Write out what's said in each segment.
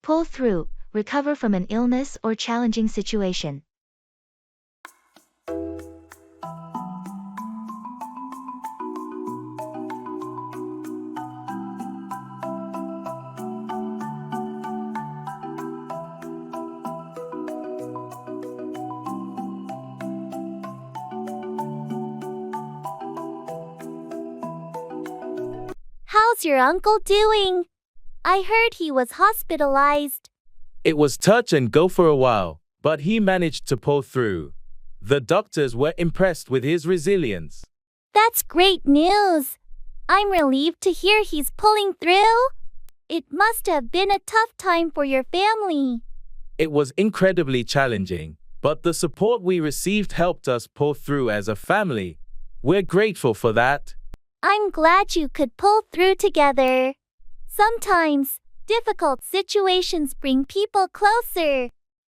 Pull through, recover from an illness or challenging situation. How's your uncle doing? I heard he was hospitalized. It was touch and go for a while, but he managed to pull through. The doctors were impressed with his resilience. That's great news. I'm relieved to hear he's pulling through. It must have been a tough time for your family. It was incredibly challenging, but the support we received helped us pull through as a family. We're grateful for that. I'm glad you could pull through together. Sometimes, difficult situations bring people closer.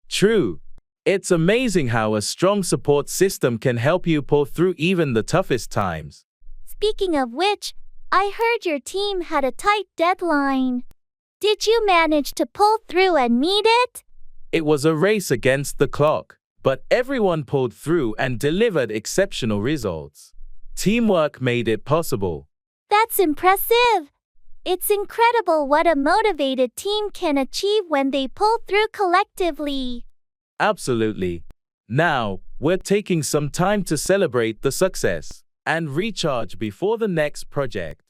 True. It's amazing how a strong support system can help you pull through even the toughest times. Speaking of which, I heard your team had a tight deadline. Did you manage to pull through and meet it? It was a race against the clock, but everyone pulled through and delivered exceptional results. Teamwork made it possible. That's impressive. It's incredible what a motivated team can achieve when they pull through collectively. Absolutely. Now, we're taking some time to celebrate the success and recharge before the next project.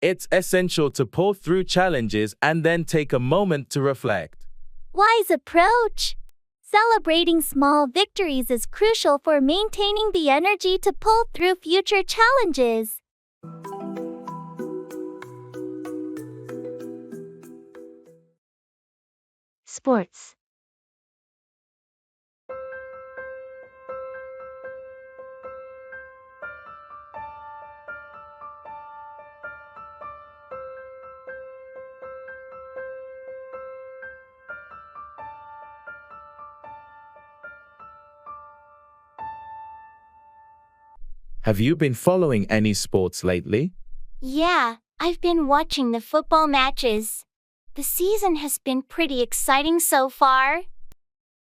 It's essential to pull through challenges and then take a moment to reflect. Wise approach. Celebrating small victories is crucial for maintaining the energy to pull through future challenges. Sports. Have you been following any sports lately? Yeah, I've been watching the football matches. The season has been pretty exciting so far.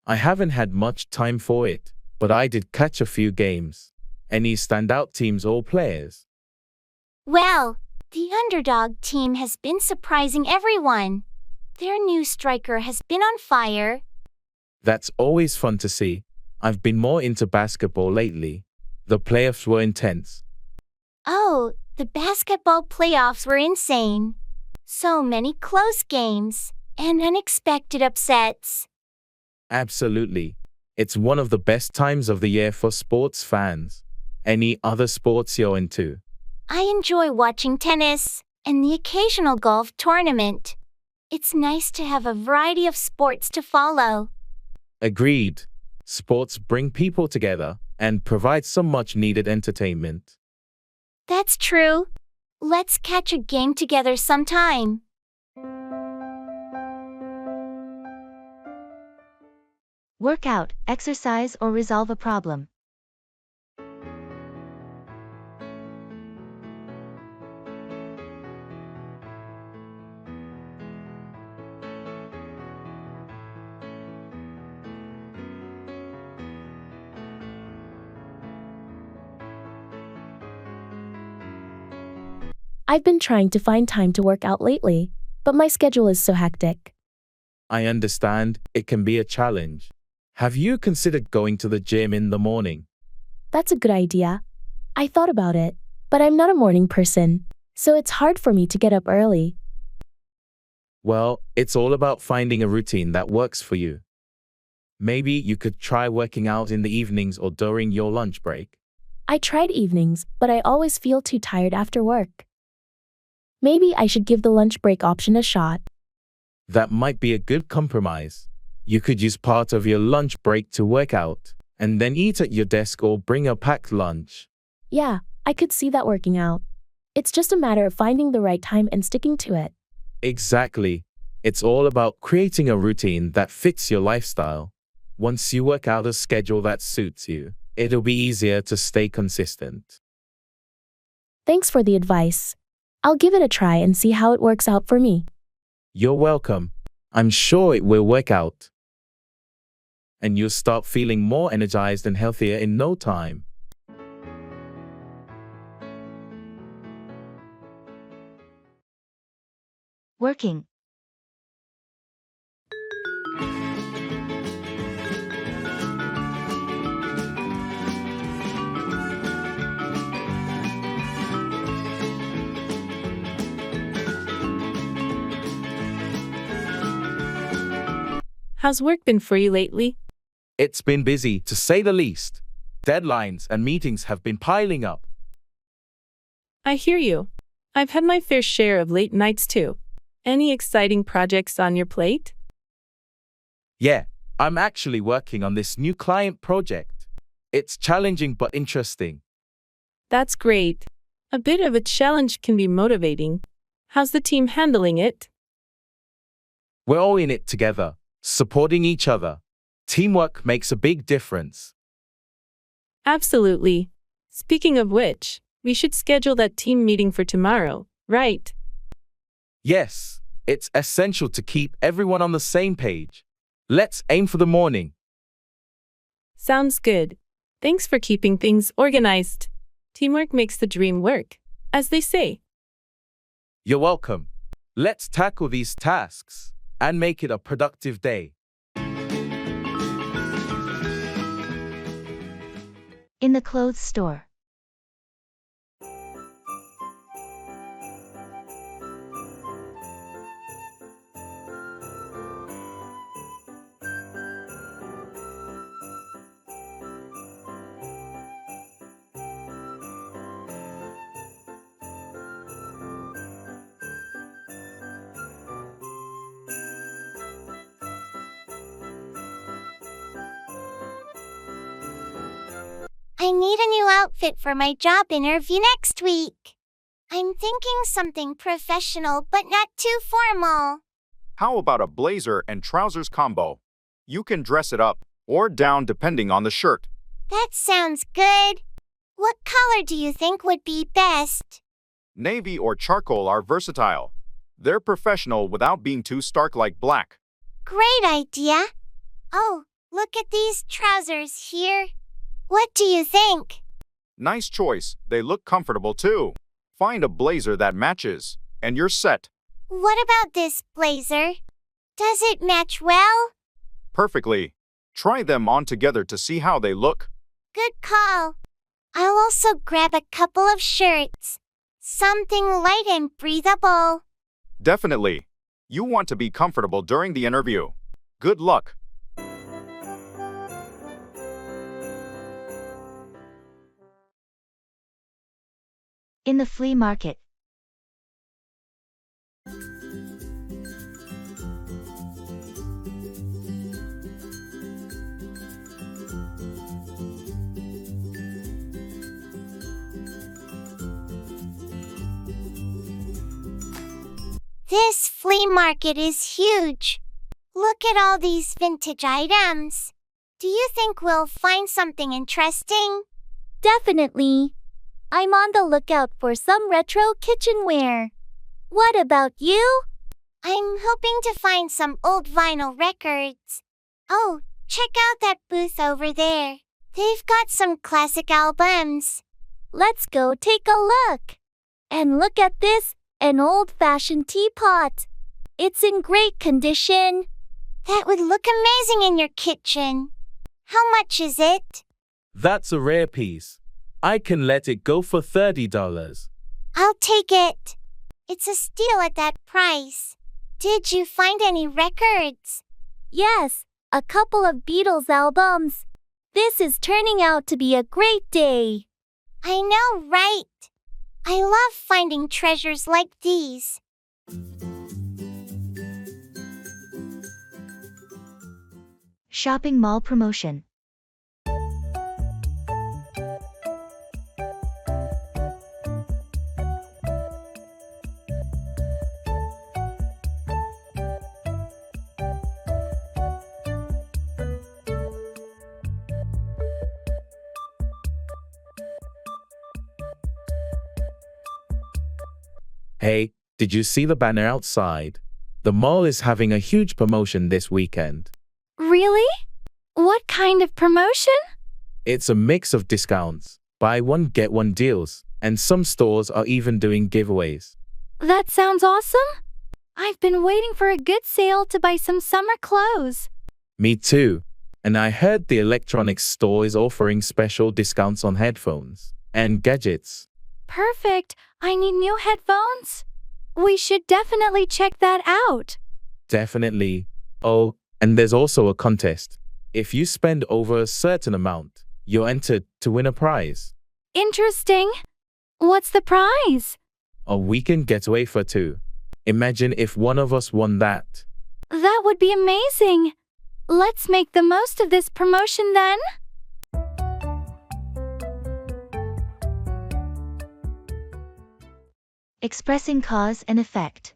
I haven't had much time for it, but I did catch a few games. Any standout teams or players? Well, the underdog team has been surprising everyone. Their new striker has been on fire. That's always fun to see. I've been more into basketball lately. The playoffs were intense. Oh, the basketball playoffs were insane. So many close games and unexpected upsets. Absolutely. It's one of the best times of the year for sports fans. Any other sports you're into? I enjoy watching tennis and the occasional golf tournament. It's nice to have a variety of sports to follow. Agreed. Sports bring people together and provide some much-needed entertainment. That's true. Let's catch a game together sometime. Work out, exercise, or resolve a problem. I've been trying to find time to work out lately, but my schedule is so hectic. I understand it can be a challenge. Have you considered going to the gym in the morning? That's a good idea. I thought about it, but I'm not a morning person, so it's hard for me to get up early. Well, it's all about finding a routine that works for you. Maybe you could try working out in the evenings or during your lunch break. I tried evenings, but I always feel too tired after work. Maybe I should give the lunch break option a shot. That might be a good compromise. You could use part of your lunch break to work out, and then eat at your desk or bring a packed lunch. Yeah, I could see that working out. It's just a matter of finding the right time and sticking to it. Exactly. It's all about creating a routine that fits your lifestyle. Once you work out a schedule that suits you, it'll be easier to stay consistent. Thanks for the advice. I'll give it a try and see how it works out for me. You're welcome. I'm sure it will work out. And you'll start feeling more energized and healthier in no time. Working. How's work been for you lately? It's been busy, to say the least. Deadlines and meetings have been piling up. I hear you. I've had my fair share of late nights too. Any exciting projects on your plate? Yeah, I'm actually working on this new client project. It's challenging but interesting. That's great. A bit of a challenge can be motivating. How's the team handling it? We're all in it together, supporting each other. Teamwork makes a big difference. Absolutely. Speaking of which, we should schedule that team meeting for tomorrow, right? Yes, it's essential to keep everyone on the same page. Let's aim for the morning. Sounds good. Thanks for keeping things organized. Teamwork makes the dream work, as they say. You're welcome. Let's tackle these tasks and make it a productive day. In the clothes store. I need a new outfit for my job interview next week. I'm thinking something professional but not too formal. How about a blazer and trousers combo? You can dress it up or down depending on the shirt. That sounds good. What color do you think would be best? Navy or charcoal are versatile. They're professional without being too stark like black. Great idea. Oh, look at these trousers here. What do you think? Nice choice. They look comfortable too. Find a blazer that matches, and you're set. What about this blazer? Does it match well? Perfectly. Try them on together to see how they look. Good call. I'll also grab a couple of shirts. Something light and breathable. Definitely. You want to be comfortable during the interview. Good luck. In the flea market. This flea market is huge. Look at all these vintage items. Do you think we'll find something interesting? Definitely. I'm on the lookout for some retro kitchenware. What about you? I'm hoping to find some old vinyl records. Oh, check out that booth over there. They've got some classic albums. Let's go take a look. And look at this, an old-fashioned teapot. It's in great condition. That would look amazing in your kitchen. How much is it? That's a rare piece. I can let it go for $30. I'll take it. It's a steal at that price. Did you find any records? Yes, a couple of Beatles albums. This is turning out to be a great day. I know, right? I love finding treasures like these. Shopping mall promotion. Hey, did you see the banner outside? The mall is having a huge promotion this weekend. Really? What kind of promotion? It's a mix of discounts, buy one get one deals, and some stores are even doing giveaways. That sounds awesome. I've been waiting for a good sale to buy some summer clothes. Me too. And I heard the electronics store is offering special discounts on headphones and gadgets. Perfect. I need new headphones. We should definitely check that out. Definitely. Oh, and there's also a contest. If you spend over a certain amount, you're entered to win a prize. Interesting. What's the prize? A weekend getaway for two. Imagine if one of us won that. That would be amazing. Let's make the most of this promotion then. Expressing cause and effect.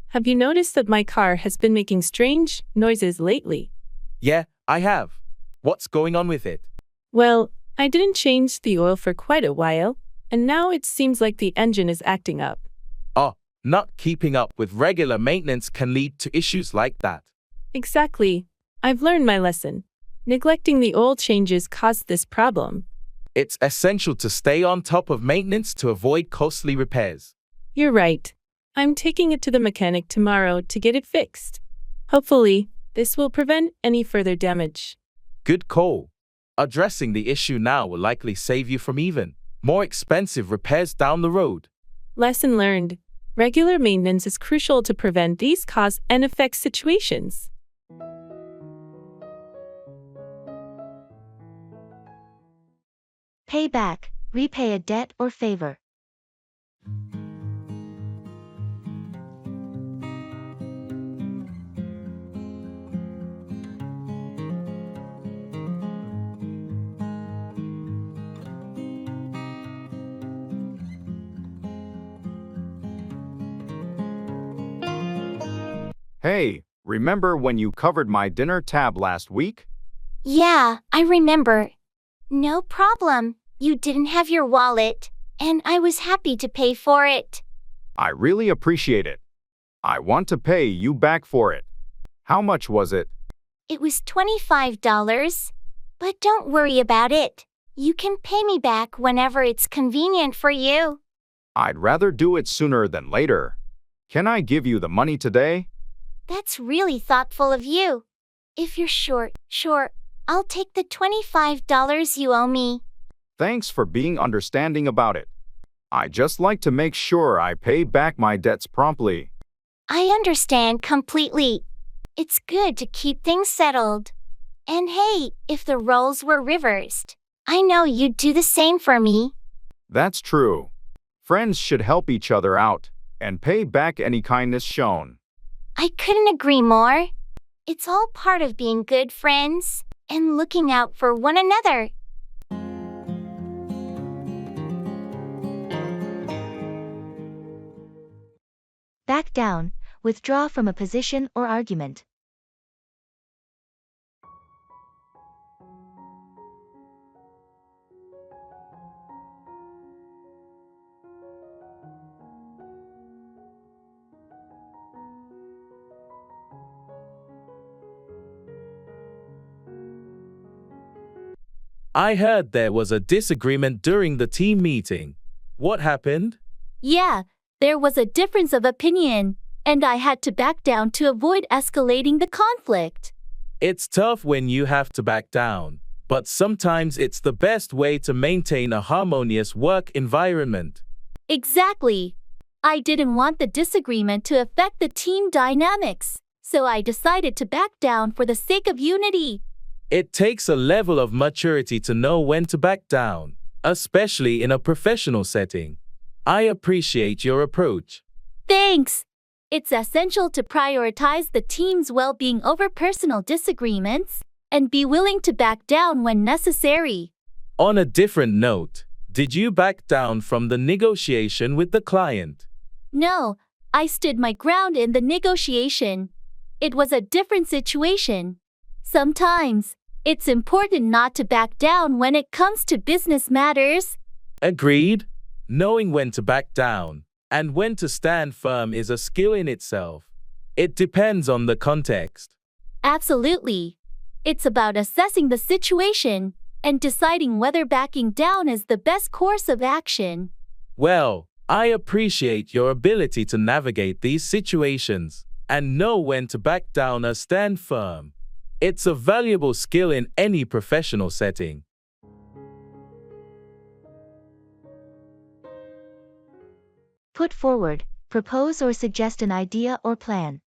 Have you noticed that my car has been making strange noises lately? Yeah, I have. What's going on with it? Well, I didn't change the oil for quite a while, and now it seems like the engine is acting up. Oh, not keeping up with regular maintenance can lead to issues like that. Exactly. I've learned my lesson. Neglecting the oil changes caused this problem. It's essential to stay on top of maintenance to avoid costly repairs. You're right. I'm taking it to the mechanic tomorrow to get it fixed. Hopefully, this will prevent any further damage. Good call. Addressing the issue now will likely save you from even more expensive repairs down the road. Lesson learned. Regular maintenance is crucial to prevent these cause and effect situations. Pay back, repay a debt or favor. Hey, remember when you covered my dinner tab last week? Yeah, I remember. No problem. You didn't have your wallet, and I was happy to pay for it. I really appreciate it. I want to pay you back for it. How much was it? It was $25. But don't worry about it. You can pay me back whenever it's convenient for you. I'd rather do it sooner than later. Can I give you the money today? That's really thoughtful of you. If you're sure, I'll take the $25 you owe me. Thanks for being understanding about it. I just like to make sure I pay back my debts promptly. I understand completely. It's good to keep things settled. And hey, if the roles were reversed, I know you'd do the same for me. That's true. Friends should help each other out and pay back any kindness shown. I couldn't agree more. It's all part of being good friends and looking out for one another. Back down, withdraw from a position or argument. I heard there was a disagreement during the team meeting. What happened? Yeah, there was a difference of opinion, and I had to back down to avoid escalating the conflict. It's tough when you have to back down, but sometimes it's the best way to maintain a harmonious work environment. Exactly. I didn't want the disagreement to affect the team dynamics, so I decided to back down for the sake of unity. It takes a level of maturity to know when to back down, especially in a professional setting. I appreciate your approach. Thanks. It's essential to prioritize the team's well-being over personal disagreements and be willing to back down when necessary. On a different note, Did you back down from the negotiation with the client? No, I stood my ground in the negotiation. It was a different situation. Sometimes, it's important not to back down when it comes to business matters. Agreed. Knowing when to back down and when to stand firm is a skill in itself. It depends on the context. Absolutely. It's about assessing the situation and deciding whether backing down is the best course of action. Well, I appreciate your ability to navigate these situations and know when to back down or stand firm. It's a valuable skill in any professional setting. Put forward, propose or suggest an idea or plan.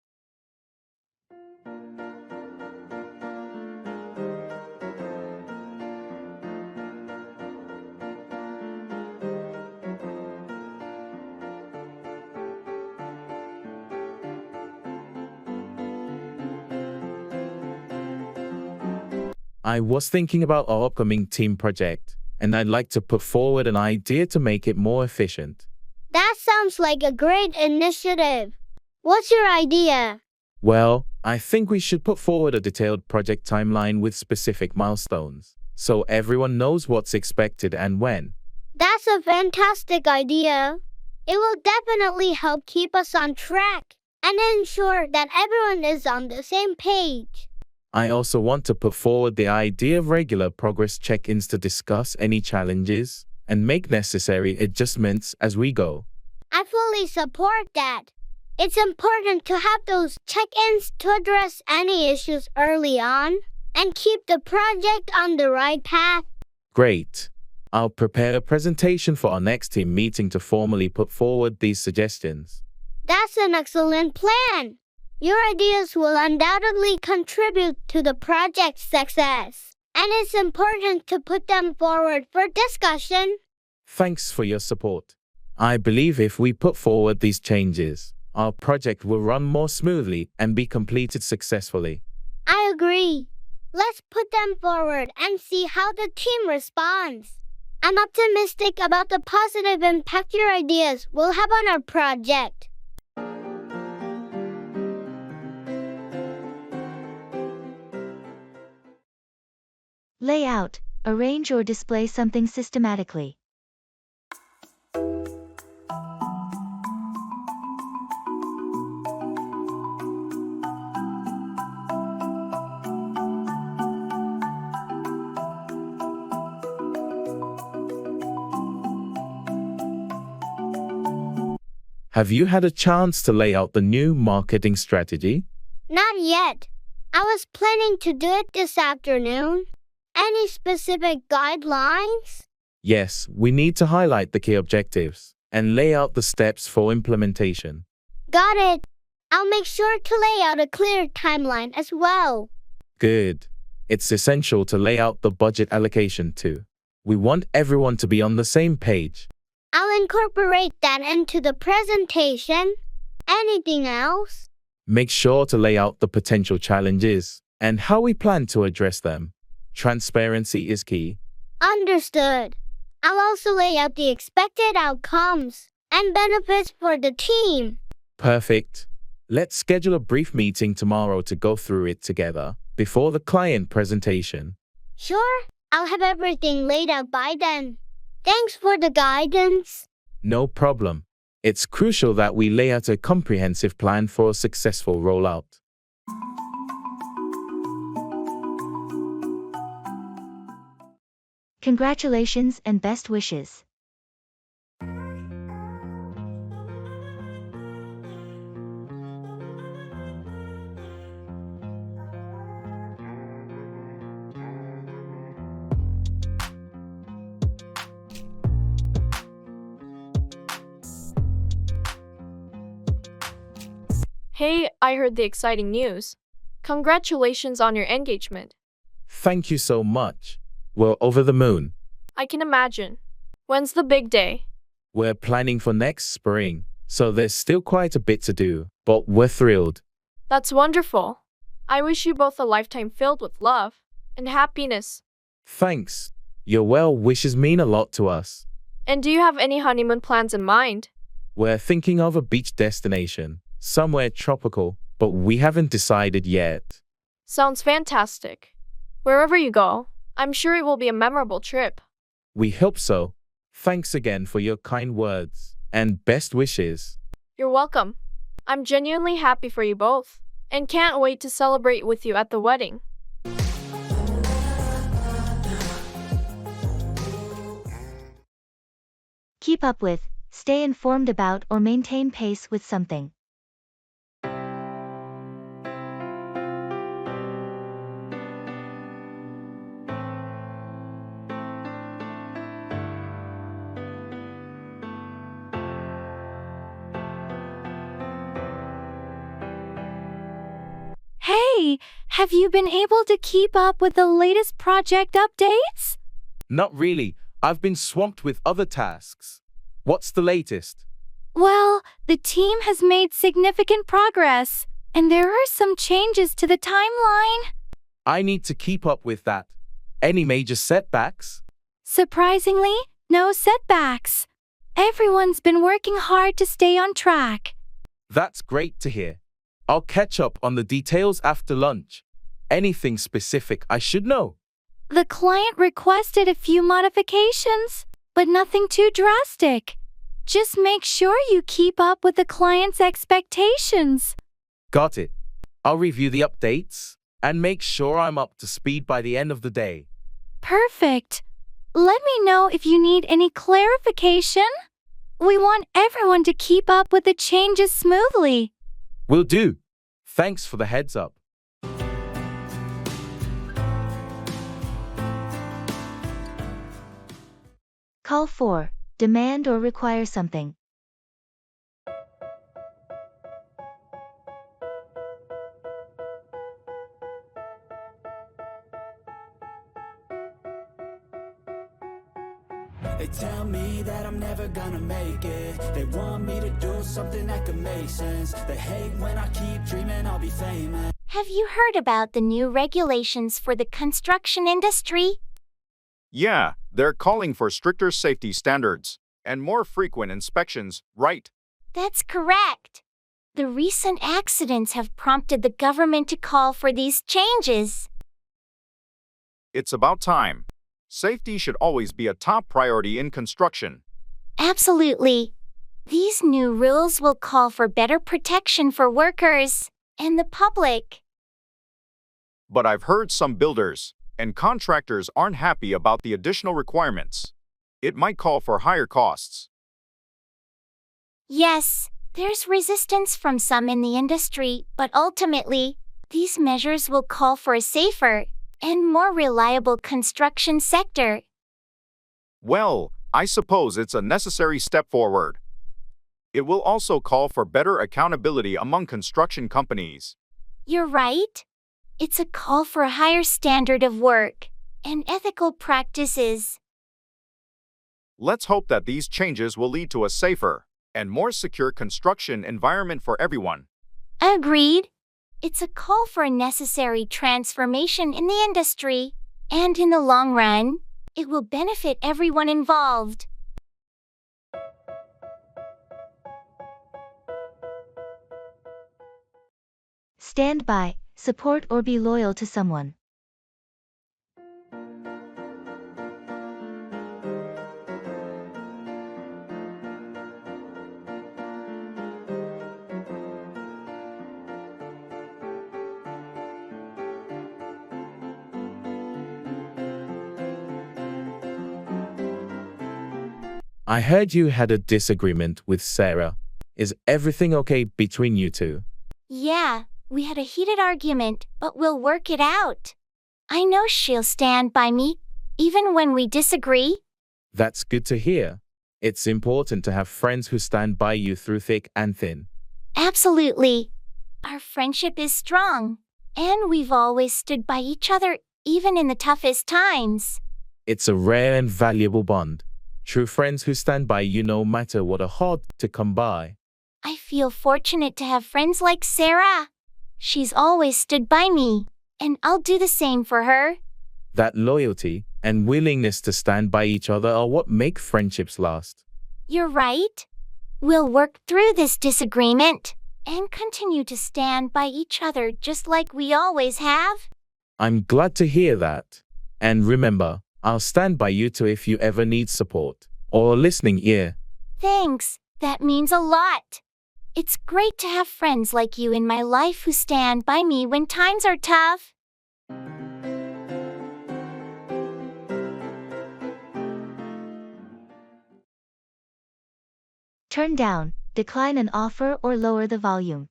I was thinking about our upcoming team project, and I'd like to put forward an idea to make it more efficient. That sounds like a great initiative. What's your idea? Well, I think we should put forward a detailed project timeline with specific milestones, so everyone knows what's expected and when. That's a fantastic idea. It will definitely help keep us on track and ensure that everyone is on the same page. I also want to put forward the idea of regular progress check-ins to discuss any challenges and make necessary adjustments as we go. I fully support that. It's important to have those check-ins to address any issues early on and keep the project on the right path. Great. I'll prepare a presentation for our next team meeting to formally put forward these suggestions. That's an excellent plan. Your ideas will undoubtedly contribute to the project's success, and it's important to put them forward for discussion. Thanks for your support. I believe if we put forward these changes, our project will run more smoothly and be completed successfully. I agree. Let's put them forward and see how the team responds. I'm optimistic about the positive impact your ideas will have on our project. Lay out, arrange or display something systematically. Have you had a chance to lay out the new marketing strategy? Not yet. I was planning to do it this afternoon. Any specific guidelines? Yes, we need to highlight the key objectives and lay out the steps for implementation. Got it. I'll make sure to lay out a clear timeline as well. Good. It's essential to lay out the budget allocation too. We want everyone to be on the same page. I'll incorporate that into the presentation. Anything else? Make sure to lay out the potential challenges and how we plan to address them. Transparency is key. Understood. I'll also lay out the expected outcomes and benefits for the team. Perfect. Let's schedule a brief meeting tomorrow to go through it together before the client presentation. Sure, I'll have everything laid out by then. Thanks for the guidance. No problem. It's crucial that we lay out a comprehensive plan for a successful rollout. Congratulations and best wishes. Hey, I heard the exciting news. Congratulations on your engagement. Thank you so much. We're over the moon. I can imagine. When's the big day? We're planning for next spring, so there's still quite a bit to do, but we're thrilled. That's wonderful. I wish you both a lifetime filled with love and happiness. Thanks. Your well wishes mean a lot to us. And do you have any honeymoon plans in mind? We're thinking of a beach destination, somewhere tropical, but we haven't decided yet. Sounds fantastic. Wherever you go, I'm sure it will be a memorable trip. We hope so. Thanks again for your kind words and best wishes. You're welcome. I'm genuinely happy for you both and can't wait to celebrate with you at the wedding. Keep up with, stay informed about or maintain pace with something. Hey, have you been able to keep up with the latest project updates? Not really. I've been swamped with other tasks. What's the latest? Well, the team has made significant progress, and there are some changes to the timeline. I need to keep up with that. Any major setbacks? Surprisingly, no setbacks. Everyone's been working hard to stay on track. That's great to hear. I'll catch up on the details after lunch. Anything specific I should know? The client requested a few modifications, but nothing too drastic. Just make sure you keep up with the client's expectations. Got it. I'll review the updates and make sure I'm up to speed by the end of the day. Perfect. Let me know if you need any clarification. We want everyone to keep up with the changes smoothly. Will do. Thanks for the heads up. Call 4. Demand or require something. They tell me that I'm never gonna make it. They want me to do something that could make sense. They hate when I keep dreaming I'll be famous. Have you heard about the new regulations for the construction industry? Yeah, they're calling for stricter safety standards and more frequent inspections, right? That's correct. The recent accidents have prompted the government to call for these changes. It's about time. Safety should always be a top priority in construction. Absolutely. These new rules will call for better protection for workers and the public. But I've heard some builders and contractors aren't happy about the additional requirements. It might call for higher costs. Yes, there's resistance from some in the industry, but ultimately, these measures will call for a safer and more reliable construction sector. Well, I suppose it's a necessary step forward. It will also call for better accountability among construction companies. You're right. It's a call for a higher standard of work and ethical practices. Let's hope that these changes will lead to a safer and more secure construction environment for everyone. Agreed. It's a call for a necessary transformation in the industry, and in the long run, it will benefit everyone involved. Stand by, support or be loyal to someone. I heard you had a disagreement with Sarah. Is everything okay between you two? Yeah, we had a heated argument, but we'll work it out. I know she'll stand by me, even when we disagree. That's good to hear. It's important to have friends who stand by you through thick and thin. Absolutely. Our friendship is strong, and we've always stood by each other, even in the toughest times. It's a rare and valuable bond. True friends who stand by you no matter what are hard to come by. I feel fortunate to have friends like Sarah. She's always stood by me, and I'll do the same for her. That loyalty and willingness to stand by each other are what make friendships last. You're right. We'll work through this disagreement and continue to stand by each other just like we always have. I'm glad to hear that. And remember, I'll stand by you too if you ever need support or a listening ear. Thanks, that means a lot. It's great to have friends like you in my life who stand by me when times are tough. Turn down, decline an offer or lower the volume.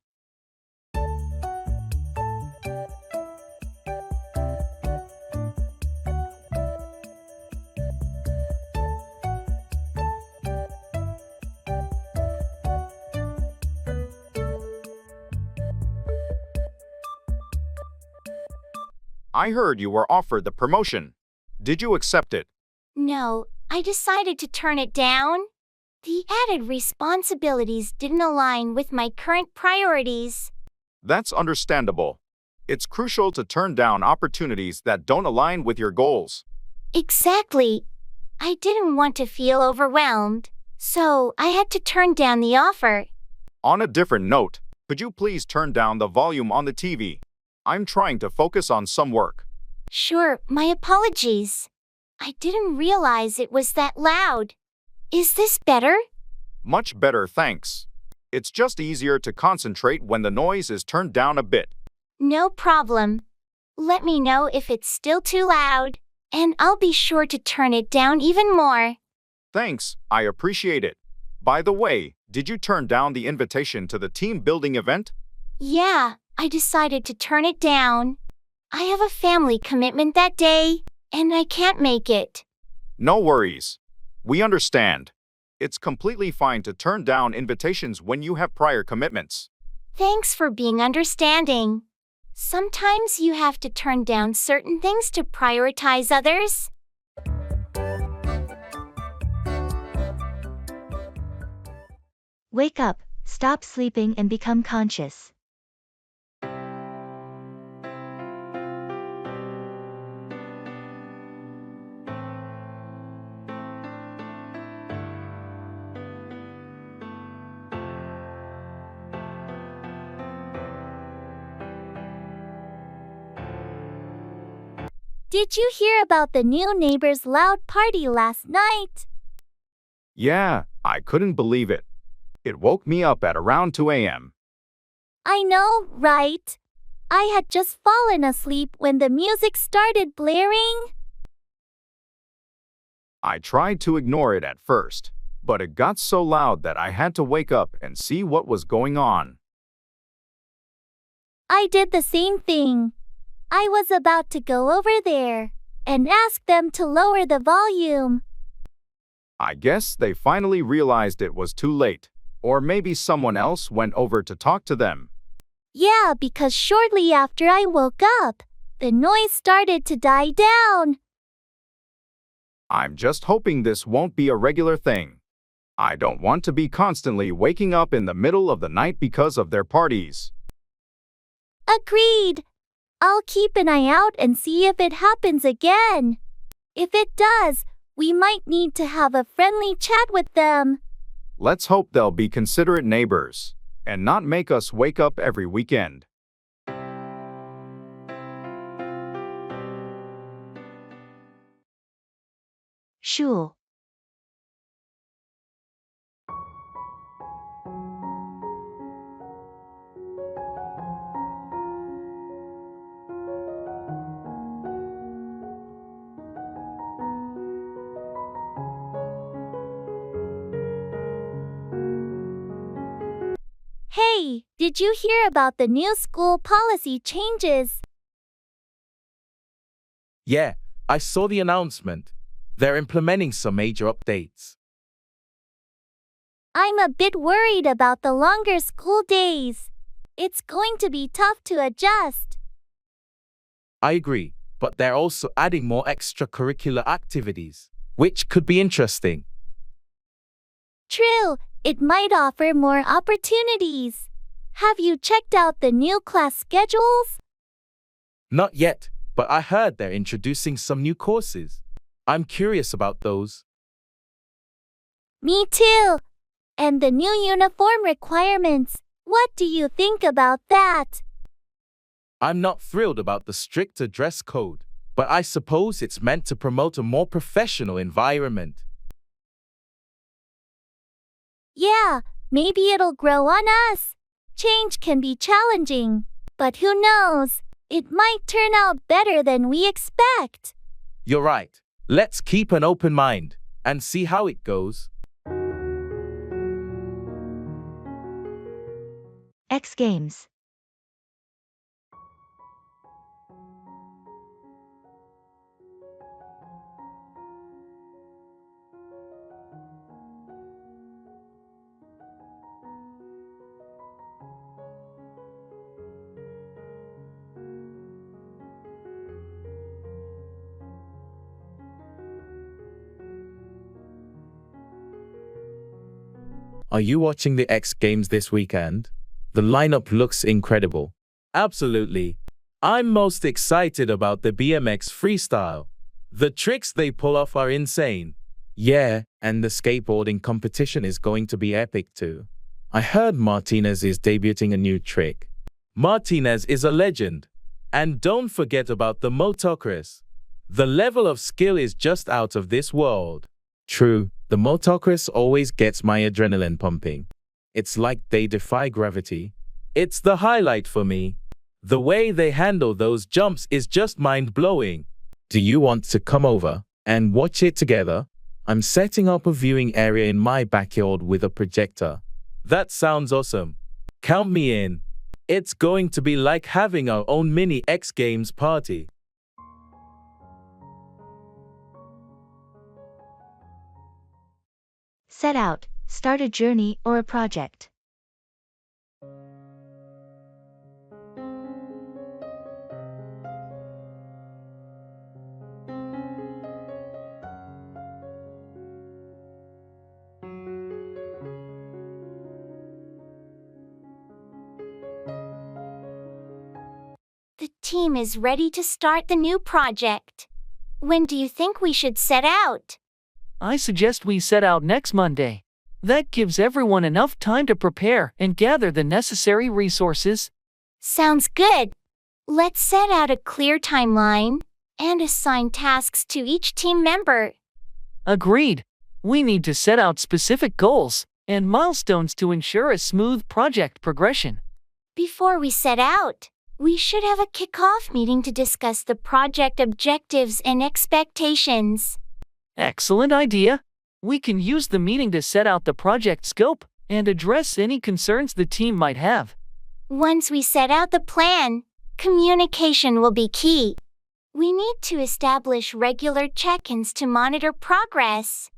I heard you were offered the promotion. Did you accept it? No, I decided to turn it down. The added responsibilities didn't align with my current priorities. That's understandable. It's crucial to turn down opportunities that don't align with your goals. Exactly. I didn't want to feel overwhelmed, so I had to turn down the offer. On a different note, could you please turn down the volume on the TV? I'm trying to focus on some work. Sure, my apologies. I didn't realize it was that loud. Is this better? Much better, thanks. It's just easier to concentrate when the noise is turned down a bit. No problem. Let me know if it's still too loud, and I'll be sure to turn it down even more. Thanks, I appreciate it. By the way, did you turn down the invitation to the team building event? Yeah, I decided to turn it down. I have a family commitment that day, and I can't make it. No worries. We understand. It's completely fine to turn down invitations when you have prior commitments. Thanks for being understanding. Sometimes you have to turn down certain things to prioritize others. Wake up, stop sleeping and become conscious. Did you hear about the new neighbor's loud party last night? Yeah, I couldn't believe it. It woke me up at around 2 a.m. I know, right? I had just fallen asleep when the music started blaring. I tried to ignore it at first, but it got so loud that I had to wake up and see what was going on. I did the same thing. I was about to go over there and ask them to lower the volume. I guess they finally realized it was too late, or maybe someone else went over to talk to them. Yeah, because shortly after I woke up, the noise started to die down. I'm just hoping this won't be a regular thing. I don't want to be constantly waking up in the middle of the night because of their parties. Agreed. I'll keep an eye out and see if it happens again. If it does, we might need to have a friendly chat with them. Let's hope they'll be considerate neighbors and not make us wake up every weekend. Sure. Hey, did you hear about the new school policy changes? Yeah, I saw the announcement. They're implementing some major updates. I'm a bit worried about the longer school days. It's going to be tough to adjust. I agree, but they're also adding more extracurricular activities, which could be interesting. True, it might offer more opportunities. Have you checked out the new class schedules? Not yet, but I heard they're introducing some new courses. I'm curious about those. Me too. And the new uniform requirements. What do you think about that? I'm not thrilled about the stricter dress code, but I suppose it's meant to promote a more professional environment. Yeah, maybe it'll grow on us. Change can be challenging, but who knows? It might turn out better than we expect. You're right. Let's keep an open mind and see how it goes. X Games. Are you watching the X Games this weekend? The lineup looks incredible. Absolutely. I'm most excited about the BMX freestyle. The tricks they pull off are insane. Yeah, and the skateboarding competition is going to be epic too. I heard Martinez is debuting a new trick. Martinez is a legend. And don't forget about the motocross. The level of skill is just out of this world. True, the motocross always gets my adrenaline pumping. It's like they defy gravity. It's the highlight for me. The way they handle those jumps is just mind-blowing. Do you want to come over and watch it together? I'm setting up a viewing area in my backyard with a projector. That sounds awesome. Count me in. It's going to be like having our own mini X Games party. Set out, start a journey or a project. The team is ready to start the new project. When do you think we should set out? I suggest we set out next Monday. That gives everyone enough time to prepare and gather the necessary resources. Sounds good. Let's set out a clear timeline and assign tasks to each team member. Agreed. We need to set out specific goals and milestones to ensure a smooth project progression. Before we set out, we should have a kickoff meeting to discuss the project objectives and expectations. Excellent idea. We can use the meeting to set out the project scope and address any concerns the team might have. Once we set out the plan, communication will be key. We need to establish regular check-ins to monitor progress.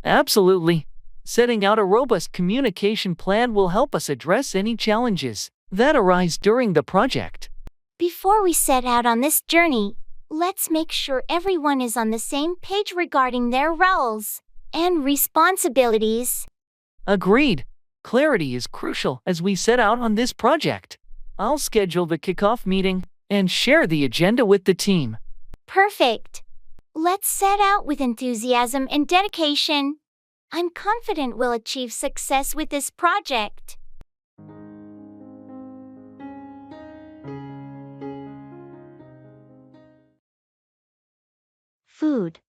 Absolutely. Setting out a robust communication plan will help us address any challenges that arise during the project. Before we set out on this journey, let's make sure everyone is on the same page regarding their roles and responsibilities. Agreed. Clarity is crucial as we set out on this project. I'll schedule the kickoff meeting and share the agenda with the team. Perfect. Let's set out with enthusiasm and dedication. I'm confident we'll achieve success with this project. Food.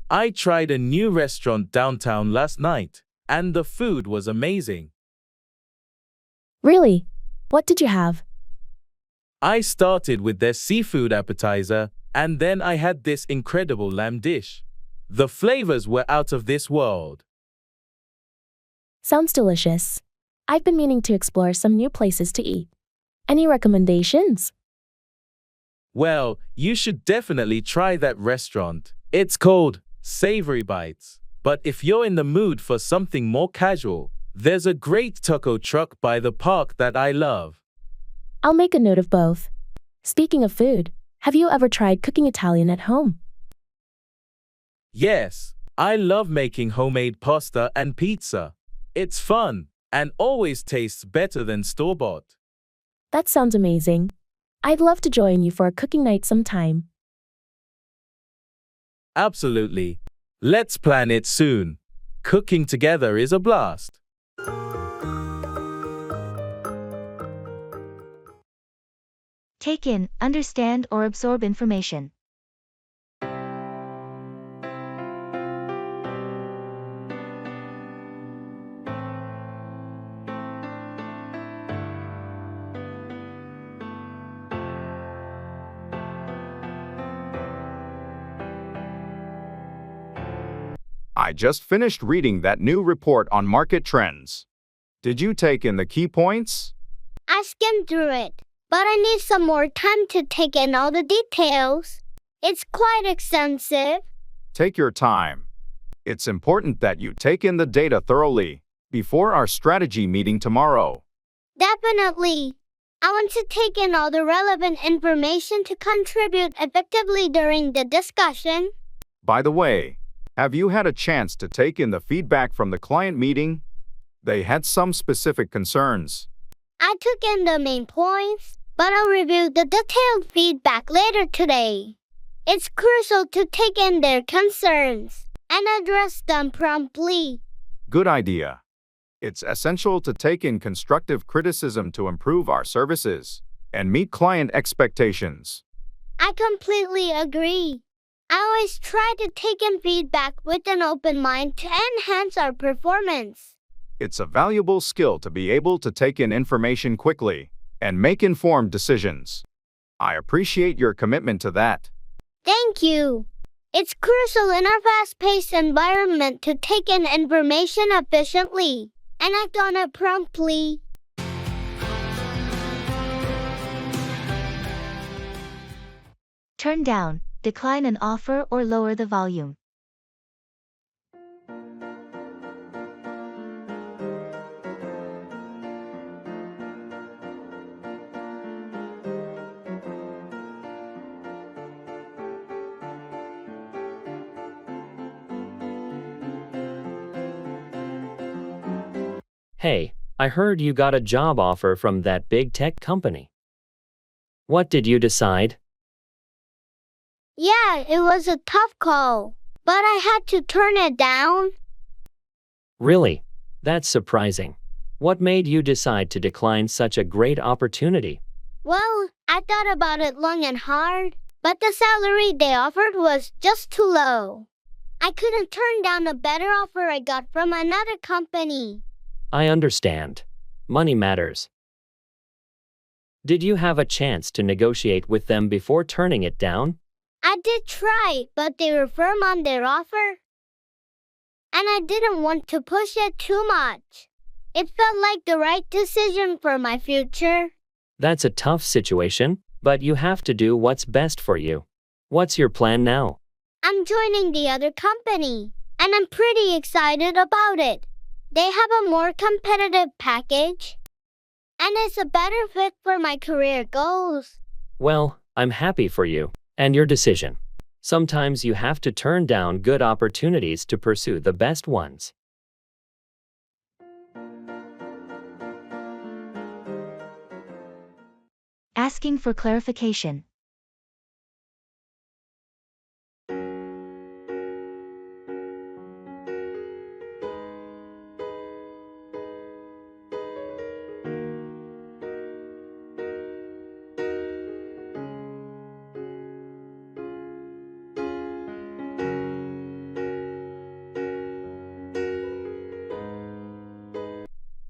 I tried a new restaurant downtown last night, and the food was amazing. Really? What did you have? I started with their seafood appetizer, and then I had this incredible lamb dish. The flavors were out of this world. Sounds delicious. I've been meaning to explore some new places to eat. Any recommendations? Well, you should definitely try that restaurant. It's called Savory Bites. But if you're in the mood for something more casual, there's a great taco truck by the park that I love. I'll make a note of both. Speaking of food, have you ever tried cooking Italian at home? Yes, I love making homemade pasta and pizza. It's fun and always tastes better than store-bought. That sounds amazing. I'd love to join you for a cooking night sometime. Absolutely. Let's plan it soon. Cooking together is a blast. Take in, understand or absorb information. I just finished reading that new report on market trends. Did you take in the key points? I skimmed through it, but I need some more time to take in all the details. It's quite extensive. Take your time. It's important that you take in the data thoroughly before our strategy meeting tomorrow. Definitely. I want to take in all the relevant information to contribute effectively during the discussion. By the way, have you had a chance to take in the feedback from the client meeting? They had some specific concerns. I took in the main points, but I'll review the detailed feedback later today. It's crucial to take in their concerns and address them promptly. Good idea. It's essential to take in constructive criticism to improve our services and meet client expectations. I completely agree. I always try to take in feedback with an open mind to enhance our performance. It's a valuable skill to be able to take in information quickly and make informed decisions. I appreciate your commitment to that. Thank you. It's crucial in our fast-paced environment to take in information efficiently and act on it promptly. Turn down, decline an offer or lower the volume. Hey, I heard you got a job offer from that big tech company. What did you decide? Yeah, it was a tough call, but I had to turn it down. Really? That's surprising. What made you decide to decline such a great opportunity? Well, I thought about it long and hard, but the salary they offered was just too low. I couldn't turn down a better offer I got from another company. I understand. Money matters. Did you have a chance to negotiate with them before turning it down? I did try, but they were firm on their offer. And I didn't want to push it too much. It felt like the right decision for my future. That's a tough situation, but you have to do what's best for you. What's your plan now? I'm joining the other company, and I'm pretty excited about it. They have a more competitive package, and it's a better fit for my career goals. Well, I'm happy for you and your decision. Sometimes you have to turn down good opportunities to pursue the best ones. Asking for clarification.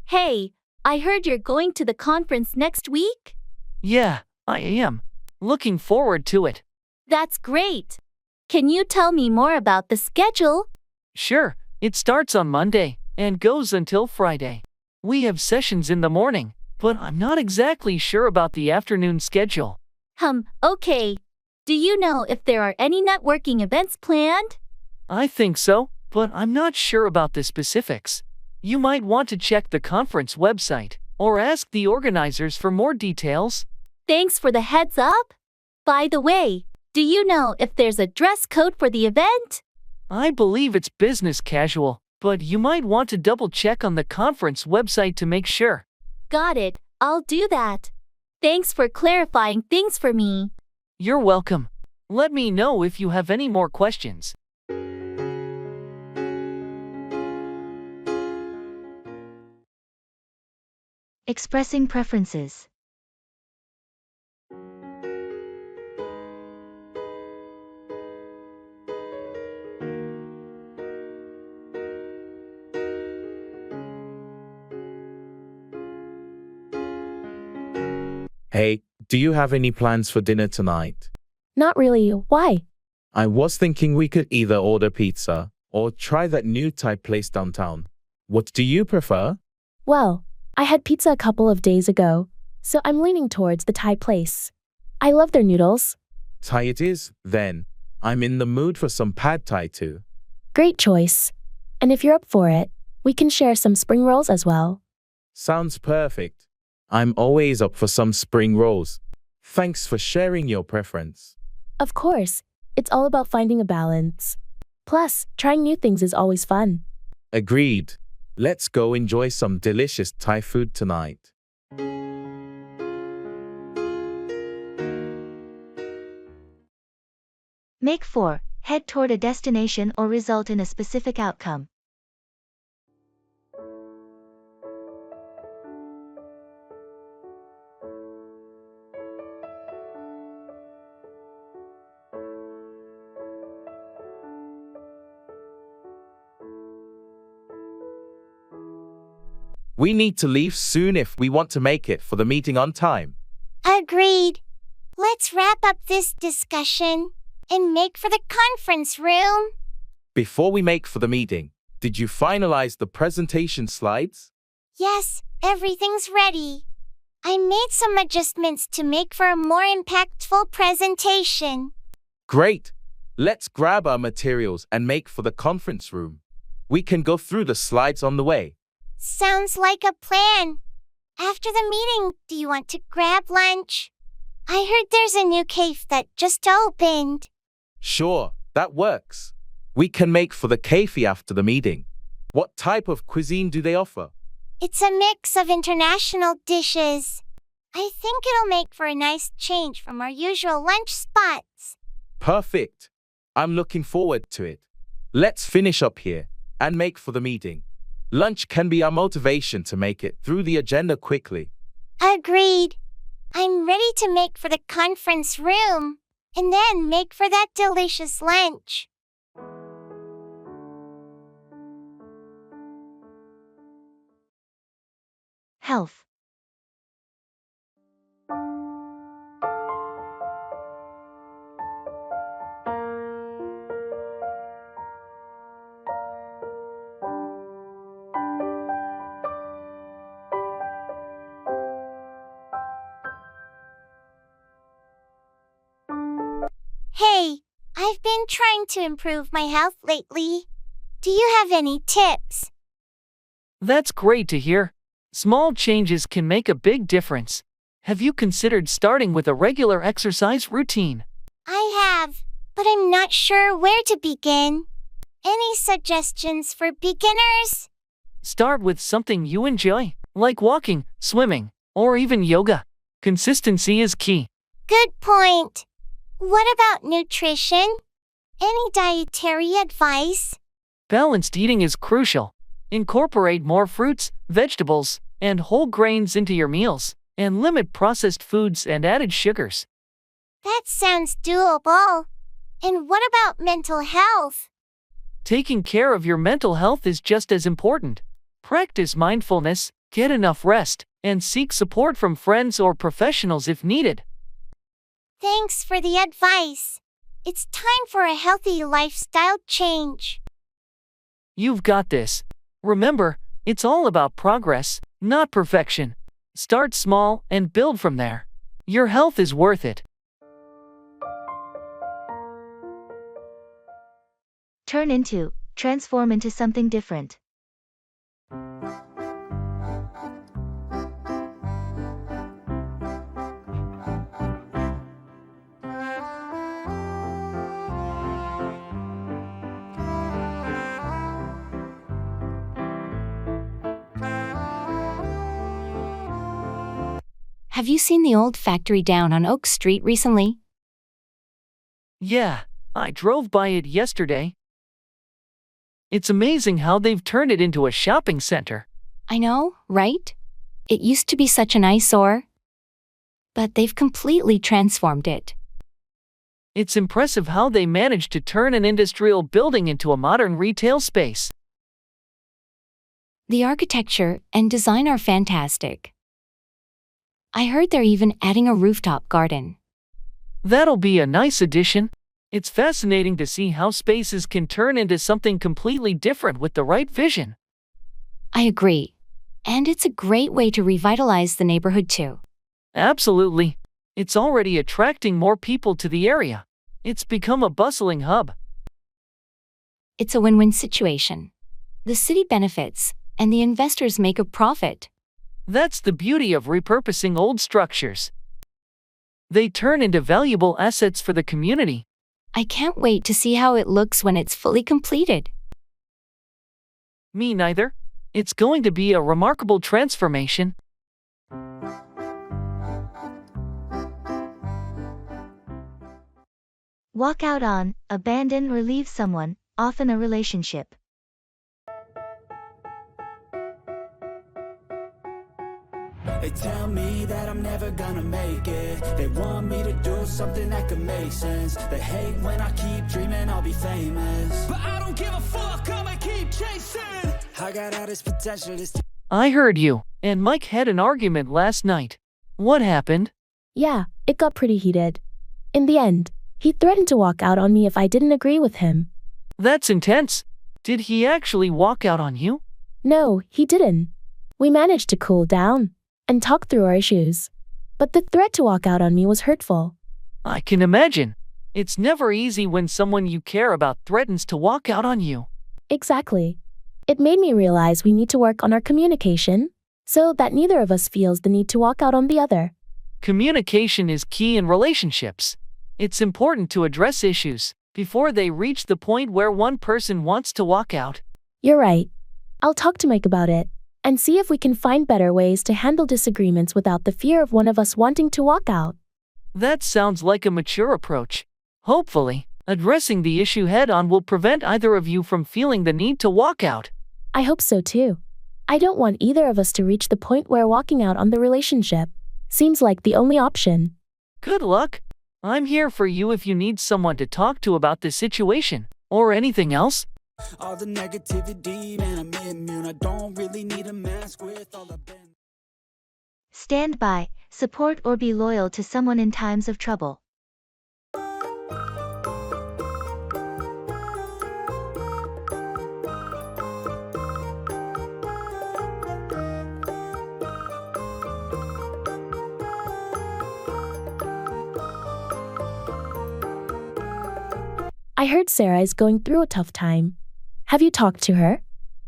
Hey, I heard you're going to the conference next week? Yeah, I am. Looking forward to it. That's great. Can you tell me more about the schedule? Sure, it starts on Monday and goes until Friday. We have sessions in the morning, but I'm not exactly sure about the afternoon schedule. Okay. Do you know if there are any networking events planned? I think so, but I'm not sure about the specifics. You might want to check the conference website or ask the organizers for more details. Thanks for the heads up. By the way, do you know if there's a dress code for the event? I believe it's business casual, but you might want to double check on the conference website to make sure. Got it, I'll do that. Thanks for clarifying things for me. You're welcome. Let me know if you have any more questions. Expressing preferences. Hey, do you have any plans for dinner tonight? Not really. Why? I was thinking we could either order pizza or try that new Thai place downtown. What do you prefer? Well, I had pizza a couple of days ago, so I'm leaning towards the Thai place. I love their noodles. Thai it is, then. I'm in the mood for some pad Thai too. Great choice. And if you're up for it, we can share some spring rolls as well. Sounds perfect. I'm always up for some spring rolls. Thanks for sharing your preference. Of course, it's all about finding a balance. Plus, trying new things is always fun. Agreed. Let's go enjoy some delicious Thai food tonight. Make 4. Head toward a destination or result in a specific outcome. We need to leave soon if we want to make it for the meeting on time. Agreed. Let's wrap up this discussion and make for the conference room. Before we make for the meeting, did you finalize the presentation slides? Yes, everything's ready. I made some adjustments to make for a more impactful presentation. Great! Let's grab our materials and make for the conference room. We can go through the slides on the way. Sounds like a plan. After the meeting, do you want to grab lunch? I heard there's a new cafe that just opened. Sure, that works. We can make for the cafe after the meeting. What type of cuisine do they offer? It's a mix of international dishes. I think it'll make for a nice change from our usual lunch spots. Perfect. I'm looking forward to it. Let's finish up here and make for the meeting. Lunch can be our motivation to make it through the agenda quickly. Agreed. I'm ready to make for the conference room and then make for that delicious lunch. Health. Hey, I've been trying to improve my health lately. Do you have any tips? That's great to hear. Small changes can make a big difference. Have you considered starting with a regular exercise routine? I have, but I'm not sure where to begin. Any suggestions for beginners? Start with something you enjoy, like walking, swimming, or even yoga. Consistency is key. Good point. What about nutrition? Any dietary advice? Balanced eating is crucial. Incorporate more fruits, vegetables, and whole grains into your meals, and limit processed foods and added sugars. That sounds doable. And what about mental health? Taking care of your mental health is just as important. Practice mindfulness, get enough rest, and seek support from friends or professionals if needed. Thanks for the advice. It's time for a healthy lifestyle change. You've got this. Remember, it's all about progress, not perfection. Start small and build from there. Your health is worth it. Transform into something different. Have you seen the old factory down on Oak Street recently? Yeah, I drove by it yesterday. It's amazing how they've turned it into a shopping center. I know, right? It used to be such an eyesore. But they've completely transformed it. It's impressive how they managed to turn an industrial building into a modern retail space. The architecture and design are fantastic. I heard they're even adding a rooftop garden. That'll be a nice addition. It's fascinating to see how spaces can turn into something completely different with the right vision. I agree. And it's a great way to revitalize the neighborhood too. Absolutely. It's already attracting more people to the area. It's become a bustling hub. It's a win-win situation. The city benefits, and the investors make a profit. That's the beauty of repurposing old structures. They turn into valuable assets for the community. I can't wait to see how it looks when it's fully completed. Me neither. It's going to be a remarkable transformation. Walk out on, abandon or leave someone, often a relationship. They tell me that I'm never gonna make it. They want me to do something that could make sense. They hate when I keep dreaming I'll be famous, but I don't give a fuck, I'ma keep chasing. I got all this potential, this I heard you and Mike had an argument last night. What happened? Yeah, it got pretty heated. In the end, he threatened to walk out on me if I didn't agree with him. That's intense. Did he actually walk out on you? No, he didn't. We managed to cool down and talk through our issues. But the threat to walk out on me was hurtful. I can imagine. It's never easy when someone you care about threatens to walk out on you. Exactly. It made me realize we need to work on our communication so that neither of us feels the need to walk out on the other. Communication is key in relationships. It's important to address issues before they reach the point where one person wants to walk out. You're right. I'll talk to Mike about it and see if we can find better ways to handle disagreements without the fear of one of us wanting to walk out. That sounds like a mature approach. Hopefully, addressing the issue head-on will prevent either of you from feeling the need to walk out. I hope so too. I don't want either of us to reach the point where walking out on the relationship seems like the only option. Good luck. I'm here for you if you need someone to talk to about the situation or anything else. all the negativity, man, I'm immune. I don't really need a mask with all the bend. Stand by, support or be loyal to someone in times of trouble. I heard Sarah is going through a tough time. Have you talked to her?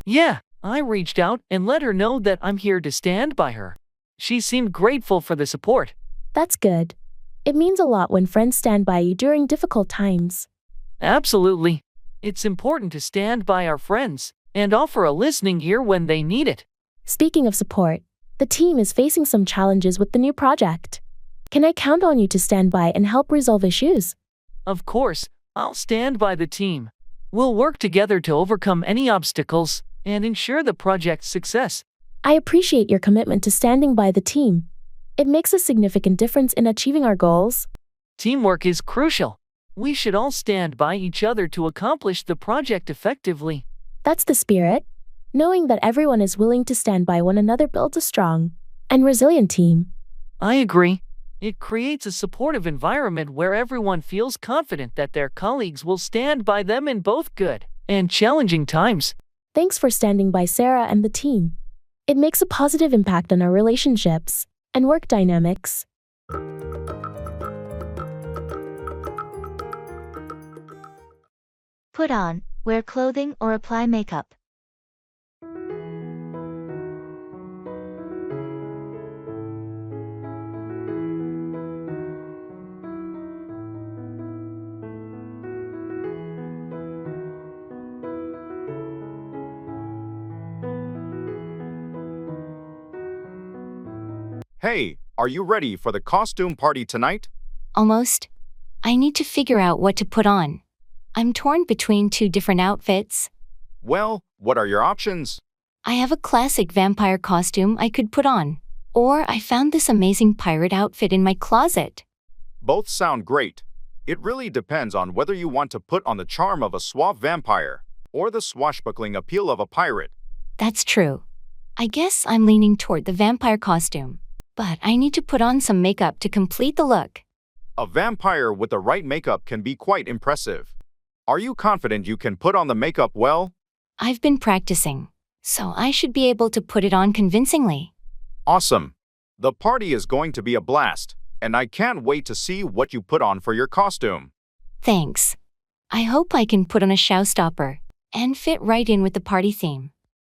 Yeah, I reached out and let her know that I'm here to stand by her. She seemed grateful for the support. That's good. It means a lot when friends stand by you during difficult times. Absolutely. It's important to stand by our friends and offer a listening ear when they need it. Speaking of support, the team is facing some challenges with the new project. Can I count on you to stand by and help resolve issues? Of course, I'll stand by the team. We'll work together to overcome any obstacles and ensure the project's success. I appreciate your commitment to standing by the team. It makes a significant difference in achieving our goals. Teamwork is crucial. We should all stand by each other to accomplish the project effectively. That's the spirit. Knowing that everyone is willing to stand by one another builds a strong and resilient team. I agree. It creates a supportive environment where everyone feels confident that their colleagues will stand by them in both good and challenging times. Thanks for standing by Sarah and the team. It makes a positive impact on our relationships and work dynamics. Put on, wear clothing or apply makeup. Hey, Are you ready for the costume party tonight? Almost. I need to figure out what to put on. I'm torn between two different outfits. Well, what are your options? I have a classic vampire costume I could put on. Or I found this amazing pirate outfit in my closet. Both sound great. It really depends on whether you want to put on the charm of a suave vampire or the swashbuckling appeal of a pirate. That's true. I guess I'm leaning toward the vampire costume. But I need to put on some makeup to complete the look. A vampire with the right makeup can be quite impressive. Are you confident you can put on the makeup well? I've been practicing, so I should be able to put it on convincingly. Awesome. The party is going to be a blast, and I can't wait to see what you put on for your costume. Thanks. I hope I can put on a showstopper and fit right in with the party theme.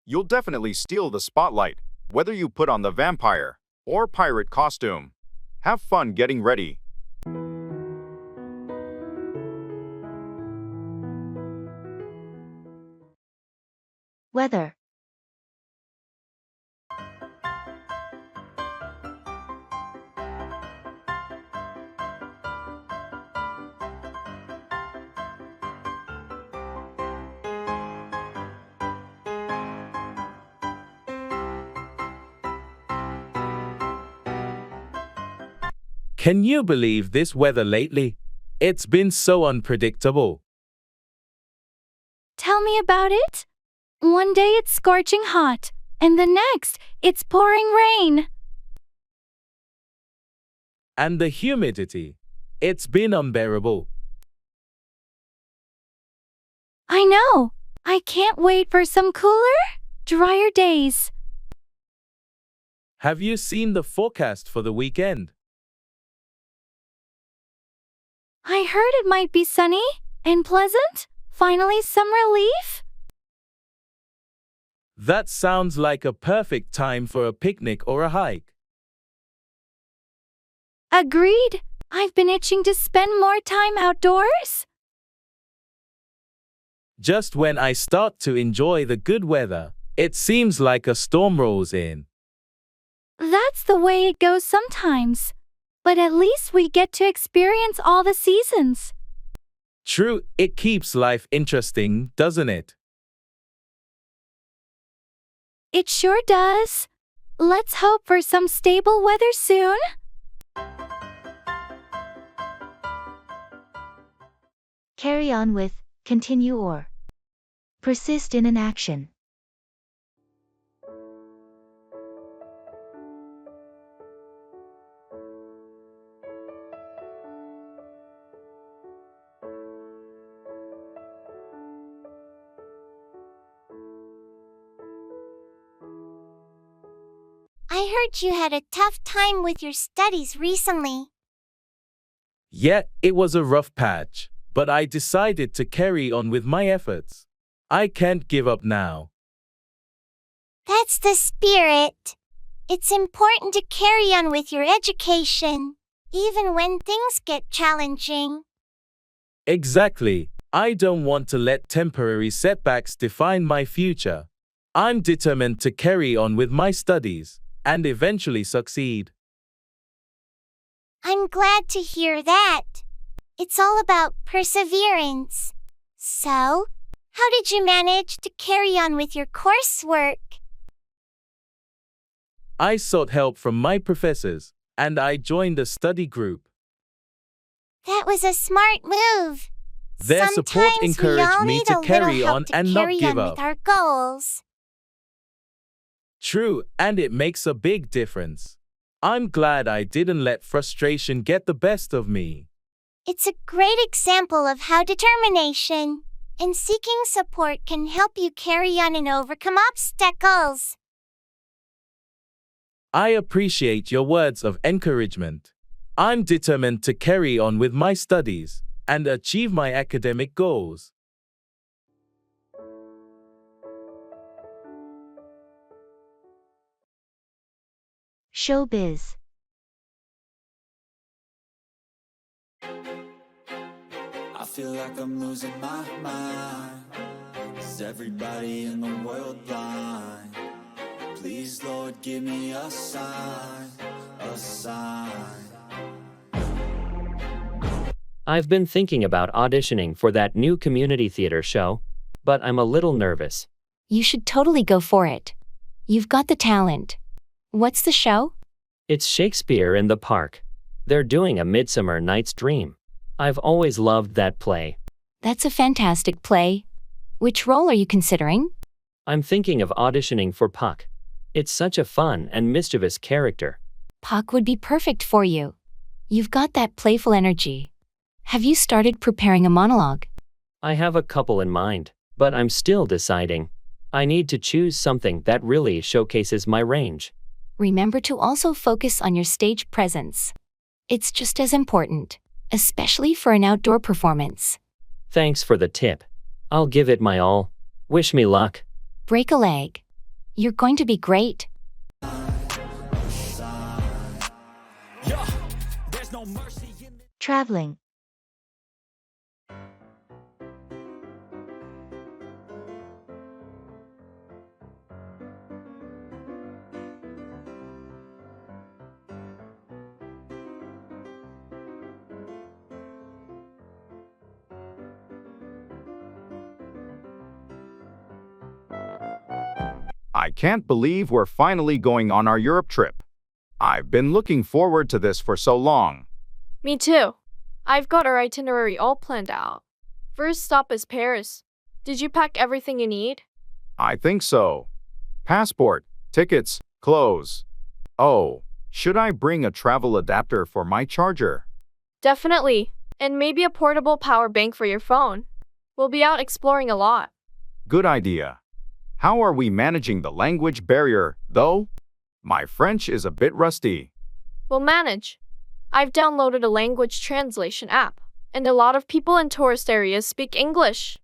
You'll definitely steal the spotlight, whether you put on the vampire or pirate costume. Have fun getting ready. Weather. Can you believe this weather lately? It's been so unpredictable. Tell me about it. One day it's scorching hot, and the next, it's pouring rain. And the humidity. It's been unbearable. I know. I can't wait for some cooler, drier days. Have you seen the forecast for the weekend? I heard it might be sunny and pleasant. Finally, some relief. That sounds like a perfect time for a picnic or a hike. Agreed. I've been itching to spend more time outdoors. Just when I start to enjoy the good weather, it seems like a storm rolls in. That's the way it goes sometimes. But at least we get to experience all the seasons. True, it keeps life interesting, doesn't it? It sure does. Let's hope for some stable weather soon. Carry on with, continue or persist in an action. I heard you had a tough time with your studies recently. Yeah, it was a rough patch, but I decided to carry on with my efforts. I can't give up now. That's the spirit. It's important to carry on with your education, even when things get challenging. Exactly. I don't want to let temporary setbacks define my future. I'm determined to carry on with my studies and eventually succeed. I'm glad to hear that. It's all about perseverance. So, how did you manage to carry on with your coursework? I sought help from my professors, and I joined a study group. That was a smart move. Their support Sometimes encouraged we me all to need a carry little help on to and not carry give on up. with our goals. True, and it makes a big difference. I'm glad I didn't let frustration get the best of me. It's a great example of how determination and seeking support can help you carry on and overcome obstacles. I appreciate your words of encouragement. I'm determined to carry on with my studies and achieve my academic goals. Showbiz. I feel like I'm losing my mind. Is everybody in the world blind? Please, Lord, give me a sign, a sign. I've been thinking about auditioning for that new community theater show, but I'm a little nervous. You should totally go for it. You've got the talent. What's the show? It's Shakespeare in the Park. They're doing A Midsummer Night's Dream. I've always loved that play. That's a fantastic play. Which role are you considering? I'm thinking of auditioning for Puck. It's such a fun and mischievous character. Puck would be perfect for you. You've got that playful energy. Have you started preparing a monologue? I have a couple in mind, but I'm still deciding. I need to choose something that really showcases my range. Remember to also focus on your stage presence. It's just as important, especially for an outdoor performance. Thanks for the tip. I'll give it my all. Wish me luck. Break a leg. You're going to be great. Traveling. I can't believe we're finally going on our Europe trip. I've been looking forward to this for so long. Me too. I've got our itinerary all planned out. First stop is Paris. Did you pack everything you need? I think so. Passport, tickets, clothes. Oh, should I bring a travel adapter for my charger? Definitely. And maybe a portable power bank for your phone. We'll be out exploring a lot. Good idea. How are we managing the language barrier, though? My French is a bit rusty. We'll manage. I've downloaded a language translation app, and a lot of people in tourist areas speak English.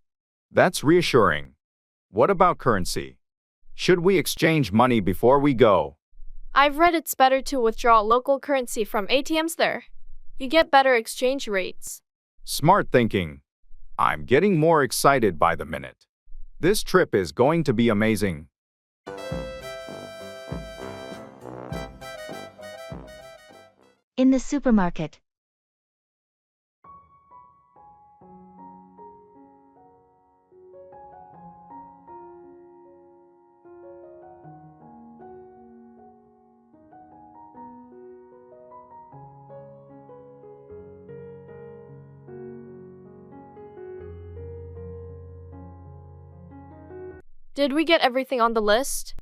That's reassuring. What about currency? Should we exchange money before we go? I've read it's better to withdraw local currency from ATMs there. You get better exchange rates. Smart thinking. I'm getting more excited by the minute. This trip is going to be amazing. In the supermarket. Did we get everything on the list?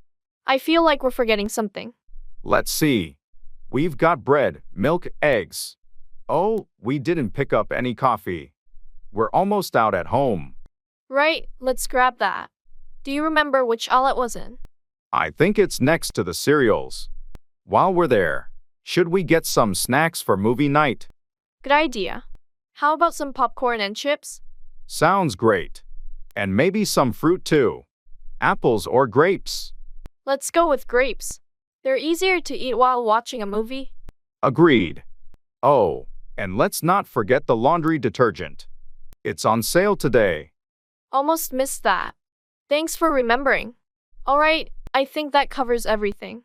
I feel like we're forgetting something. Let's see. We've got bread, milk, eggs. Oh, we didn't pick up any coffee. We're almost out at home. Right, let's grab that. Do you remember which aisle it was in? I think it's next to the cereals. While we're there, should we get some snacks for movie night? Good idea. How about some popcorn and chips? Sounds great. And maybe some fruit too. Apples or grapes? Let's go with grapes. They're easier to eat while watching a movie. Agreed. Oh, and let's not forget the laundry detergent. It's on sale today. Almost missed that. Thanks for remembering. Alright, I think that covers everything.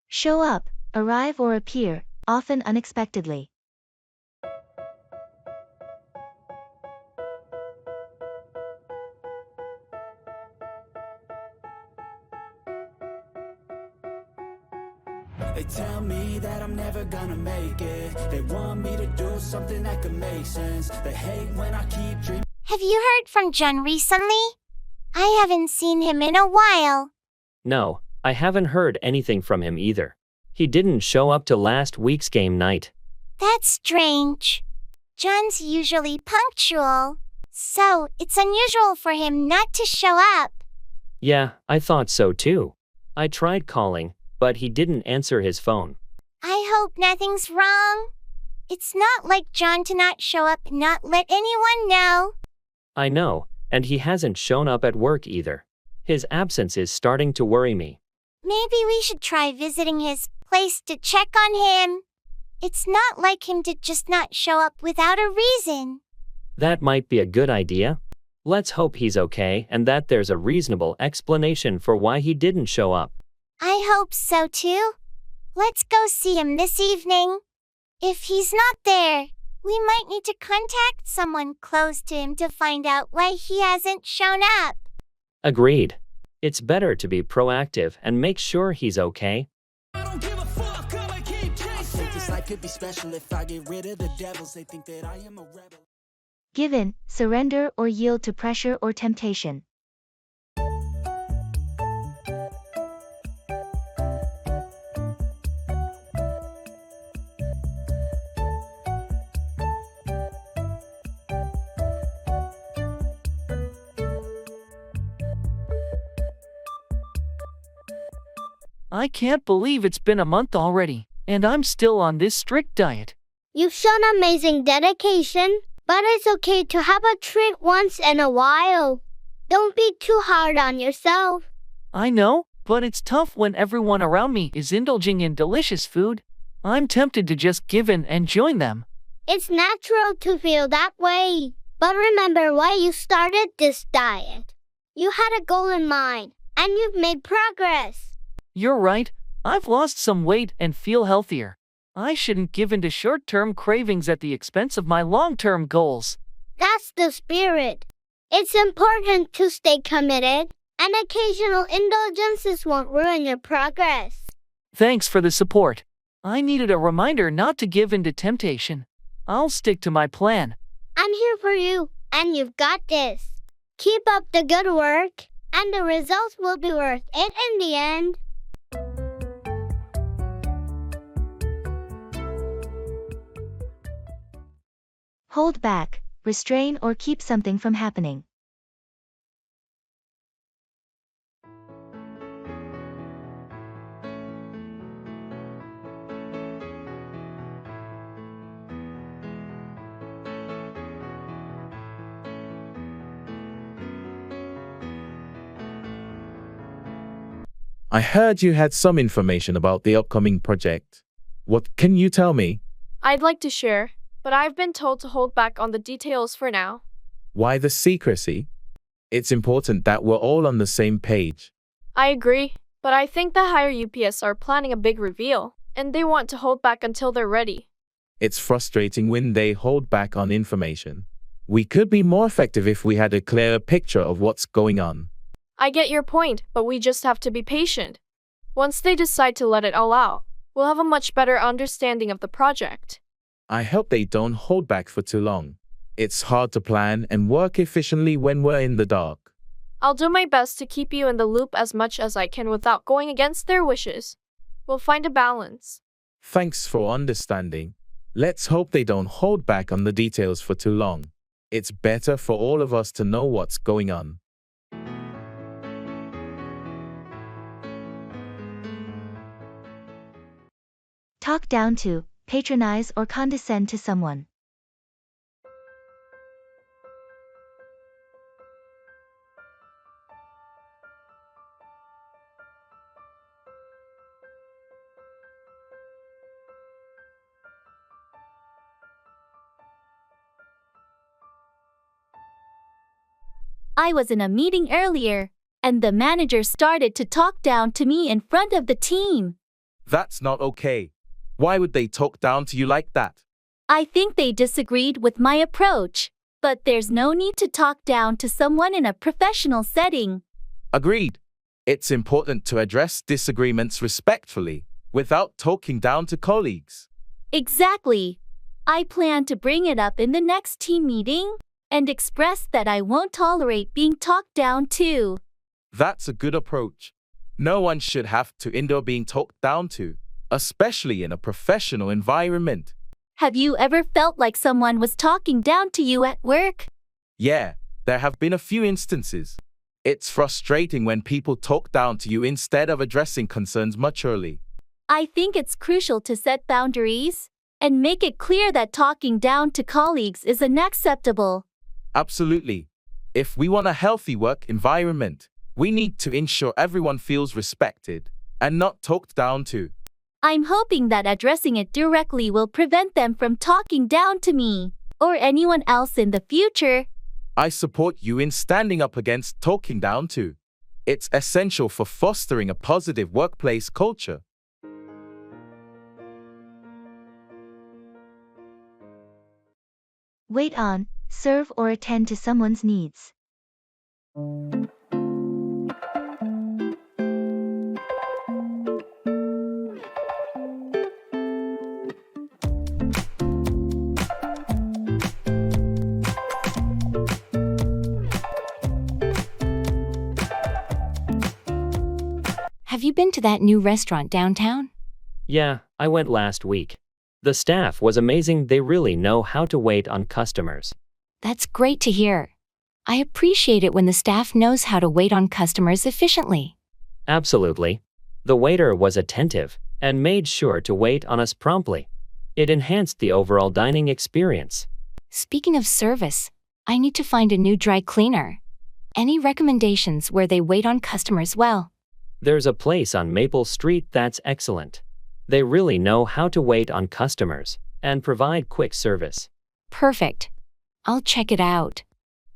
Show up, arrive or appear, often unexpectedly. They tell me that I'm never gonna make it. They want me to do something that could make sense. They hate when I keep dreaming. Have you heard from John recently? I haven't seen him in a while. No, I haven't heard anything from him either. He didn't show up to last week's game night. That's strange. John's usually punctual, so it's unusual for him not to show up. Yeah, I thought so too. I tried calling, but he didn't answer his phone. I hope nothing's wrong. It's not like John to not show up and not let anyone know. I know, and he hasn't shown up at work either. His absence is starting to worry me. Maybe we should try visiting his place to check on him. It's not like him to just not show up without a reason. That might be a good idea. Let's hope he's okay and that there's a reasonable explanation for why he didn't show up. I hope so too. Let's go see him this evening. If he's not there, we might need to contact someone close to him to find out why he hasn't shown up. Agreed. It's better to be proactive and make sure he's okay. I don't give a fuck, I'ma keep chasing. I think this life could be special if I get rid of the devils. They think that I am a rebel. Give in, surrender, or yield to pressure or temptation. I can't believe it's been a month already, and I'm still on this strict diet. You've shown amazing dedication, but it's okay to have a treat once in a while. Don't be too hard on yourself. I know, but it's tough when everyone around me is indulging in delicious food. I'm tempted to just give in and join them. It's natural to feel that way, but remember why you started this diet. You had a goal in mind, and you've made progress. You're right, I've lost some weight and feel healthier. I shouldn't give in to short-term cravings at the expense of my long-term goals. That's the spirit. It's important to stay committed, and occasional indulgences won't ruin your progress. Thanks for the support. I needed a reminder not to give in to temptation. I'll stick to my plan. I'm here for you, and you've got this. Keep up the good work, and the results will be worth it in the end. Hold back, restrain, or keep something from happening. I heard you had some information about the upcoming project. What can you tell me? I'd like to share, but I've been told to hold back on the details for now. Why the secrecy? It's important that we're all on the same page. I agree, but I think the higher UPS are planning a big reveal, and they want to hold back until they're ready. It's frustrating when they hold back on information. We could be more effective if we had a clearer picture of what's going on. I get your point, but we just have to be patient. Once they decide to let it all out, we'll have a much better understanding of the project. I hope they don't hold back for too long. It's hard to plan and work efficiently when we're in the dark. I'll do my best to keep you in the loop as much as I can without going against their wishes. We'll find a balance. Thanks for understanding. Let's hope they don't hold back on the details for too long. It's better for all of us to know what's going on. Talk down to, patronize, or condescend to someone. I was in a meeting earlier, and the manager started to talk down to me in front of the team. That's not okay. Why would they talk down to you like that? I think they disagreed with my approach, but there's no need to talk down to someone in a professional setting. Agreed. It's important to address disagreements respectfully, without talking down to colleagues. Exactly. I plan to bring it up in the next team meeting and express that I won't tolerate being talked down to. That's a good approach. No one should have to endure being talked down to, especially in a professional environment. Have you ever felt like someone was talking down to you at work? Yeah, there have been a few instances. It's frustrating when people talk down to you instead of addressing concerns maturely. I think it's crucial to set boundaries and make it clear that talking down to colleagues is unacceptable. Absolutely. If we want a healthy work environment, we need to ensure everyone feels respected and not talked down to. I'm hoping that addressing it directly will prevent them from talking down to me or anyone else in the future. I support you in standing up against talking down to. It's essential for fostering a positive workplace culture. Wait on, serve or attend to someone's needs. Have you been to that new restaurant downtown? Yeah, I went last week. The staff was amazing. They really know how to wait on customers. That's great to hear. I appreciate it when the staff knows how to wait on customers efficiently. Absolutely. The waiter was attentive and made sure to wait on us promptly. It enhanced the overall dining experience. Speaking of service, I need to find a new dry cleaner. Any recommendations where they wait on customers well? There's a place on Maple Street that's excellent. They really know how to wait on customers and provide quick service. Perfect. I'll check it out.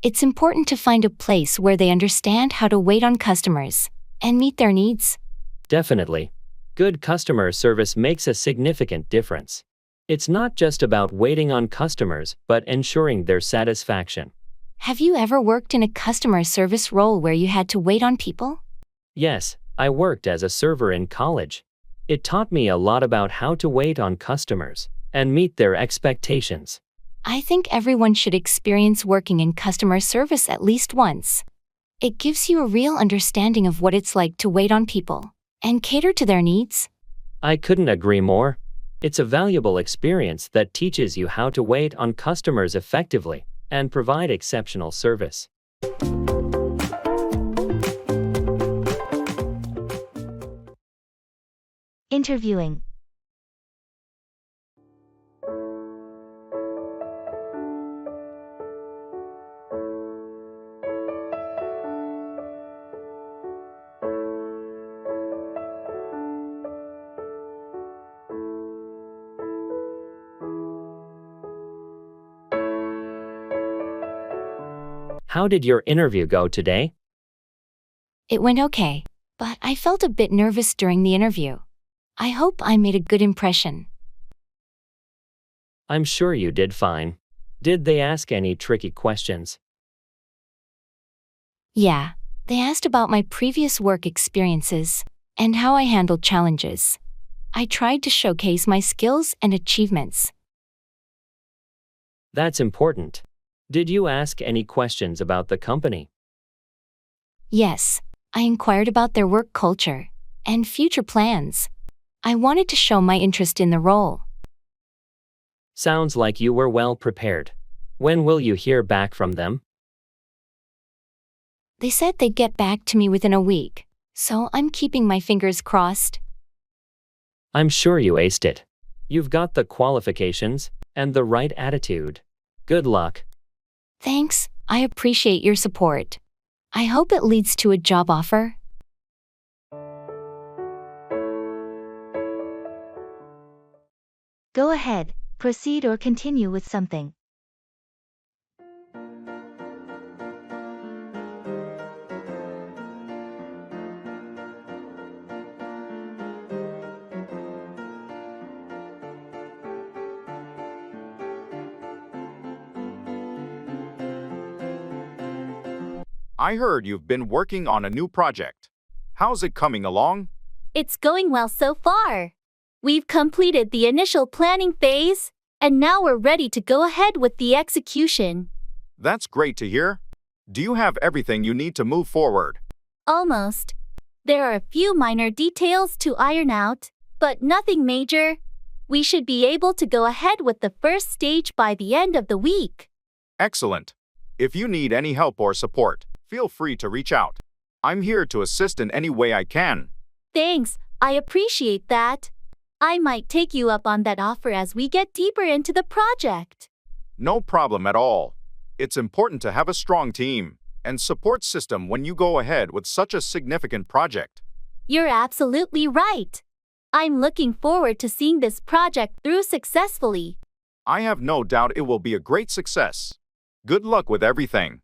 It's important to find a place where they understand how to wait on customers and meet their needs. Definitely. Good customer service makes a significant difference. It's not just about waiting on customers, but ensuring their satisfaction. Have you ever worked in a customer service role where you had to wait on people? Yes, I worked as a server in college. It taught me a lot about how to wait on customers and meet their expectations. I think everyone should experience working in customer service at least once. It gives you a real understanding of what it's like to wait on people and cater to their needs. I couldn't agree more. It's a valuable experience that teaches you how to wait on customers effectively and provide exceptional service. Interviewing. How did your interview go today? It went okay, but I felt a bit nervous during the interview. I hope I made a good impression. I'm sure you did fine. Did they ask any tricky questions? Yeah, they asked about my previous work experiences and how I handled challenges. I tried to showcase my skills and achievements. That's important. Did you ask any questions about the company? Yes, I inquired about their work culture and future plans. I wanted to show my interest in the role. Sounds like you were well prepared. When will you hear back from them? They said they'd get back to me within a week, so I'm keeping my fingers crossed. I'm sure you aced it. You've got the qualifications and the right attitude. Good luck. Thanks, I appreciate your support. I hope it leads to a job offer. Go ahead, proceed or continue with something. I heard you've been working on a new project. How's it coming along? It's going well so far. We've completed the initial planning phase, and now we're ready to go ahead with the execution. That's great to hear. Do you have everything you need to move forward? Almost. There are a few minor details to iron out, but nothing major. We should be able to go ahead with the first stage by the end of the week. Excellent. If you need any help or support, feel free to reach out. I'm here to assist in any way I can. Thanks, I appreciate that. I might take you up on that offer as we get deeper into the project. No problem at all. It's important to have a strong team and support system when you go ahead with such a significant project. You're absolutely right. I'm looking forward to seeing this project through successfully. I have no doubt it will be a great success. Good luck with everything.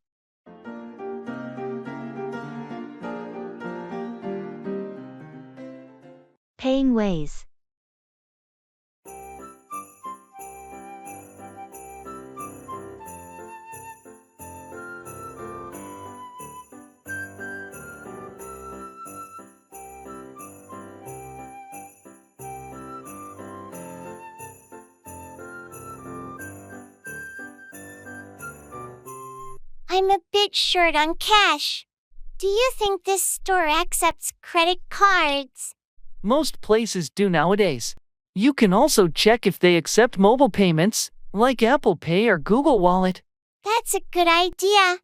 Paying ways. I'm a bit short on cash. Do you think this store accepts credit cards? Most places do nowadays. You can also check if they accept mobile payments, like Apple Pay or Google Wallet. That's a good idea.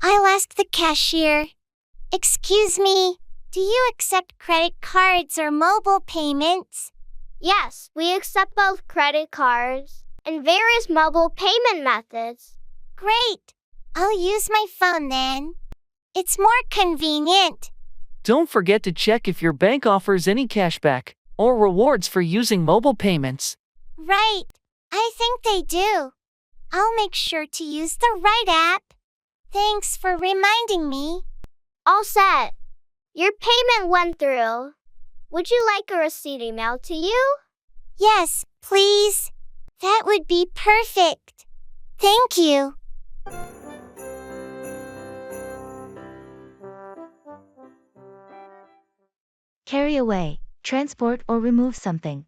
I'll ask the cashier. Excuse me, do you accept credit cards or mobile payments? Yes, we accept both credit cards and various mobile payment methods. Great. I'll use my phone then. It's more convenient. Don't forget to check if your bank offers any cashback or rewards for using mobile payments. Right. I think they do. I'll make sure to use the right app. Thanks for reminding me. All set. Your payment went through. Would you like a receipt emailed to you? Yes, please. That would be perfect. Thank you. Carry away, transport or remove something.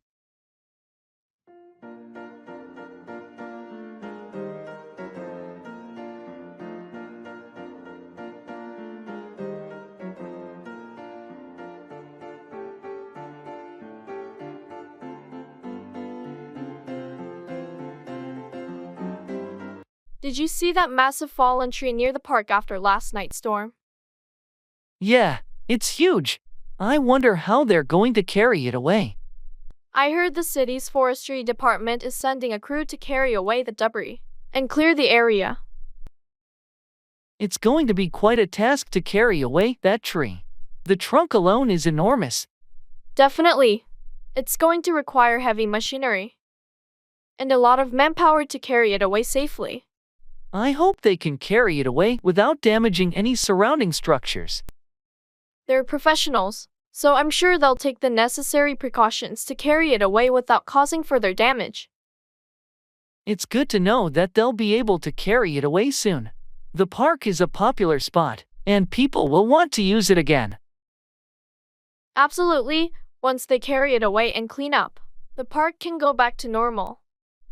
Did you see that massive fallen tree near the park after last night's storm? Yeah, it's huge. I wonder how they're going to carry it away. I heard the city's forestry department is sending a crew to carry away the debris and clear the area. It's going to be quite a task to carry away that tree. The trunk alone is enormous. Definitely. It's going to require heavy machinery and a lot of manpower to carry it away safely. I hope they can carry it away without damaging any surrounding structures. They're professionals, so I'm sure they'll take the necessary precautions to carry it away without causing further damage. It's good to know that they'll be able to carry it away soon. The park is a popular spot, and people will want to use it again. Absolutely, once they carry it away and clean up, the park can go back to normal.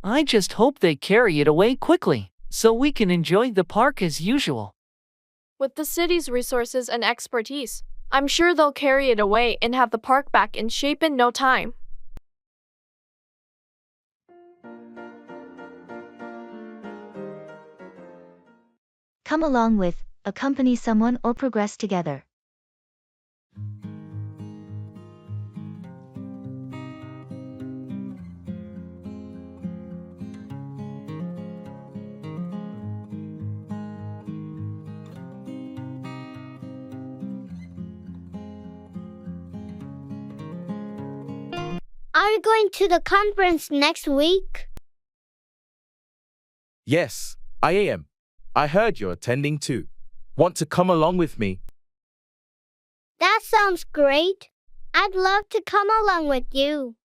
I just hope they carry it away quickly, so we can enjoy the park as usual. With the city's resources and expertise, I'm sure they'll carry it away and have the park back in shape in no time. Come along with, accompany someone or progress together. Are you going to the conference next week? Yes, I am. I heard you're attending too. Want to come along with me? That sounds great. I'd love to come along with you.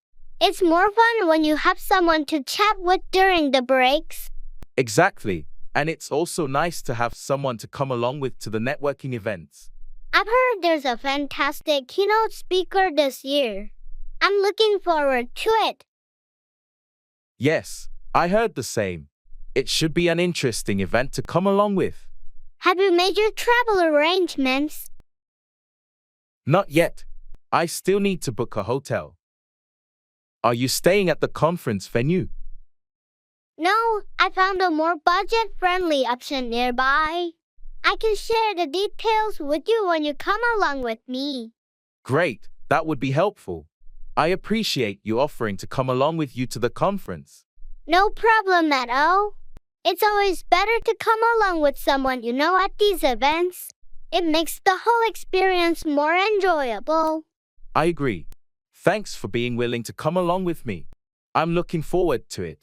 It's more fun when you have someone to chat with during the breaks. Exactly. And it's also nice to have someone to come along with to the networking events. I've heard there's a fantastic keynote speaker this year. I'm looking forward to it. Yes, I heard the same. It should be an interesting event to come along with. Have you made your travel arrangements? Not yet. I still need to book a hotel. Are you staying at the conference venue? No, I found a more budget-friendly option nearby. I can share the details with you when you come along with me. Great, that would be helpful. I appreciate you offering to come along with you to the conference. No problem at all. It's always better to come along with someone you know at these events. It makes the whole experience more enjoyable. I agree. Thanks for being willing to come along with me. I'm looking forward to it.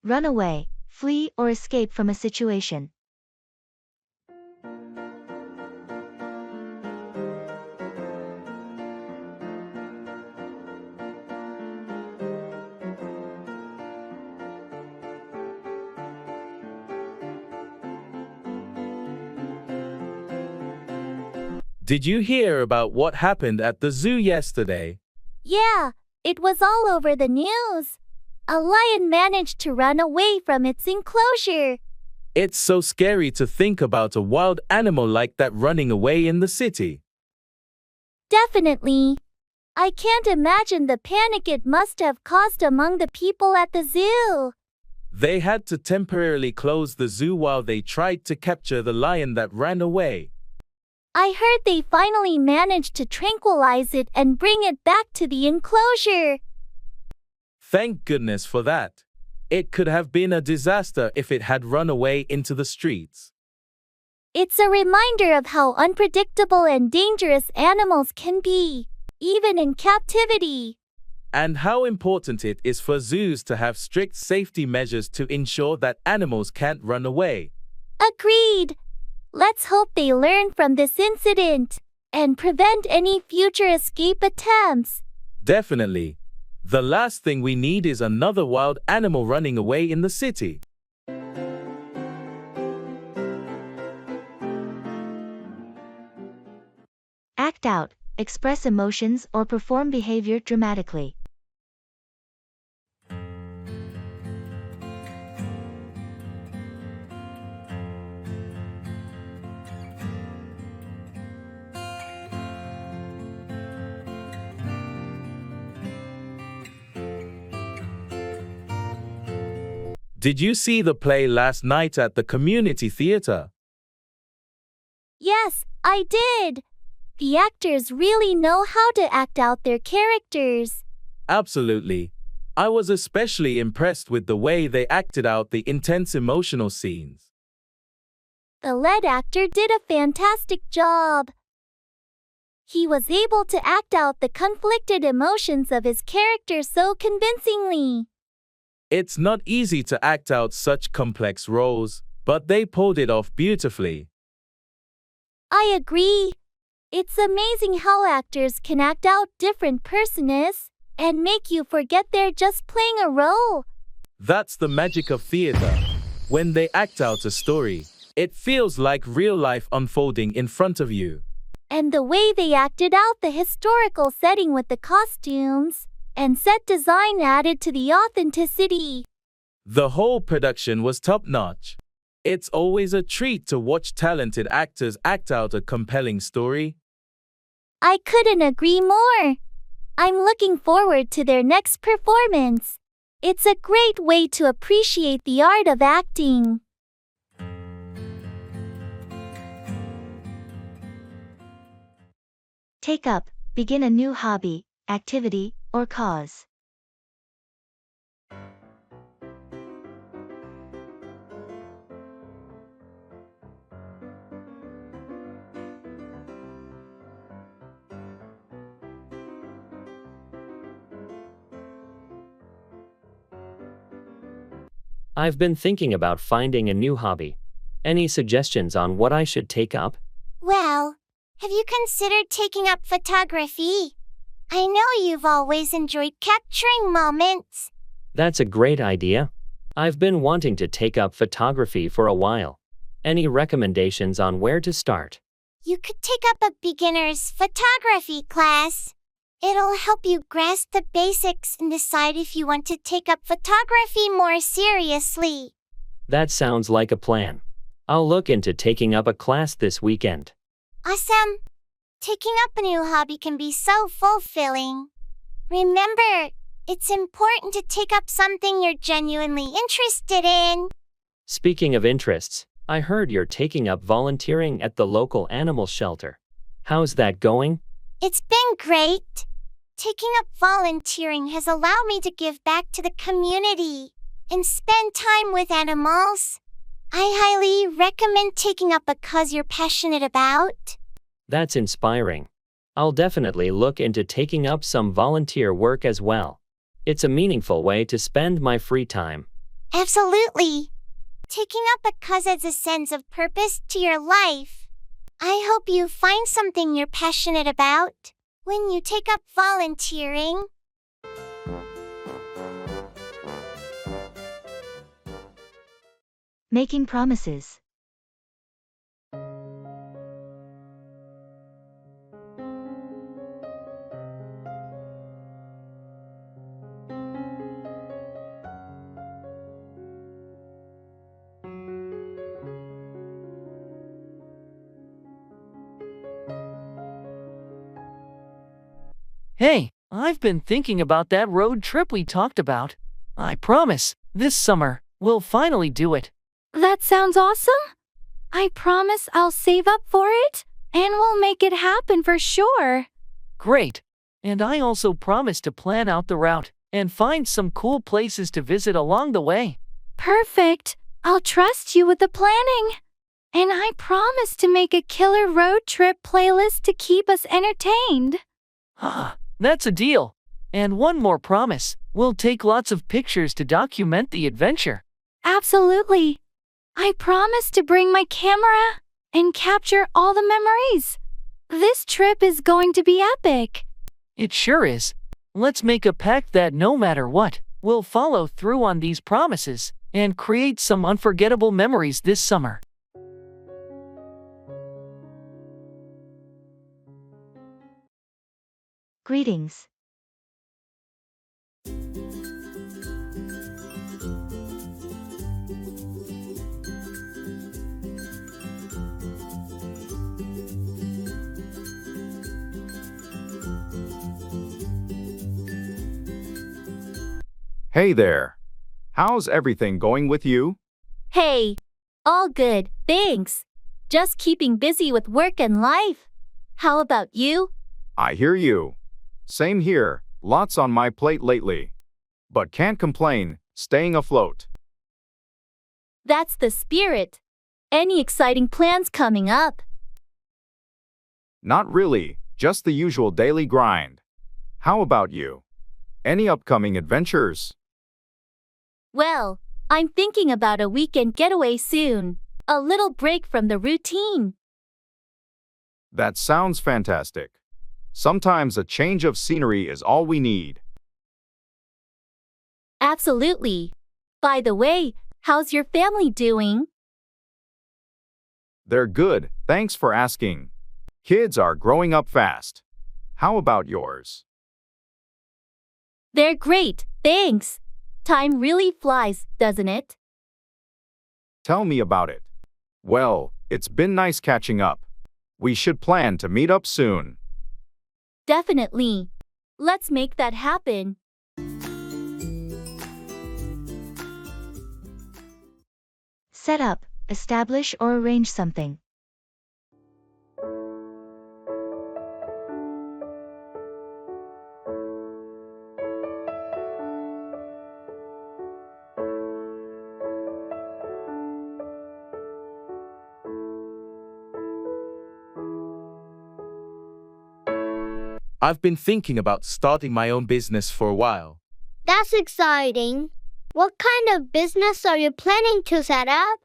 Run away, flee or escape from a situation. Did you hear about what happened at the zoo yesterday? Yeah, it was all over the news. A lion managed to run away from its enclosure. It's so scary to think about a wild animal like that running away in the city. Definitely. I can't imagine the panic it must have caused among the people at the zoo. They had to temporarily close the zoo while they tried to capture the lion that ran away. I heard they finally managed to tranquilize it and bring it back to the enclosure. Thank goodness for that. It could have been a disaster if it had run away into the streets. It's a reminder of how unpredictable and dangerous animals can be, even in captivity. And how important it is for zoos to have strict safety measures to ensure that animals can't run away. Agreed. Let's hope they learn from this incident and prevent any future escape attempts. Definitely. The last thing we need is another wild animal running away in the city. Act out, express emotions or perform behavior dramatically. Did you see the play last night at the community theater? Yes, I did. The actors really know how to act out their characters. Absolutely. I was especially impressed with the way they acted out the intense emotional scenes. The lead actor did a fantastic job. He was able to act out the conflicted emotions of his character so convincingly. It's not easy to act out such complex roles, but they pulled it off beautifully. I agree. It's amazing how actors can act out different personas and make you forget they're just playing a role. That's the magic of theater. When they act out a story, it feels like real life unfolding in front of you. And the way they acted out the historical setting with the costumes and set design added to the authenticity. The whole production was top-notch. It's always a treat to watch talented actors act out a compelling story. I couldn't agree more. I'm looking forward to their next performance. It's a great way to appreciate the art of acting. Take up, begin a new hobby, activity, or cause. I've been thinking about finding a new hobby. Any suggestions on what I should take up? Well, have you considered taking up photography? I know you've always enjoyed capturing moments. That's a great idea. I've been wanting to take up photography for a while. Any recommendations on where to start? You could take up a beginner's photography class. It'll help you grasp the basics and decide if you want to take up photography more seriously. That sounds like a plan. I'll look into taking up a class this weekend. Awesome! Taking up a new hobby can be so fulfilling. Remember, it's important to take up something you're genuinely interested in. Speaking of interests, I heard you're taking up volunteering at the local animal shelter. How's that going? It's been great. Taking up volunteering has allowed me to give back to the community and spend time with animals. I highly recommend taking up a cause you're passionate about. That's inspiring. I'll definitely look into taking up some volunteer work as well. It's a meaningful way to spend my free time. Absolutely. Taking up a cause adds a sense of purpose to your life. I hope you find something you're passionate about when you take up volunteering. Making promises. Hey, I've been thinking about that road trip we talked about. I promise, this summer, we'll finally do it. That sounds awesome. I promise I'll save up for it, and we'll make it happen for sure. Great. And I also promise to plan out the route and find some cool places to visit along the way. Perfect. I'll trust you with the planning. And I promise to make a killer road trip playlist to keep us entertained. That's a deal. And one more promise. We'll take lots of pictures to document the adventure. Absolutely. I promise to bring my camera and capture all the memories. This trip is going to be epic. It sure is. Let's make a pact that no matter what, we'll follow through on these promises and create some unforgettable memories this summer. Greetings. Hey there. How's everything going with you? Hey, all good, thanks. Just keeping busy with work and life. How about you? I hear you. Same here, lots on my plate lately. But can't complain, staying afloat. That's the spirit. Any exciting plans coming up? Not really, just the usual daily grind. How about you? Any upcoming adventures? Well, I'm thinking about a weekend getaway soon. A little break from the routine. That sounds fantastic. Sometimes a change of scenery is all we need. Absolutely. By the way, how's your family doing? They're good, thanks for asking. Kids are growing up fast. How about yours? They're great, thanks. Time really flies, doesn't it? Tell me about it. Well, it's been nice catching up. We should plan to meet up soon. Definitely. Let's make that happen. Set up, establish or arrange something. I've been thinking about starting my own business for a while. That's exciting. What kind of business are you planning to set up?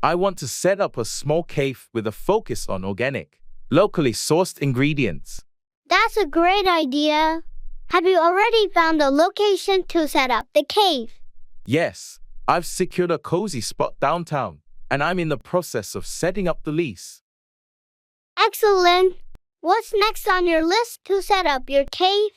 I want to set up a small cave with a focus on organic, locally sourced ingredients. That's a great idea. Have you already found a location to set up the cave? Yes, I've secured a cozy spot downtown, and I'm in the process of setting up the lease. Excellent. What's next on your list to set up your cave?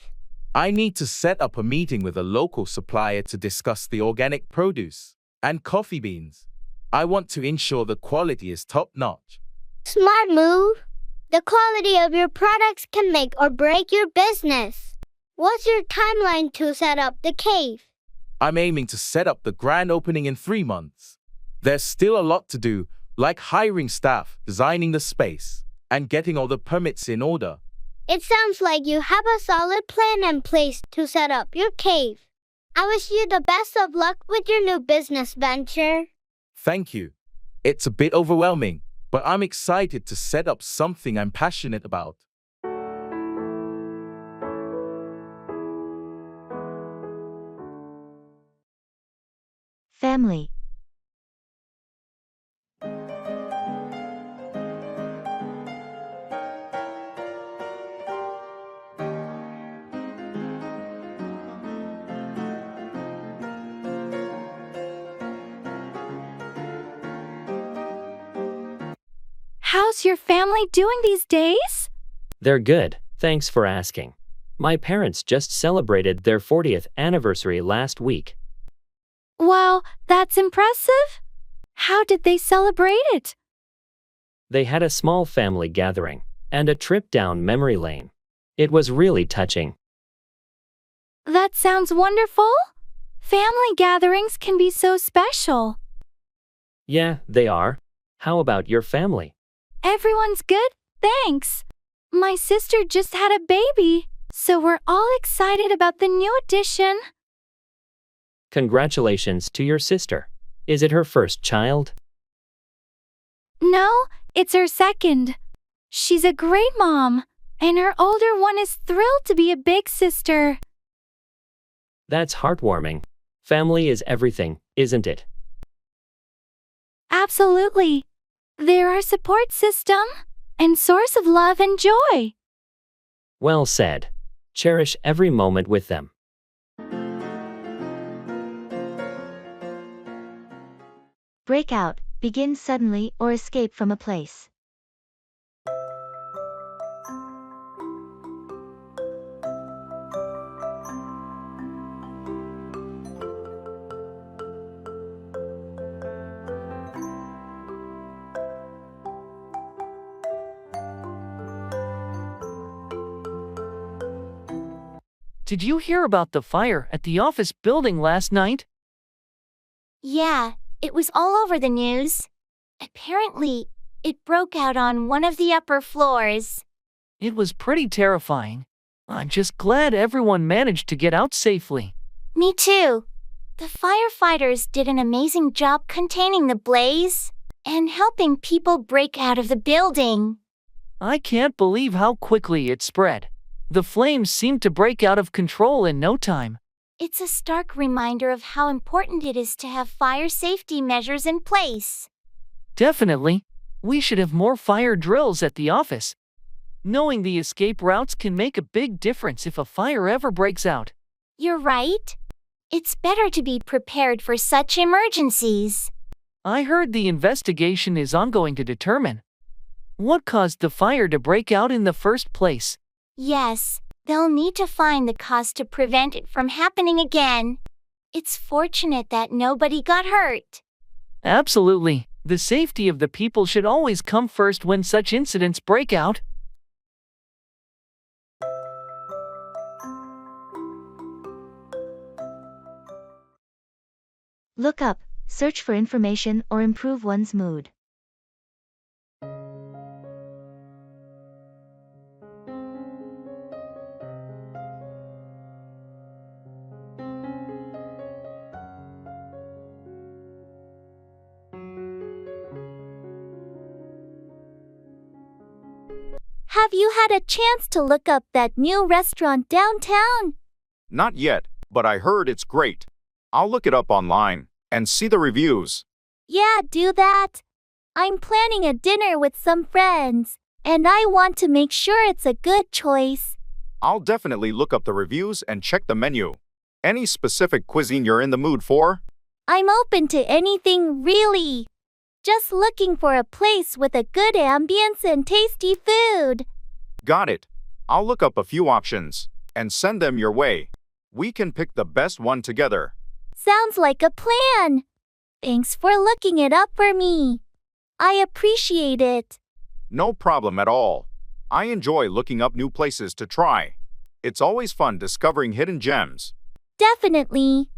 I need to set up a meeting with a local supplier to discuss the organic produce and coffee beans. I want to ensure the quality is top-notch. Smart move. The quality of your products can make or break your business. What's your timeline to set up the cave? I'm aiming to set up the grand opening in 3 months. There's still a lot to do, like hiring staff, designing the space, and getting all the permits in order. It sounds like you have a solid plan in place to set up your cave. I wish you the best of luck with your new business venture. Thank you. It's a bit overwhelming, but I'm excited to set up something I'm passionate about. Family. How's your family doing these days? They're good, thanks for asking. My parents just celebrated their 40th anniversary last week. Wow, that's impressive. How did they celebrate it? They had a small family gathering and a trip down memory lane. It was really touching. That sounds wonderful. Family gatherings can be so special. Yeah, they are. How about your family? Everyone's good, thanks. My sister just had a baby, so we're all excited about the new addition. Congratulations to your sister. Is it her first child? No, it's her second. She's a great mom, and her older one is thrilled to be a big sister. That's heartwarming. Family is everything, isn't it? Absolutely. They're our support system and source of love and joy. Well said. Cherish every moment with them. Break out, begin suddenly or escape from a place. Did you hear about the fire at the office building last night? Yeah, it was all over the news. Apparently, it broke out on one of the upper floors. It was pretty terrifying. I'm just glad everyone managed to get out safely. Me too. The firefighters did an amazing job containing the blaze and helping people break out of the building. I can't believe how quickly it spread. The flames seemed to break out of control in no time. It's a stark reminder of how important it is to have fire safety measures in place. Definitely. We should have more fire drills at the office. Knowing the escape routes can make a big difference if a fire ever breaks out. You're right. It's better to be prepared for such emergencies. I heard the investigation is ongoing to determine what caused the fire to break out in the first place. Yes, they'll need to find the cause to prevent it from happening again. It's fortunate that nobody got hurt. Absolutely. The safety of the people should always come first when such incidents break out. Look up, search for information or improve one's mood. Have you had a chance to look up that new restaurant downtown? Not yet, but I heard it's great. I'll look it up online and see the reviews. Yeah, do that. I'm planning a dinner with some friends, and I want to make sure it's a good choice. I'll definitely look up the reviews and check the menu. Any specific cuisine you're in the mood for? I'm open to anything, really. Just looking for a place with a good ambience and tasty food. Got it. I'll look up a few options and send them your way. We can pick the best one together. Sounds like a plan. Thanks for looking it up for me. I appreciate it. No problem at all. I enjoy looking up new places to try. It's always fun discovering hidden gems. Definitely.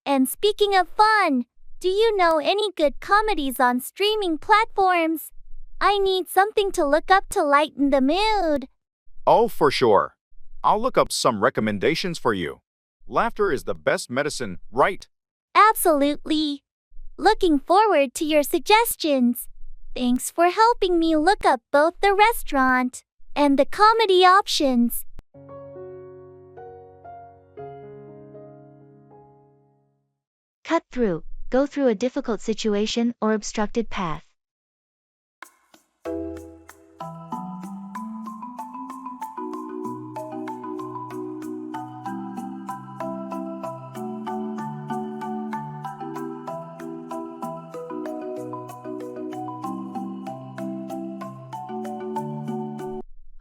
And speaking of fun, do you know any good comedies on streaming platforms? I need something to look up to lighten the mood. Oh, for sure. I'll look up some recommendations for you. Laughter is the best medicine, right? Absolutely. Looking forward to your suggestions. Thanks for helping me look up both the restaurant and the comedy options. Cut through, go through a difficult situation or obstructed path.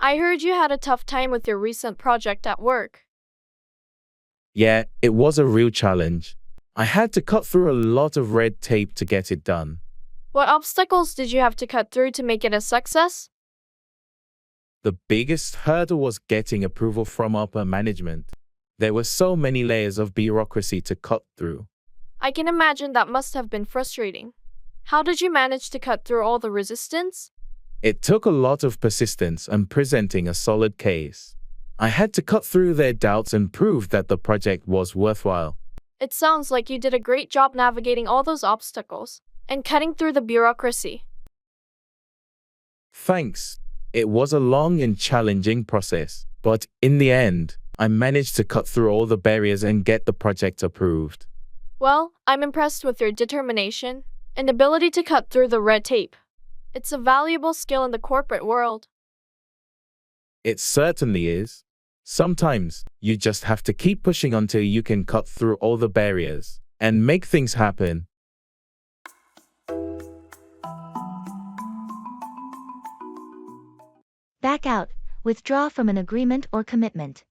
I heard you had a tough time with your recent project at work. Yeah, it was a real challenge. I had to cut through a lot of red tape to get it done. What obstacles did you have to cut through to make it a success? The biggest hurdle was getting approval from upper management. There were so many layers of bureaucracy to cut through. I can imagine that must have been frustrating. How did you manage to cut through all the resistance? It took a lot of persistence and presenting a solid case. I had to cut through their doubts and prove that the project was worthwhile. It sounds like you did a great job navigating all those obstacles and cutting through the bureaucracy. Thanks. It was a long and challenging process, but in the end, I managed to cut through all the barriers and get the project approved. Well, I'm impressed with your determination and ability to cut through the red tape. It's a valuable skill in the corporate world. It certainly is. Sometimes, you just have to keep pushing until you can cut through all the barriers and make things happen. Back out, withdraw from an agreement or commitment.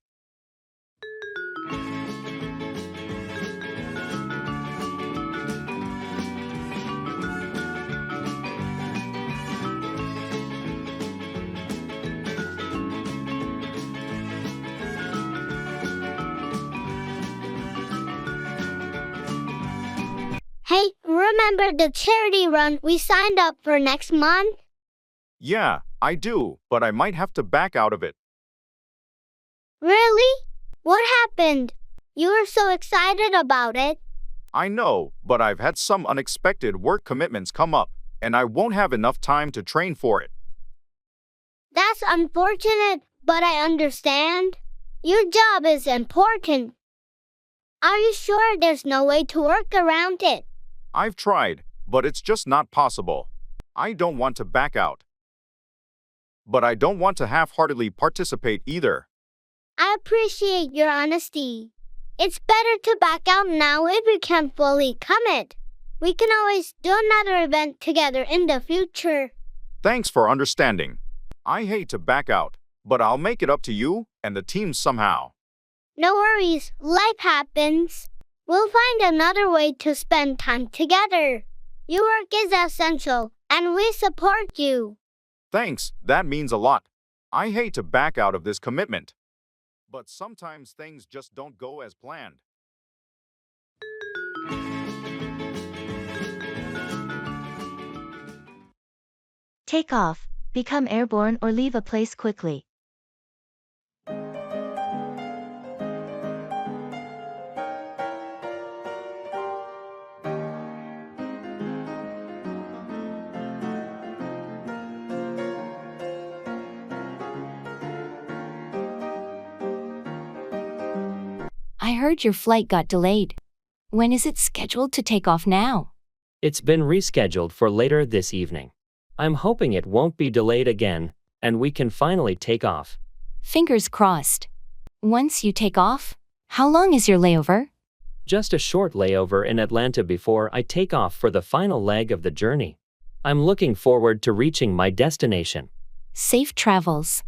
Hey, remember the charity run we signed up for next month? Yeah, I do, but I might have to back out of it. Really? What happened? You were so excited about it. I know, but I've had some unexpected work commitments come up, and I won't have enough time to train for it. That's unfortunate, but I understand. Your job is important. Are you sure there's no way to work around it? I've tried, but it's just not possible. I don't want to back out. But I don't want to half-heartedly participate either. I appreciate your honesty. It's better to back out now if you can't fully commit. We can always do another event together in the future. Thanks for understanding. I hate to back out, but I'll make it up to you and the team somehow. No worries, life happens. We'll find another way to spend time together. Your work is essential, and we support you. Thanks, that means a lot. I hate to back out of this commitment. But sometimes things just don't go as planned. Take off, become airborne or leave a place quickly. I heard your flight got delayed. When is it scheduled to take off now? It's been rescheduled for later this evening. I'm hoping it won't be delayed again, and we can finally take off. Fingers crossed. Once you take off, how long is your layover? Just a short layover in Atlanta before I take off for the final leg of the journey. I'm looking forward to reaching my destination. Safe travels.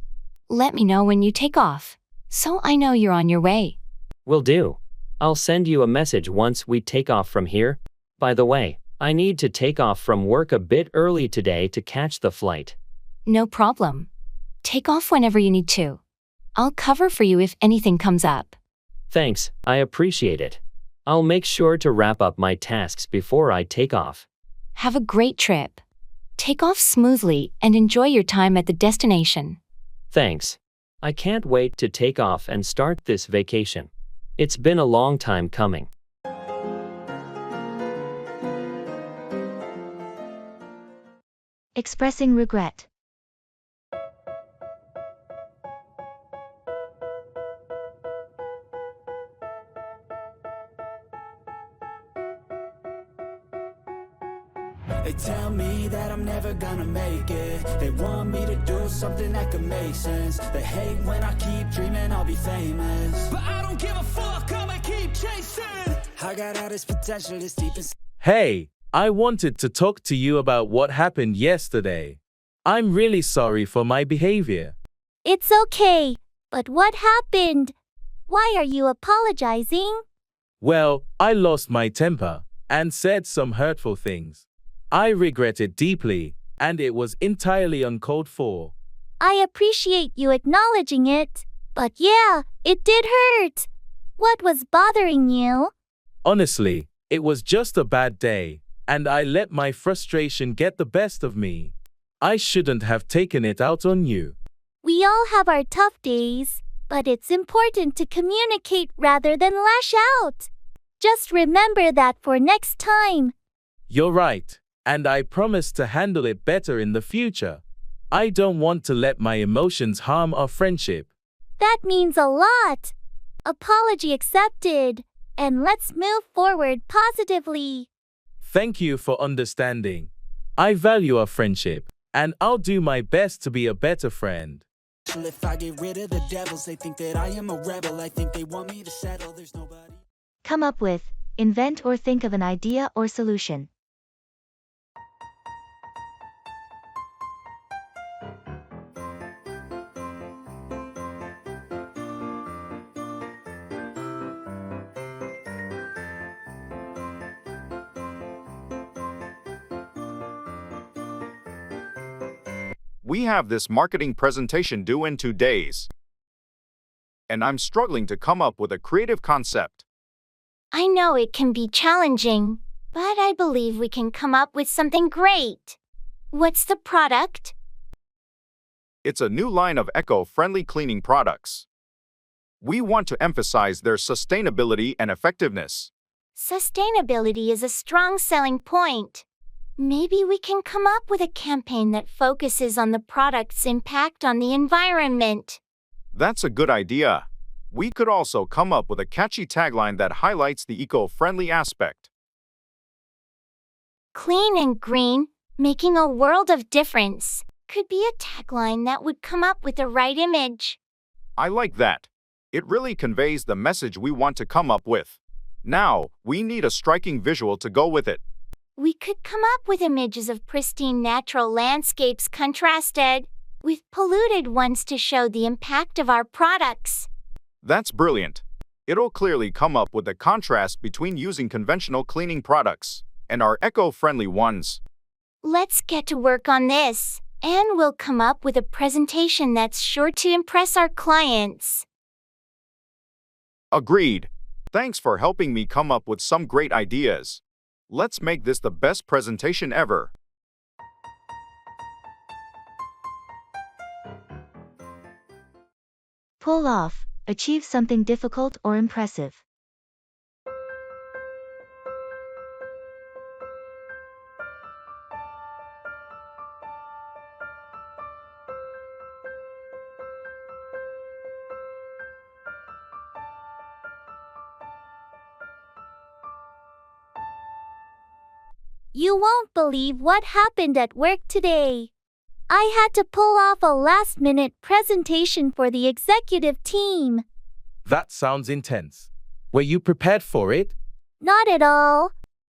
Let me know when you take off, so I know you're on your way. Will do. I'll send you a message once we take off from here. By the way, I need to take off from work a bit early today to catch the flight. No problem. Take off whenever you need to. I'll cover for you if anything comes up. Thanks, I appreciate it. I'll make sure to wrap up my tasks before I take off. Have a great trip. Take off smoothly and enjoy your time at the destination. Thanks. I can't wait to take off and start this vacation. It's been a long time coming. Expressing regret. They tell me that I'm never gonna make it. They want me to do something that could make sense. They hate when I keep dreaming I'll be famous, but I don't give a fuck, I'ma keep chasing. I got all this potential that's deep inside. Hey, I wanted to talk to you about what happened yesterday. I'm really sorry for my behavior. It's okay, but what happened? Why are you apologizing? Well, I lost my temper and said some hurtful things. I regret it deeply, and it was entirely uncalled for. I appreciate you acknowledging it, but yeah, it did hurt. What was bothering you? Honestly, it was just a bad day, and I let my frustration get the best of me. I shouldn't have taken it out on you. We all have our tough days, but it's important to communicate rather than lash out. Just remember that for next time. You're right, and I promise to handle it better in the future. I don't want to let my emotions harm our friendship. That means a lot. Apology accepted, and let's move forward positively. Thank you for understanding. I value our friendship, and I'll do my best to be a better friend. If I get rid of the devils, they think that I am a rebel. I think they want me to settle. There's nobody. Come up with, invent or think of an idea or solution. We have this marketing presentation due in 2 days, and I'm struggling to come up with a creative concept. I know it can be challenging, but I believe we can come up with something great. What's the product? It's a new line of eco-friendly cleaning products. We want to emphasize their sustainability and effectiveness. Sustainability is a strong selling point. Maybe we can come up with a campaign that focuses on the product's impact on the environment. That's a good idea. We could also come up with a catchy tagline that highlights the eco-friendly aspect. Clean and green, making a world of difference, could be a tagline that would come up with the right image. I like that. It really conveys the message we want to come up with. Now, we need a striking visual to go with it. We could come up with images of pristine natural landscapes contrasted with polluted ones to show the impact of our products. That's brilliant. It'll clearly come up with the contrast between using conventional cleaning products and our eco-friendly ones. Let's get to work on this, and we'll come up with a presentation that's sure to impress our clients. Agreed. Thanks for helping me come up with some great ideas. Let's make this the best presentation ever. Pull off, achieve something difficult or impressive. You won't believe what happened at work today. I had to pull off a last-minute presentation for the executive team. That sounds intense. Were you prepared for it? Not at all.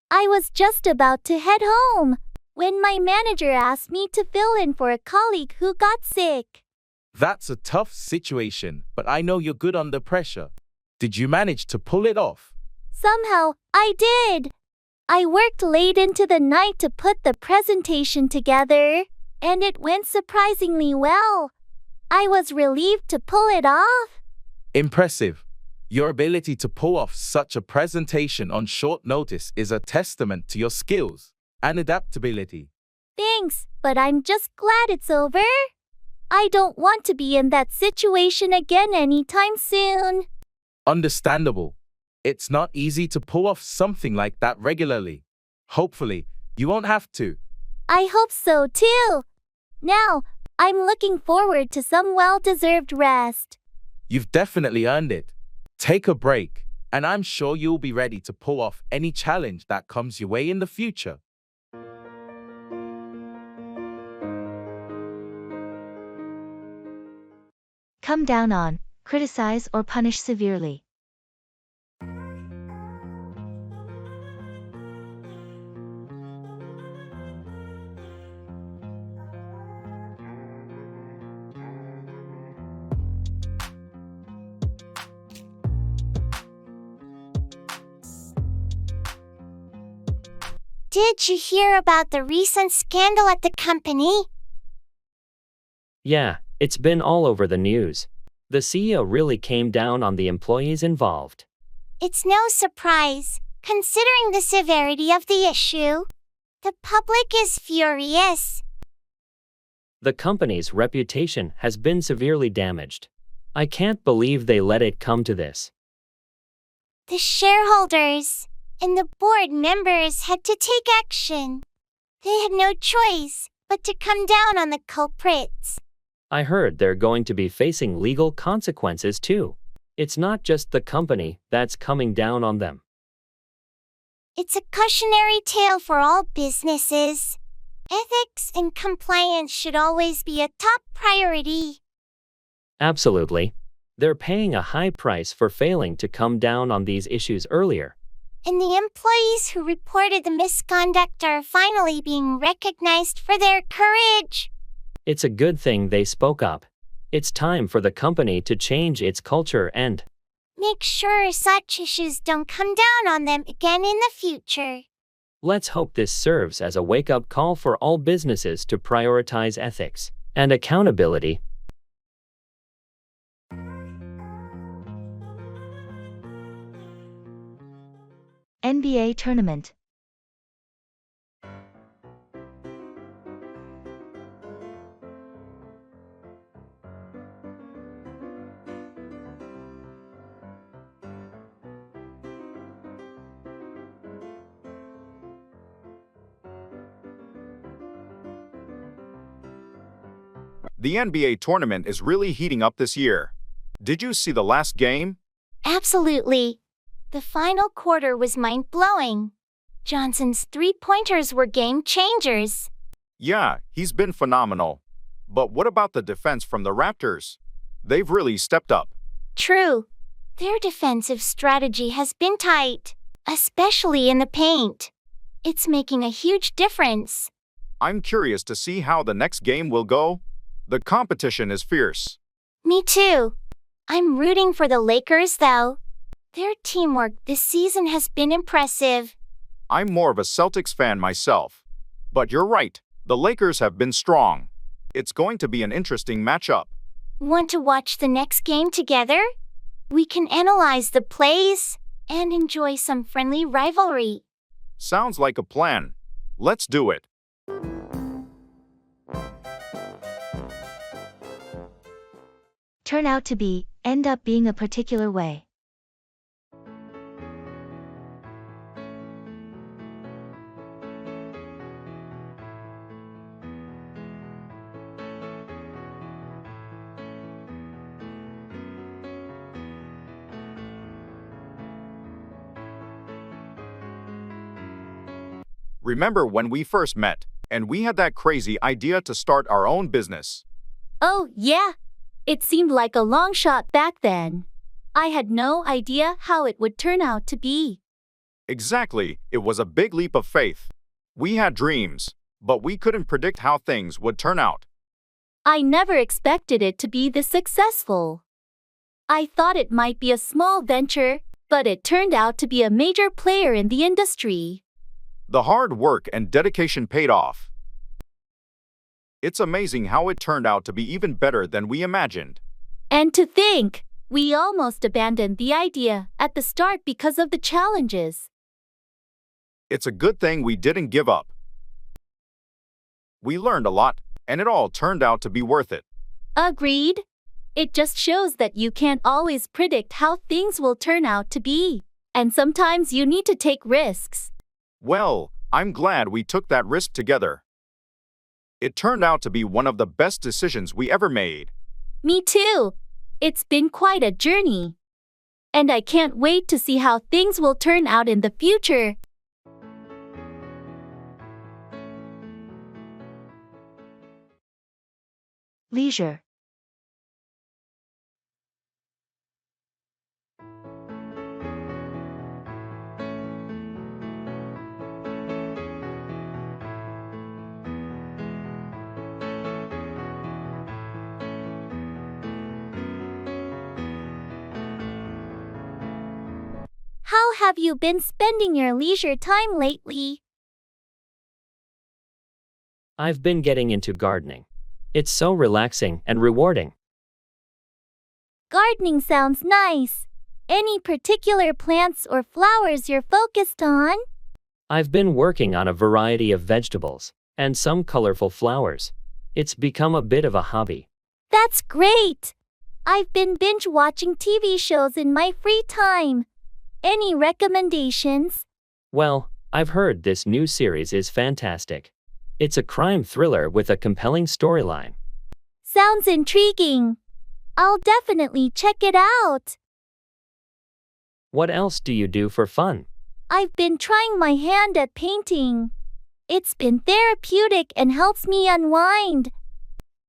I was just about to head home when my manager asked me to fill in for a colleague who got sick. That's a tough situation, but I know you're good under pressure. Did you manage to pull it off? Somehow, I did. I worked late into the night to put the presentation together, and it went surprisingly well. I was relieved to pull it off. Impressive. Your ability to pull off such a presentation on short notice is a testament to your skills and adaptability. Thanks, but I'm just glad it's over. I don't want to be in that situation again anytime soon. Understandable. It's not easy to pull off something like that regularly. Hopefully, you won't have to. I hope so too. Now, I'm looking forward to some well-deserved rest. You've definitely earned it. Take a break, and I'm sure you'll be ready to pull off any challenge that comes your way in the future. Come down on, criticize or punish severely. Did you hear about the recent scandal at the company? Yeah, it's been all over the news. The CEO really came down on the employees involved. It's no surprise, considering the severity of the issue. The public is furious. The company's reputation has been severely damaged. I can't believe they let it come to this. The shareholders and the board members had to take action. They had no choice but to come down on the culprits. I heard they're going to be facing legal consequences too. It's not just the company that's coming down on them. It's a cautionary tale for all businesses. Ethics and compliance should always be a top priority. Absolutely. They're paying a high price for failing to come down on these issues earlier. And the employees who reported the misconduct are finally being recognized for their courage. It's a good thing they spoke up. It's time for the company to change its culture and make sure such issues don't come down on them again in the future. let's hope this serves as a wake-up call for all businesses to prioritize ethics and accountability. NBA tournament. The NBA tournament is really heating up this year. Did you see the last game? Absolutely. The final quarter was mind-blowing. Johnson's three-pointers were game changers. Yeah, he's been phenomenal. But what about the defense from the Raptors? They've really stepped up. True. Their defensive strategy has been tight, especially in the paint. It's making a huge difference. I'm curious to see how the next game will go. The competition is fierce. Me too. I'm rooting for the Lakers, though. Their teamwork this season has been impressive. I'm more of a Celtics fan myself. But you're right, the Lakers have been strong. It's going to be an interesting matchup. Want to watch the next game together? We can analyze the plays and enjoy some friendly rivalry. Sounds like a plan. Let's do it. Turn out to be, end up being a particular way. Remember when we first met, and we had that crazy idea to start our own business? Oh, yeah. It seemed like a long shot back then. I had no idea how it would turn out to be. Exactly, it was a big leap of faith. We had dreams, but we couldn't predict how things would turn out. I never expected it to be this successful. I thought it might be a small venture, but it turned out to be a major player in the industry. The hard work and dedication paid off. It's amazing how it turned out to be even better than we imagined. And to think, we almost abandoned the idea at the start because of the challenges. It's a good thing we didn't give up. We learned a lot, and it all turned out to be worth it. Agreed. It just shows that you can't always predict how things will turn out to be. And sometimes you need to take risks. Well, I'm glad we took that risk together. It turned out to be one of the best decisions we ever made. Me too. It's been quite a journey. And I can't wait to see how things will turn out in the future. Leisure. How have you been spending your leisure time lately? I've been getting into gardening. It's so relaxing and rewarding. Gardening sounds nice. any particular plants or flowers you're focused on? I've been working on a variety of vegetables and some colorful flowers. It's become a bit of a hobby. That's great! I've been binge watching TV shows in my free time. Any recommendations? Well, I've heard this new series is fantastic. It's a crime thriller with a compelling storyline. Sounds intriguing. I'll definitely check it out. What else do you do for fun? I've been trying my hand at painting. It's been therapeutic and helps me unwind.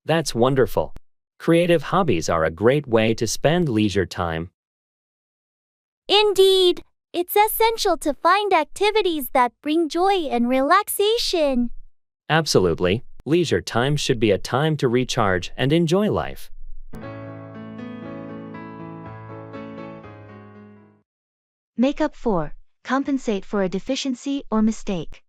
That's wonderful. Creative hobbies are a great way to spend leisure time. Indeed, it's essential to find activities that bring joy and relaxation. Absolutely. Leisure time should be a time to recharge and enjoy life. Make up for. Compensate for a deficiency or mistake.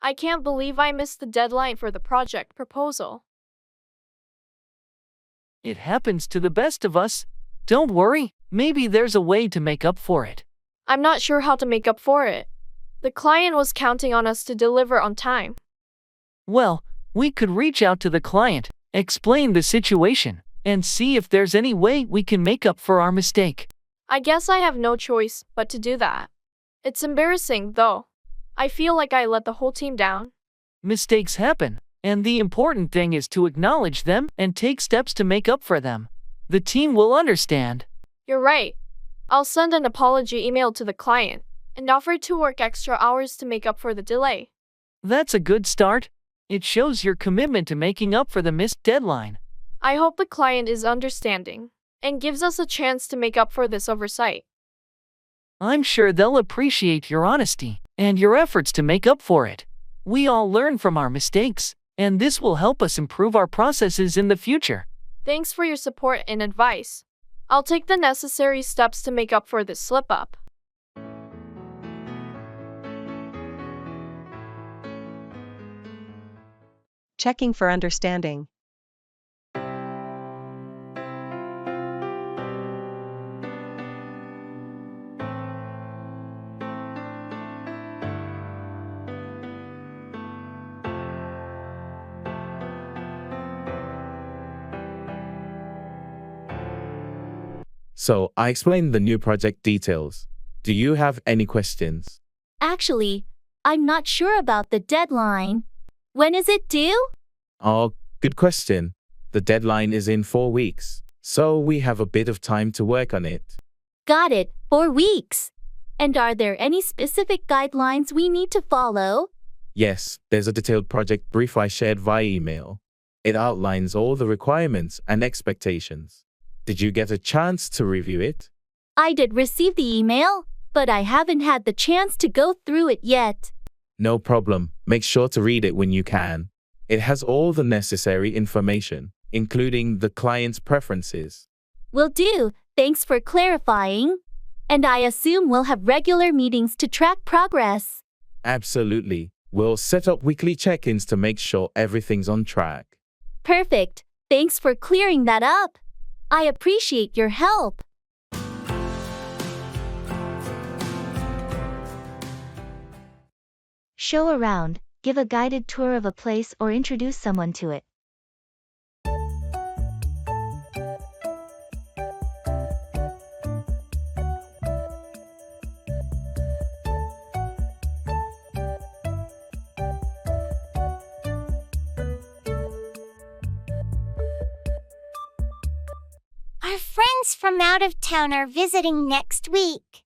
I can't believe I missed the deadline for the project proposal. It happens to the best of us. Don't worry, maybe there's a way to make up for it. I'm not sure how to make up for it. The client was counting on us to deliver on time. Well, we could reach out to the client, explain the situation, and see if there's any way we can make up for our mistake. I guess I have no choice but to do that. It's embarrassing, though. I feel like I let the whole team down. Mistakes happen, and the important thing is to acknowledge them and take steps to make up for them. The team will understand. You're right. I'll send an apology email to the client and offer to work extra hours to make up for the delay. That's a good start. It shows your commitment to making up for the missed deadline. I hope the client is understanding and gives us a chance to make up for this oversight. I'm sure they'll appreciate your honesty and your efforts to make up for it. We all learn from our mistakes, and this will help us improve our processes in the future. Thanks for your support and advice. I'll take the necessary steps to make up for this slip-up. Checking for understanding. So, I explained the new project details. Do you have any questions? Actually, I'm not sure about the deadline. When is it due? Oh, good question. The deadline is in 4 weeks, so we have a bit of time to work on it. Got it, 4 weeks. And are there any specific guidelines we need to follow? Yes, there's a detailed project brief I shared via email. It outlines all the requirements and expectations. Did you get a chance to review it? I did receive the email, but I haven't had the chance to go through it yet. No problem. Make sure to read it when you can. It has all the necessary information, including the client's preferences. Will do. Thanks for clarifying. And I assume we'll have regular meetings to track progress. Absolutely. We'll set up weekly check-ins to make sure everything's on track. Perfect. Thanks for clearing that up. I appreciate your help. Show around, give a guided tour of a place or introduce someone to it. Our friends from out of town are visiting next week.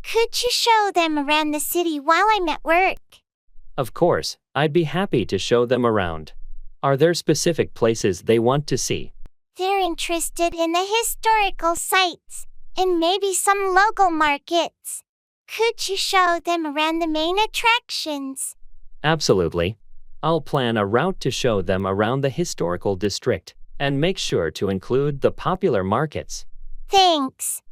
Could you show them around the city while I'm at work? Of course, I'd be happy to show them around. Are there specific places they want to see? They're interested in the historical sites and maybe some local markets. Could you show them around the main attractions? Absolutely. I'll plan a route to show them around the historical district and make sure to include the popular markets. Thanks.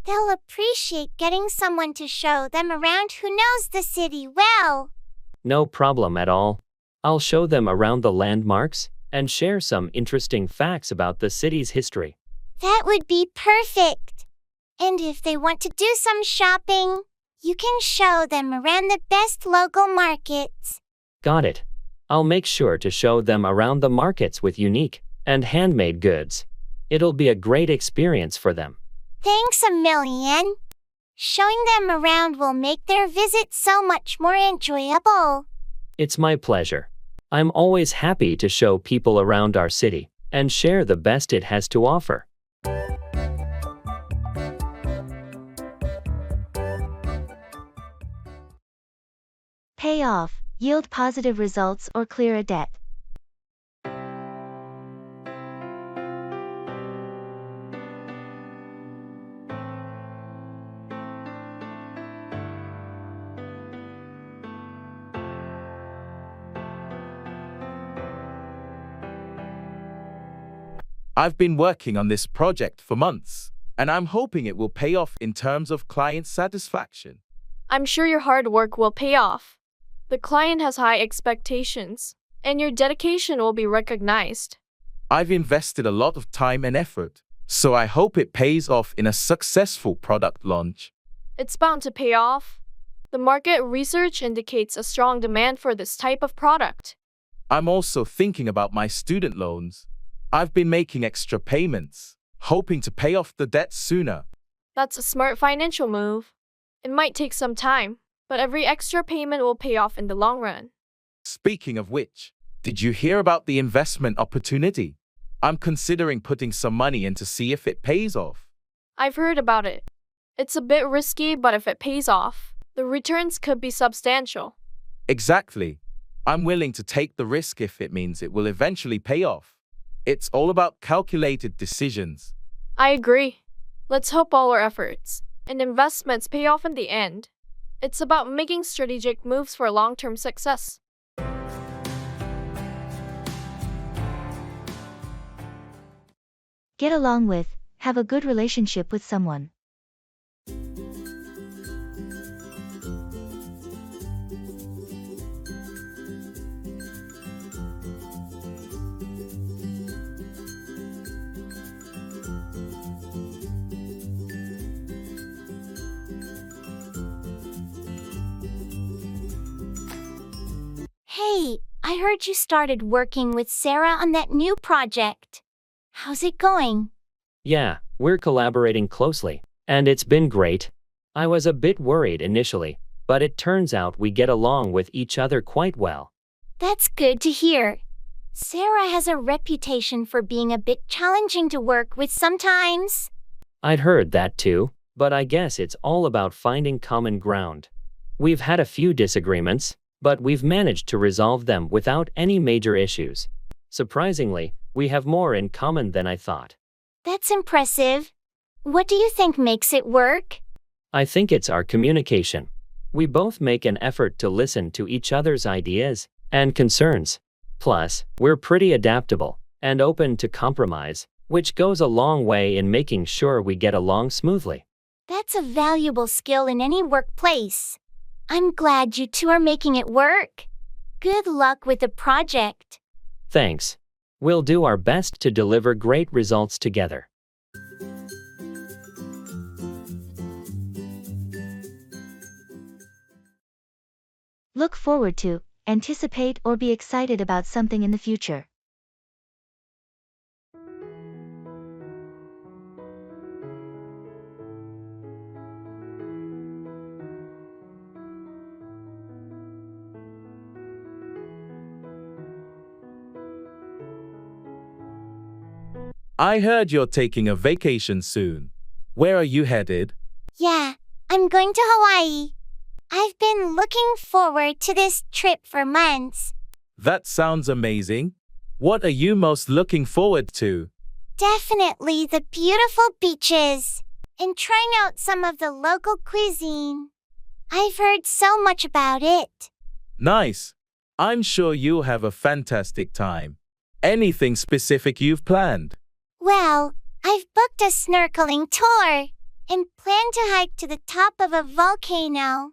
They'll appreciate getting someone to show them around who knows the city well. No problem at all. I'll show them around the landmarks and share some interesting facts about the city's history. That would be perfect. And if they want to do some shopping, you can show them around the best local markets. Got it. I'll make sure to show them around the markets with unique and handmade goods. It'll be a great experience for them. Thanks a million. Showing them around will make their visit so much more enjoyable. It's my pleasure. I'm always happy to show people around our city and share the best it has to offer. Pay off, yield positive results or clear a debt. I've been working on this project for months, and I'm hoping it will pay off in terms of client satisfaction. I'm sure your hard work will pay off. The client has high expectations, and your dedication will be recognized. I've invested a lot of time and effort, so I hope it pays off in a successful product launch. It's bound to pay off. The market research indicates a strong demand for this type of product. I'm also thinking about my student loans. I've been making extra payments, hoping to pay off the debt sooner. That's a smart financial move. It might take some time, but every extra payment will pay off in the long run. Speaking of which, did you hear about the investment opportunity? I'm considering putting some money in to see if it pays off. I've heard about it. It's a bit risky, but if it pays off, the returns could be substantial. Exactly. I'm willing to take the risk if it means it will eventually pay off. It's all about calculated decisions. I agree. Let's hope all our efforts and investments pay off in the end. It's about making strategic moves for long-term success. Get along with, have a good relationship with someone. Hey, I heard you started working with Sarah on that new project. How's it going? Yeah, we're collaborating closely, and it's been great. I was a bit worried initially, but it turns out we get along with each other quite well. That's good to hear. Sarah has a reputation for being a bit challenging to work with sometimes. I'd heard that too, but I guess it's all about finding common ground. We've had a few disagreements, but we've managed to resolve them without any major issues. Surprisingly, we have more in common than I thought. That's impressive. What do you think makes it work? I think it's our communication. We both make an effort to listen to each other's ideas and concerns. Plus, we're pretty adaptable and open to compromise, which goes a long way in making sure we get along smoothly. That's a valuable skill in any workplace. I'm glad you two are making it work. Good luck with the project. Thanks. We'll do our best to deliver great results together. Look forward to, anticipate or be excited about something in the future. I heard you're taking a vacation soon. Where are you headed? Yeah, I'm going to Hawaii. I've been looking forward to this trip for months. That sounds amazing. What are you most looking forward to? Definitely the beautiful beaches and trying out some of the local cuisine. I've heard so much about it. Nice. I'm sure you'll have a fantastic time. Anything specific you've planned? Well, I've booked a snorkeling tour and plan to hike to the top of a volcano.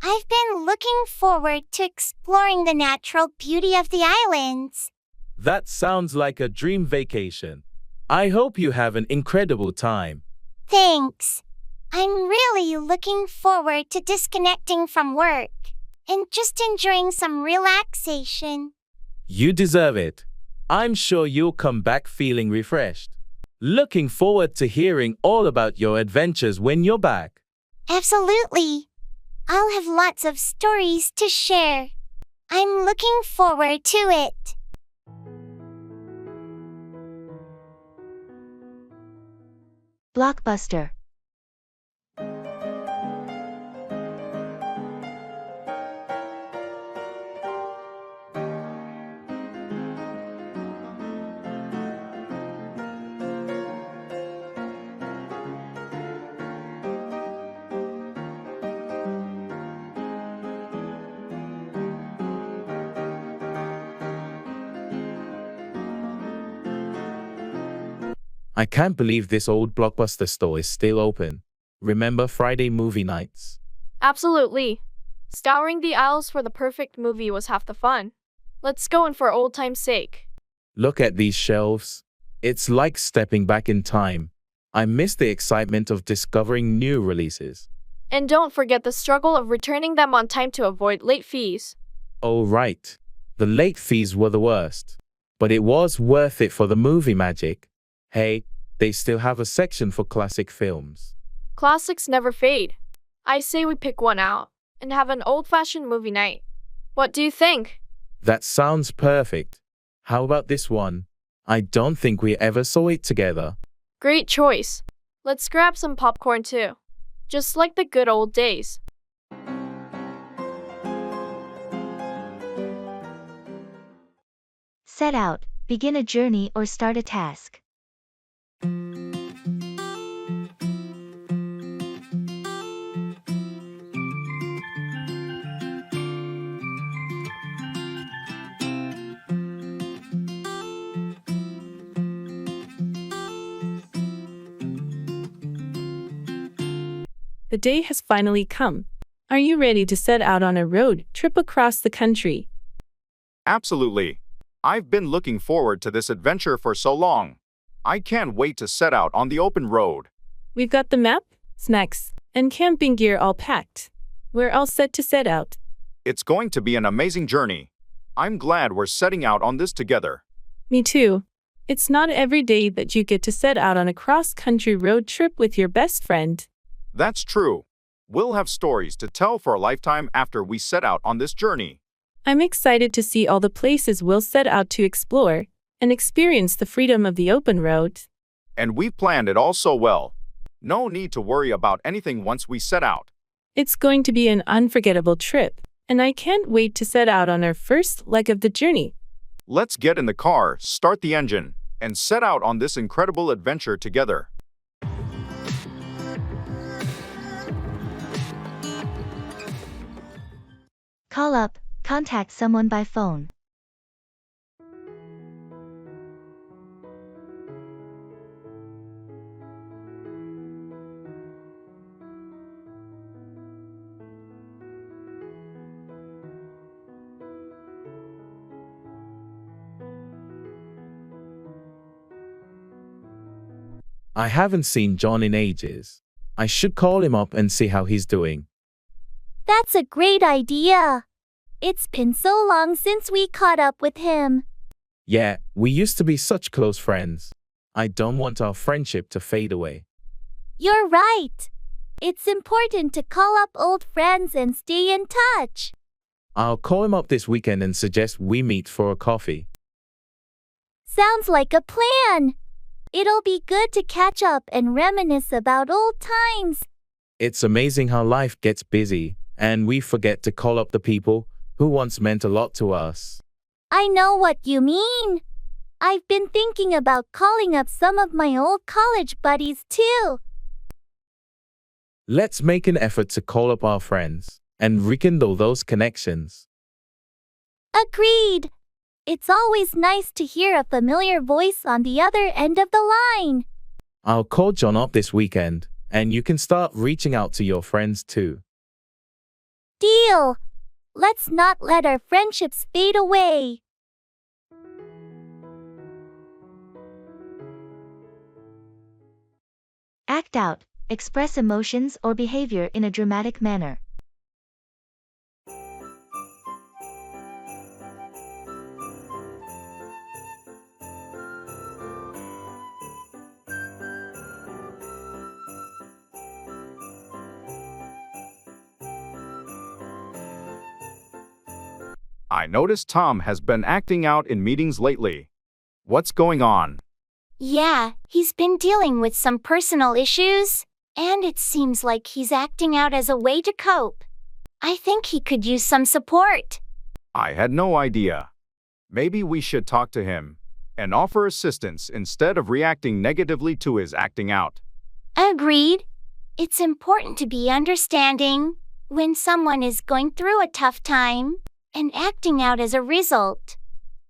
I've been looking forward to exploring the natural beauty of the islands. That sounds like a dream vacation. I hope you have an incredible time. Thanks. I'm really looking forward to disconnecting from work and just enjoying some relaxation. You deserve it. I'm sure you'll come back feeling refreshed. Looking forward to hearing all about your adventures when you're back. Absolutely. I'll have lots of stories to share. I'm looking forward to it. Blockbuster. I can't believe this old Blockbuster store is still open. Remember Friday movie nights? Absolutely. Scouring the aisles for the perfect movie was half the fun. Let's go in for old time's sake. Look at these shelves. It's like stepping back in time. I miss the excitement of discovering new releases. And don't forget the struggle of returning them on time to avoid late fees. Oh, right. The late fees were the worst. But it was worth it for the movie magic. Hey, they still have a section for classic films. Classics never fade. I say we pick one out and have an old-fashioned movie night. What do you think? That sounds perfect. How about this one? I don't think we ever saw it together. Great choice. Let's grab some popcorn too. Just like the good old days. Set out, begin a journey or start a task. The day has finally come. Are you ready to set out on a road trip across the country? Absolutely. I've been looking forward to this adventure for so long. I can't wait to set out on the open road. We've got the map, snacks, and camping gear all packed. We're all set to set out. It's going to be an amazing journey. I'm glad we're setting out on this together. Me too. It's not every day that you get to set out on a cross-country road trip with your best friend. That's true. We'll have stories to tell for a lifetime after we set out on this journey. I'm excited to see all the places we'll set out to explore and experience the freedom of the open road. And we've planned it all so well. No need to worry about anything once we set out. It's going to be an unforgettable trip, and I can't wait to set out on our first leg of the journey. Let's get in the car, start the engine, and set out on this incredible adventure together. Call up, contact someone by phone. I haven't seen John in ages. I should call him up and see how he's doing. That's a great idea. It's been so long since we caught up with him. Yeah, we used to be such close friends. I don't want our friendship to fade away. You're right. It's important to call up old friends and stay in touch. I'll call him up this weekend and suggest we meet for a coffee. Sounds like a plan. It'll be good to catch up and reminisce about old times. It's amazing how life gets busy, and we forget to call up the people who once meant a lot to us. I know what you mean. I've been thinking about calling up some of my old college buddies too. Let's make an effort to call up our friends and rekindle those connections. Agreed. It's always nice to hear a familiar voice on the other end of the line. I'll call John up this weekend, and you can start reaching out to your friends too. Deal. Let's not let our friendships fade away. Act out. Express emotions or behavior in a dramatic manner. I noticed Tom has been acting out in meetings lately. What's going on? Yeah, he's been dealing with some personal issues, and it seems like he's acting out as a way to cope. I think he could use some support. I had no idea. Maybe we should talk to him and offer assistance instead of reacting negatively to his acting out. Agreed. It's important to be understanding when someone is going through a tough time and acting out as a result.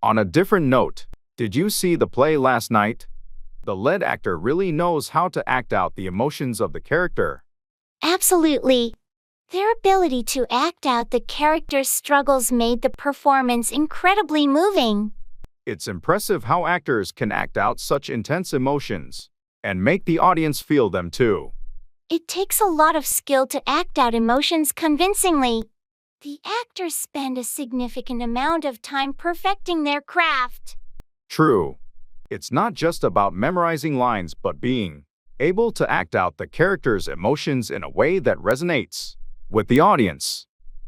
On a different note, did you see the play last night? The lead actor really knows how to act out the emotions of the character. Absolutely. Their ability to act out the character's struggles made the performance incredibly moving. It's impressive how actors can act out such intense emotions and make the audience feel them too. It takes a lot of skill to act out emotions convincingly. The actors spend a significant amount of time perfecting their craft. True. It's not just about memorizing lines but being able to act out the character's emotions in a way that resonates with the audience.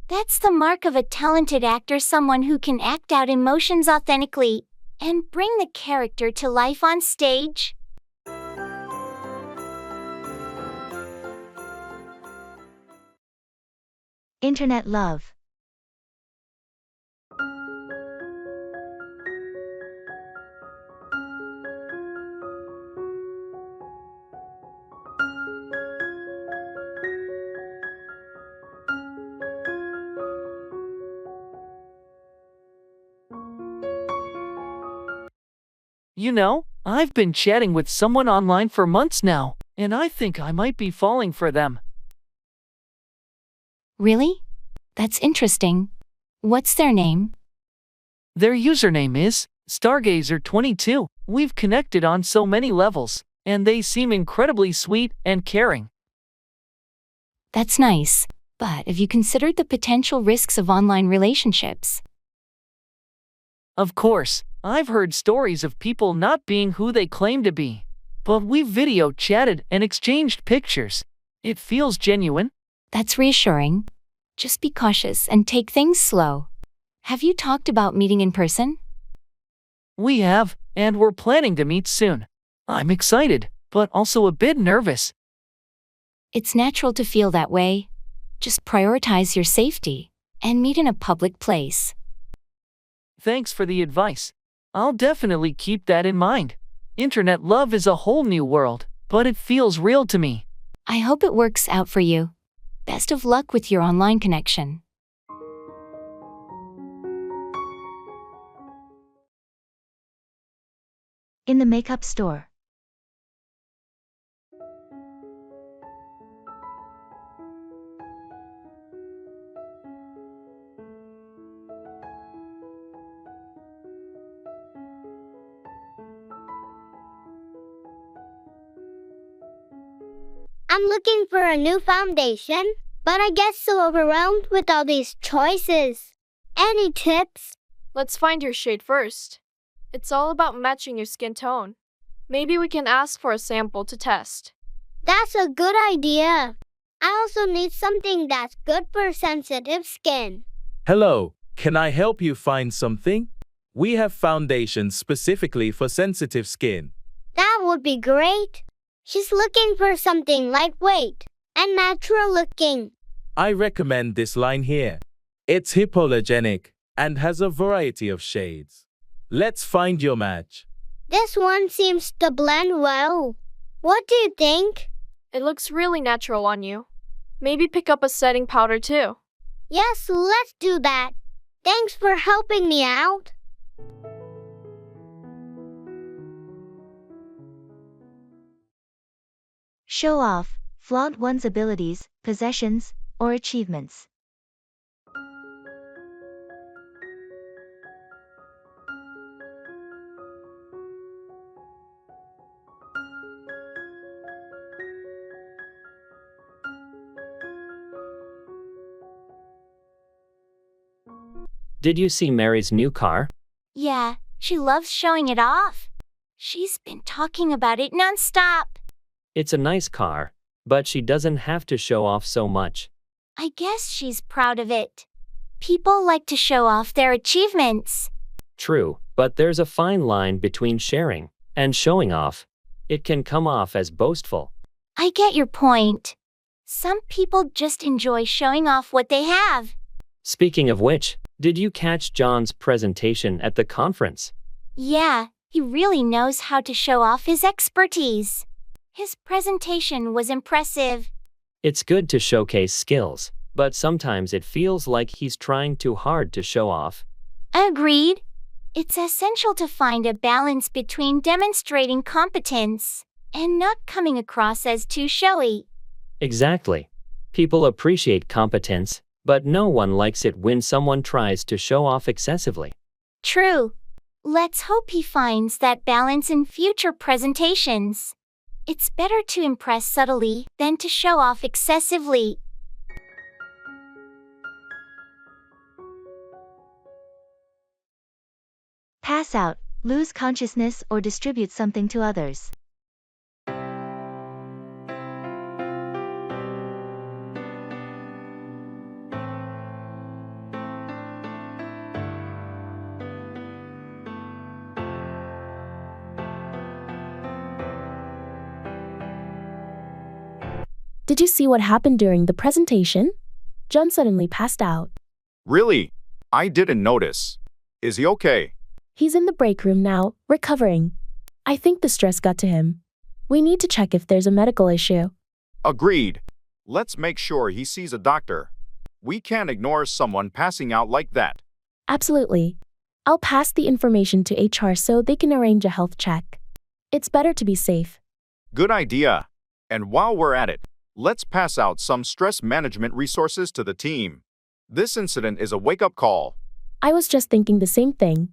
That's the mark of a talented actor, someone who can act out emotions authentically and bring the character to life on stage. Internet love. You know, I've been chatting with someone online for months now, and I think I might be falling for them. Really? That's interesting. What's their name? Their username is Stargazer22. We've connected on so many levels, and they seem incredibly sweet and caring. That's nice, but have you considered the potential risks of online relationships? Of course, I've heard stories of people not being who they claim to be. But we've video chatted and exchanged pictures. It feels genuine. That's reassuring. Just be cautious and take things slow. Have you talked about meeting in person? We have, and we're planning to meet soon. I'm excited, but also a bit nervous. It's natural to feel that way. Just prioritize your safety and meet in a public place. Thanks for the advice. I'll definitely keep that in mind. Internet love is a whole new world, but it feels real to me. I hope it works out for you. Best of luck with your online connection. In the makeup store. I'm looking for a new foundation, but I get so overwhelmed with all these choices. Any tips? Let's find your shade first. It's all about matching your skin tone. Maybe we can ask for a sample to test. That's a good idea. I also need something that's good for sensitive skin. Hello, can I help you find something? We have foundations specifically for sensitive skin. That would be great. She's looking for something lightweight and natural looking. I recommend this line here. It's hypoallergenic and has a variety of shades. Let's find your match. This one seems to blend well. What do you think? It looks really natural on you. Maybe pick up a setting powder too. Yes, let's do that. Thanks for helping me out. Show off, flaunt one's abilities, possessions, or achievements. Did you see Mary's new car? Yeah, she loves showing it off. She's been talking about it nonstop. It's a nice car, but she doesn't have to show off so much. I guess she's proud of it. People like to show off their achievements. True, but there's a fine line between sharing and showing off. It can come off as boastful. I get your point. Some people just enjoy showing off what they have. Speaking of which, did you catch John's presentation at the conference? Yeah, he really knows how to show off his expertise. His presentation was impressive. It's good to showcase skills, but sometimes it feels like he's trying too hard to show off. Agreed. It's essential to find a balance between demonstrating competence and not coming across as too showy. Exactly. People appreciate competence, but no one likes it when someone tries to show off excessively. True. Let's hope he finds that balance in future presentations. It's better to impress subtly than to show off excessively. Pass out, lose consciousness or distribute something to others. Did you see what happened during the presentation? John suddenly passed out. Really? I didn't notice. Is he okay? He's in the break room now, recovering. I think the stress got to him. We need to check if there's a medical issue. Agreed. Let's make sure he sees a doctor. We can't ignore someone passing out like that. Absolutely. I'll pass the information to HR so they can arrange a health check. It's better to be safe. Good idea. And while we're at it, let's pass out some stress management resources to the team. This incident is a wake-up call. I was just thinking the same thing.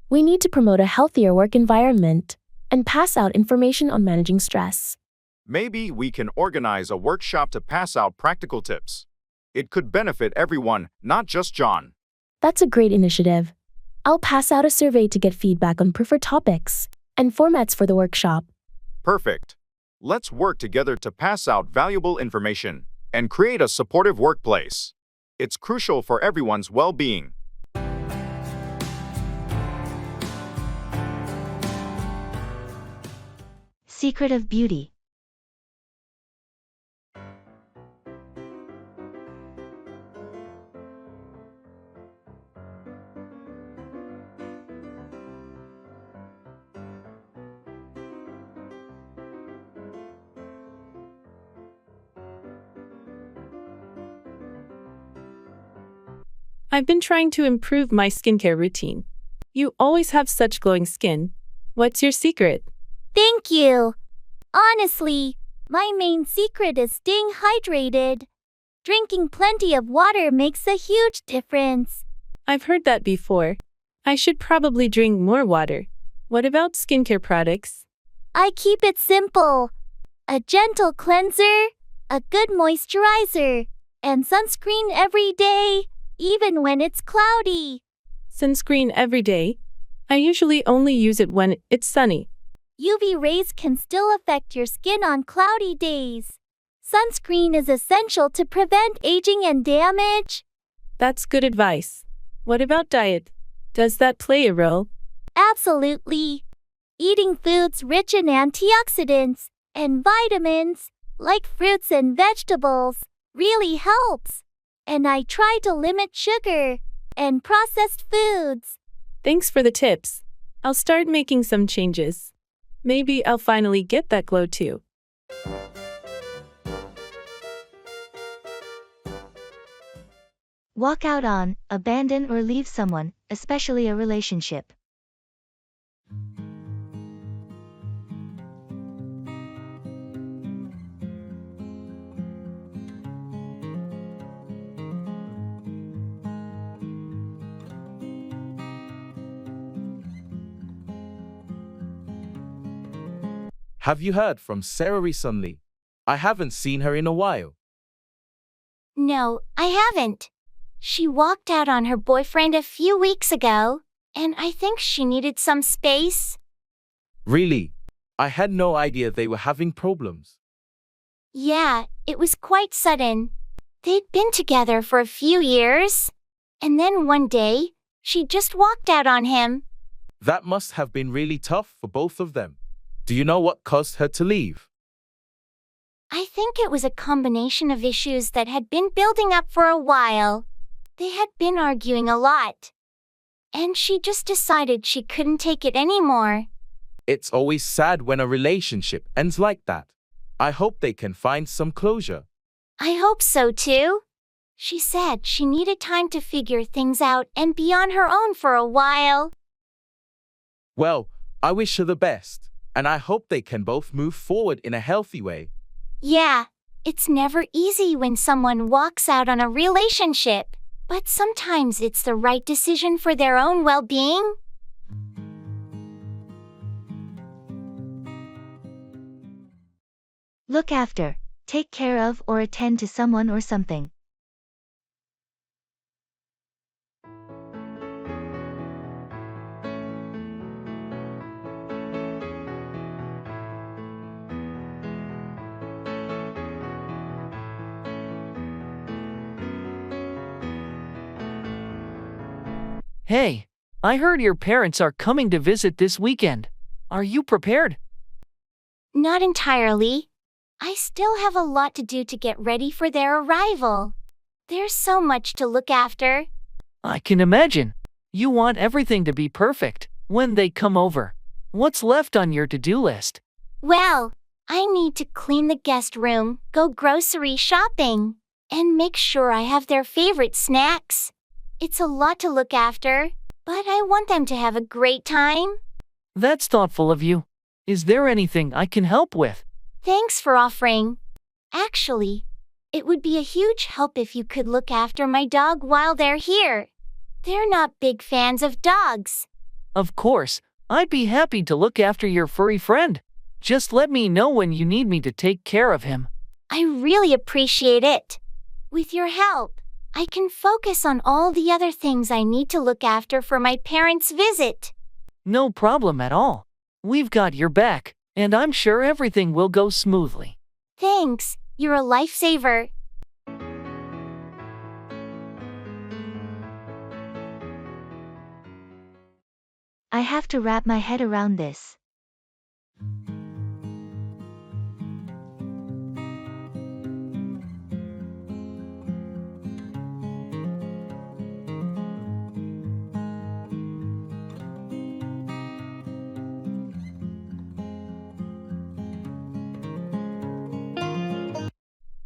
We need to promote a healthier work environment and pass out information on managing stress. Maybe we can organize a workshop to pass out practical tips. It could benefit everyone, not just John. That's a great initiative. I'll pass out a survey to get feedback on preferred topics and formats for the workshop. Perfect. Let's work together to pass out valuable information and create a supportive workplace. It's crucial for everyone's well-being. Secret of beauty. I've been trying to improve my skincare routine. You always have such glowing skin. What's your secret? Thank you. Honestly, my main secret is staying hydrated. Drinking plenty of water makes a huge difference. I've heard that before. I should probably drink more water. What about skincare products? I keep it simple. A gentle cleanser, a good moisturizer, and sunscreen every day, even when it's cloudy. Sunscreen every day? I usually only use it when it's sunny. UV rays can still affect your skin on cloudy days. Sunscreen is essential to prevent aging and damage. That's good advice. What about diet? Does that play a role? Absolutely. Eating foods rich in antioxidants and vitamins, like fruits and vegetables, really helps. And I try to limit sugar and processed foods. Thanks for the tips. I'll start making some changes. Maybe I'll finally get that glow too. Walk out on, abandon or leave someone, especially a relationship. Have you heard from Sarah recently? I haven't seen her in a while. No, I haven't. She walked out on her boyfriend a few weeks ago, and I think she needed some space. Really? I had no idea they were having problems. Yeah, it was quite sudden. They'd been together for a few years, and then one day, she just walked out on him. That must have been really tough for both of them. Do you know what caused her to leave? I think it was a combination of issues that had been building up for a while. They had been arguing a lot. And she just decided she couldn't take it anymore. It's always sad when a relationship ends like that. I hope they can find some closure. I hope so too. She said she needed time to figure things out and be on her own for a while. Well, I wish her the best, and I hope they can both move forward in a healthy way. Yeah, it's never easy when someone walks out on a relationship, but sometimes it's the right decision for their own well-being. Look after, take care of or attend to someone or something. Hey, I heard your parents are coming to visit this weekend. Are you prepared? Not entirely. I still have a lot to do to get ready for their arrival. There's so much to look after. I can imagine. You want everything to be perfect when they come over. What's left on your to-do list? Well, I need to clean the guest room, go grocery shopping, and make sure I have their favorite snacks. It's a lot to look after, but I want them to have a great time. That's thoughtful of you. Is there anything I can help with? Thanks for offering. Actually, it would be a huge help if you could look after my dog while they're here. They're not big fans of dogs. Of course, I'd be happy to look after your furry friend. Just let me know when you need me to take care of him. I really appreciate it. With your help, I can focus on all the other things I need to look after for my parents' visit. No problem at all. We've got your back, and I'm sure everything will go smoothly. Thanks, you're a lifesaver. I have to wrap my head around this.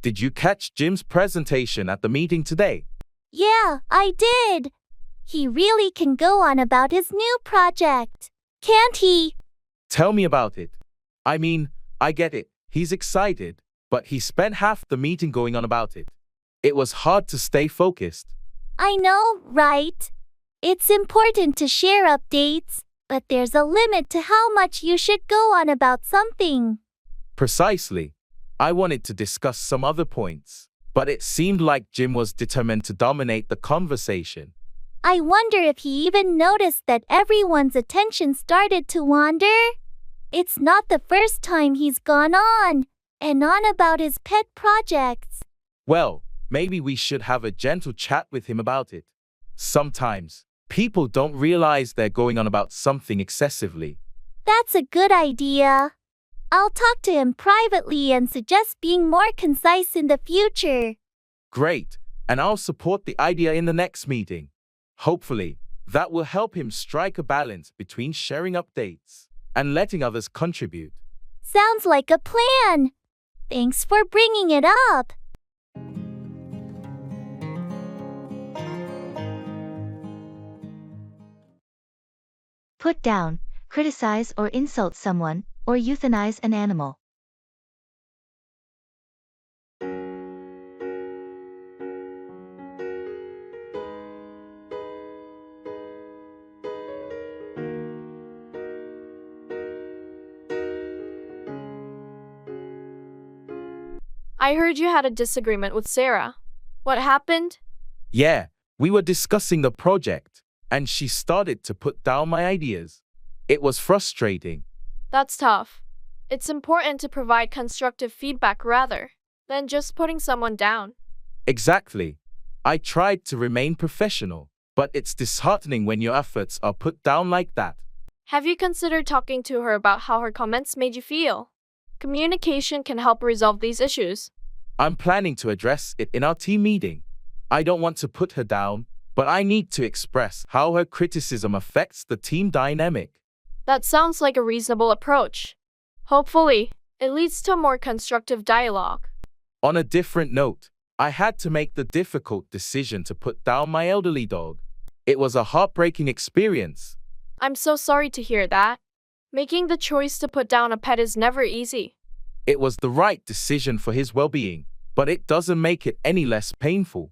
Did you catch Jim's presentation at the meeting today? Yeah, I did. He really can go on about his new project, can't he? Tell me about it. I mean, I get it. He's excited, but he spent half the meeting going on about it. It was hard to stay focused. I know, right? It's important to share updates, but there's a limit to how much you should go on about something. Precisely. I wanted to discuss some other points, but it seemed like Jim was determined to dominate the conversation. I wonder if he even noticed that everyone's attention started to wander. It's not the first time he's gone on and on about his pet projects. Well, maybe we should have a gentle chat with him about it. Sometimes, people don't realize they're going on about something excessively. That's a good idea. I'll talk to him privately and suggest being more concise in the future. Great, and I'll support the idea in the next meeting. Hopefully, that will help him strike a balance between sharing updates and letting others contribute. Sounds like a plan. Thanks for bringing it up. Put down, criticize or insult someone, or euthanize an animal. I heard you had a disagreement with Sarah. What happened? Yeah, we were discussing the project, and she started to put down my ideas. It was frustrating. That's tough. It's important to provide constructive feedback rather than just putting someone down. Exactly. I tried to remain professional, but it's disheartening when your efforts are put down like that. Have you considered talking to her about how her comments made you feel? Communication can help resolve these issues. I'm planning to address it in our team meeting. I don't want to put her down, but I need to express how her criticism affects the team dynamic. That sounds like a reasonable approach. Hopefully, it leads to a more constructive dialogue. On a different note, I had to make the difficult decision to put down my elderly dog. It was a heartbreaking experience. I'm so sorry to hear that. Making the choice to put down a pet is never easy. It was the right decision for his well-being, but it doesn't make it any less painful.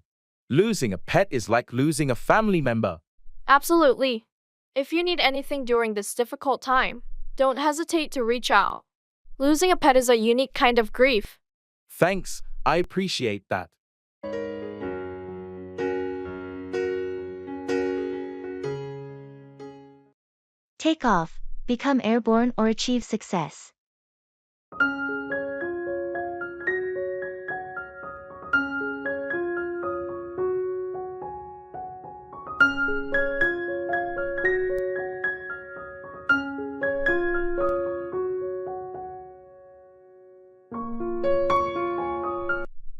Losing a pet is like losing a family member. Absolutely. If you need anything during this difficult time, don't hesitate to reach out. Losing a pet is a unique kind of grief. Thanks, I appreciate that. Take off, become airborne or achieve success.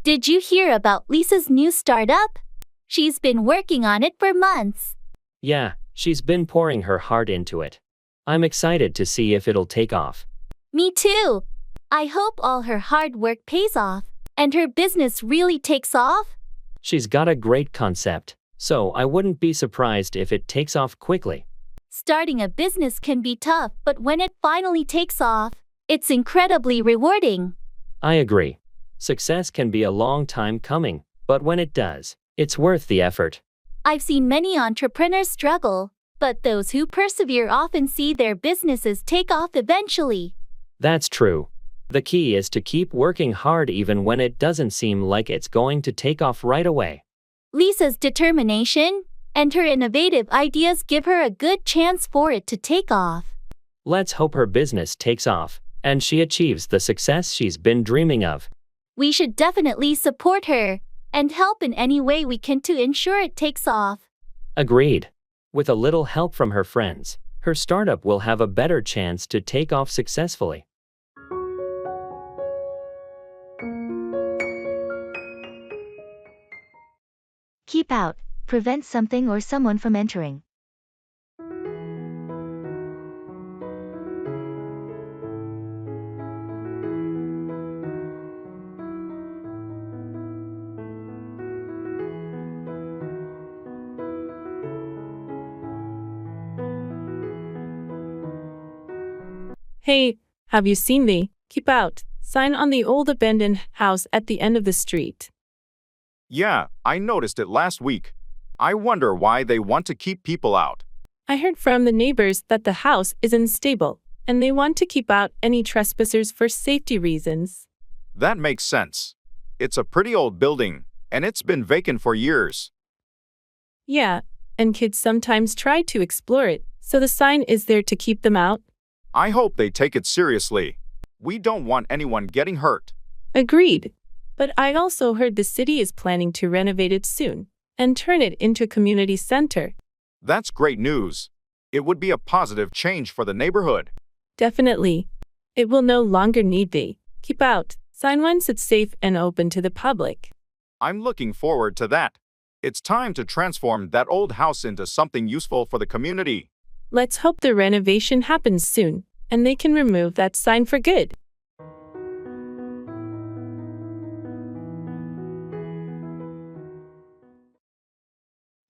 Did you hear about Lisa's new startup? She's been working on it for months. Yeah, she's been pouring her heart into it. I'm excited to see if it'll take off. Me too. I hope all her hard work pays off and her business really takes off. She's got a great concept, so I wouldn't be surprised if it takes off quickly. Starting a business can be tough, but when it finally takes off, it's incredibly rewarding. I agree. Success can be a long time coming, but when it does, it's worth the effort. I've seen many entrepreneurs struggle, but those who persevere often see their businesses take off eventually. That's true. The key is to keep working hard even when it doesn't seem like it's going to take off right away. Lisa's determination and her innovative ideas give her a good chance for it to take off. Let's hope her business takes off, and she achieves the success she's been dreaming of. We should definitely support her and help in any way we can to ensure it takes off. Agreed. With a little help from her friends, her startup will have a better chance to take off successfully. Keep out, prevent something or someone from entering. Hey, have you seen the "Keep Out" sign on the old abandoned house at the end of the street? Yeah, I noticed it last week. I wonder why they want to keep people out. I heard from the neighbors that the house is unstable, and they want to keep out any trespassers for safety reasons. That makes sense. It's a pretty old building, and it's been vacant for years. Yeah, and kids sometimes try to explore it, so the sign is there to keep them out. I hope they take it seriously. We don't want anyone getting hurt. Agreed. But I also heard the city is planning to renovate it soon and turn it into a community center. That's great news. It would be a positive change for the neighborhood. Definitely. It will no longer need the "Keep Out" sign once it's safe and open to the public. I'm looking forward to that. It's time to transform that old house into something useful for the community. Let's hope the renovation happens soon, and they can remove that sign for good.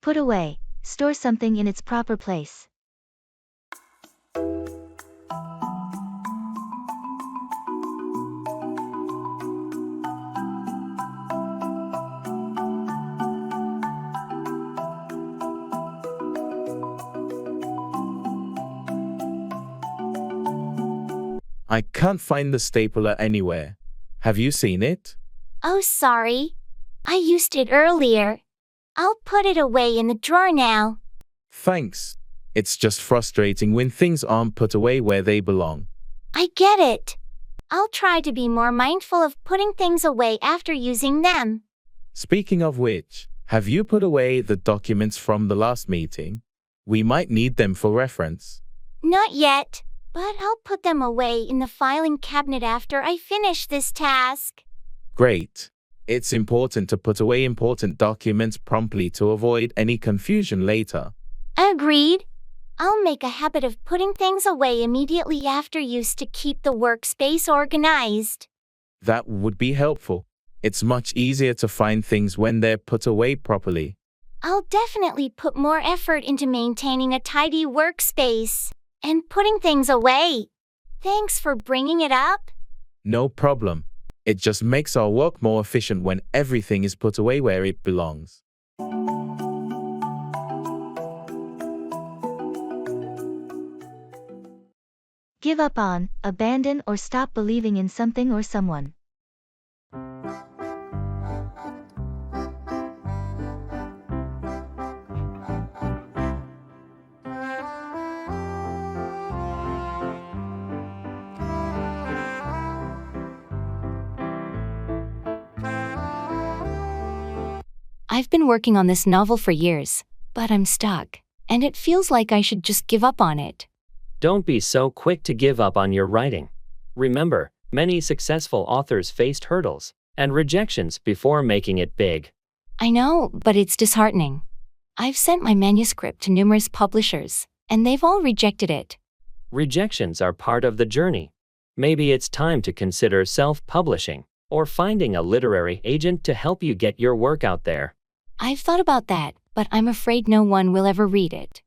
Put away, store something in its proper place. I can't find the stapler anywhere. Have you seen it? Oh, sorry. I used it earlier. I'll put it away in the drawer now. Thanks. It's just frustrating when things aren't put away where they belong. I get it. I'll try to be more mindful of putting things away after using them. Speaking of which, have you put away the documents from the last meeting? We might need them for reference. Not yet, but I'll put them away in the filing cabinet after I finish this task. Great. It's important to put away important documents promptly to avoid any confusion later. Agreed. I'll make a habit of putting things away immediately after use to keep the workspace organized. That would be helpful. It's much easier to find things when they're put away properly. I'll definitely put more effort into maintaining a tidy workspace and putting things away. Thanks for bringing it up. No problem. It just makes our work more efficient when everything is put away where it belongs. Give up on, abandon, or stop believing in something or someone. I've been working on this novel for years, but I'm stuck, and it feels like I should just give up on it. Don't be so quick to give up on your writing. Remember, many successful authors faced hurdles and rejections before making it big. I know, but it's disheartening. I've sent my manuscript to numerous publishers, and they've all rejected it. Rejections are part of the journey. Maybe it's time to consider self-publishing or finding a literary agent to help you get your work out there. I've thought about that, but I'm afraid no one will ever read it.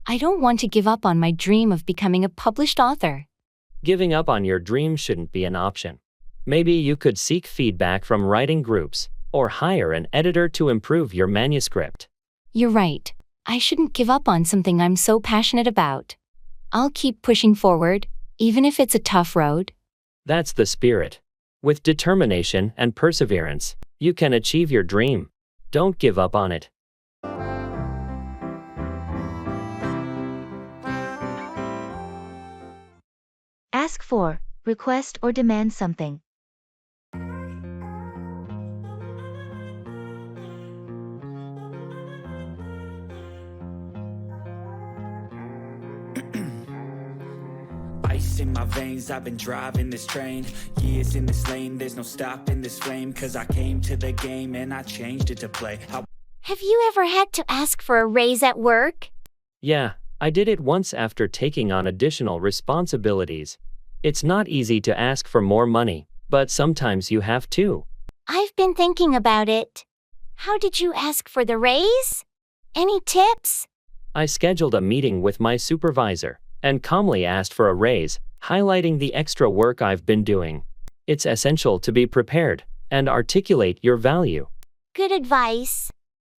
I don't want to give up on my dream of becoming a published author. Giving up on your dream shouldn't be an option. Maybe you could seek feedback from writing groups or hire an editor to improve your manuscript. You're right. I shouldn't give up on something I'm so passionate about. I'll keep pushing forward, even if it's a tough road. That's the spirit. With determination and perseverance, you can achieve your dream. Don't give up on it. Ask for, request, or demand something. Ice in my veins, I've been driving this train. Years in this lane, there's no stopping this flame. Cause I came to the game and I changed it to play. Have you ever had to ask for a raise at work? Yeah, I did it once after taking on additional responsibilities. It's not easy to ask for more money, but sometimes you have to. I've been thinking about it. How did you ask for the raise? Any tips? I scheduled a meeting with my supervisor and calmly asked for a raise, highlighting the extra work I've been doing. It's essential to be prepared and articulate your value. Good advice.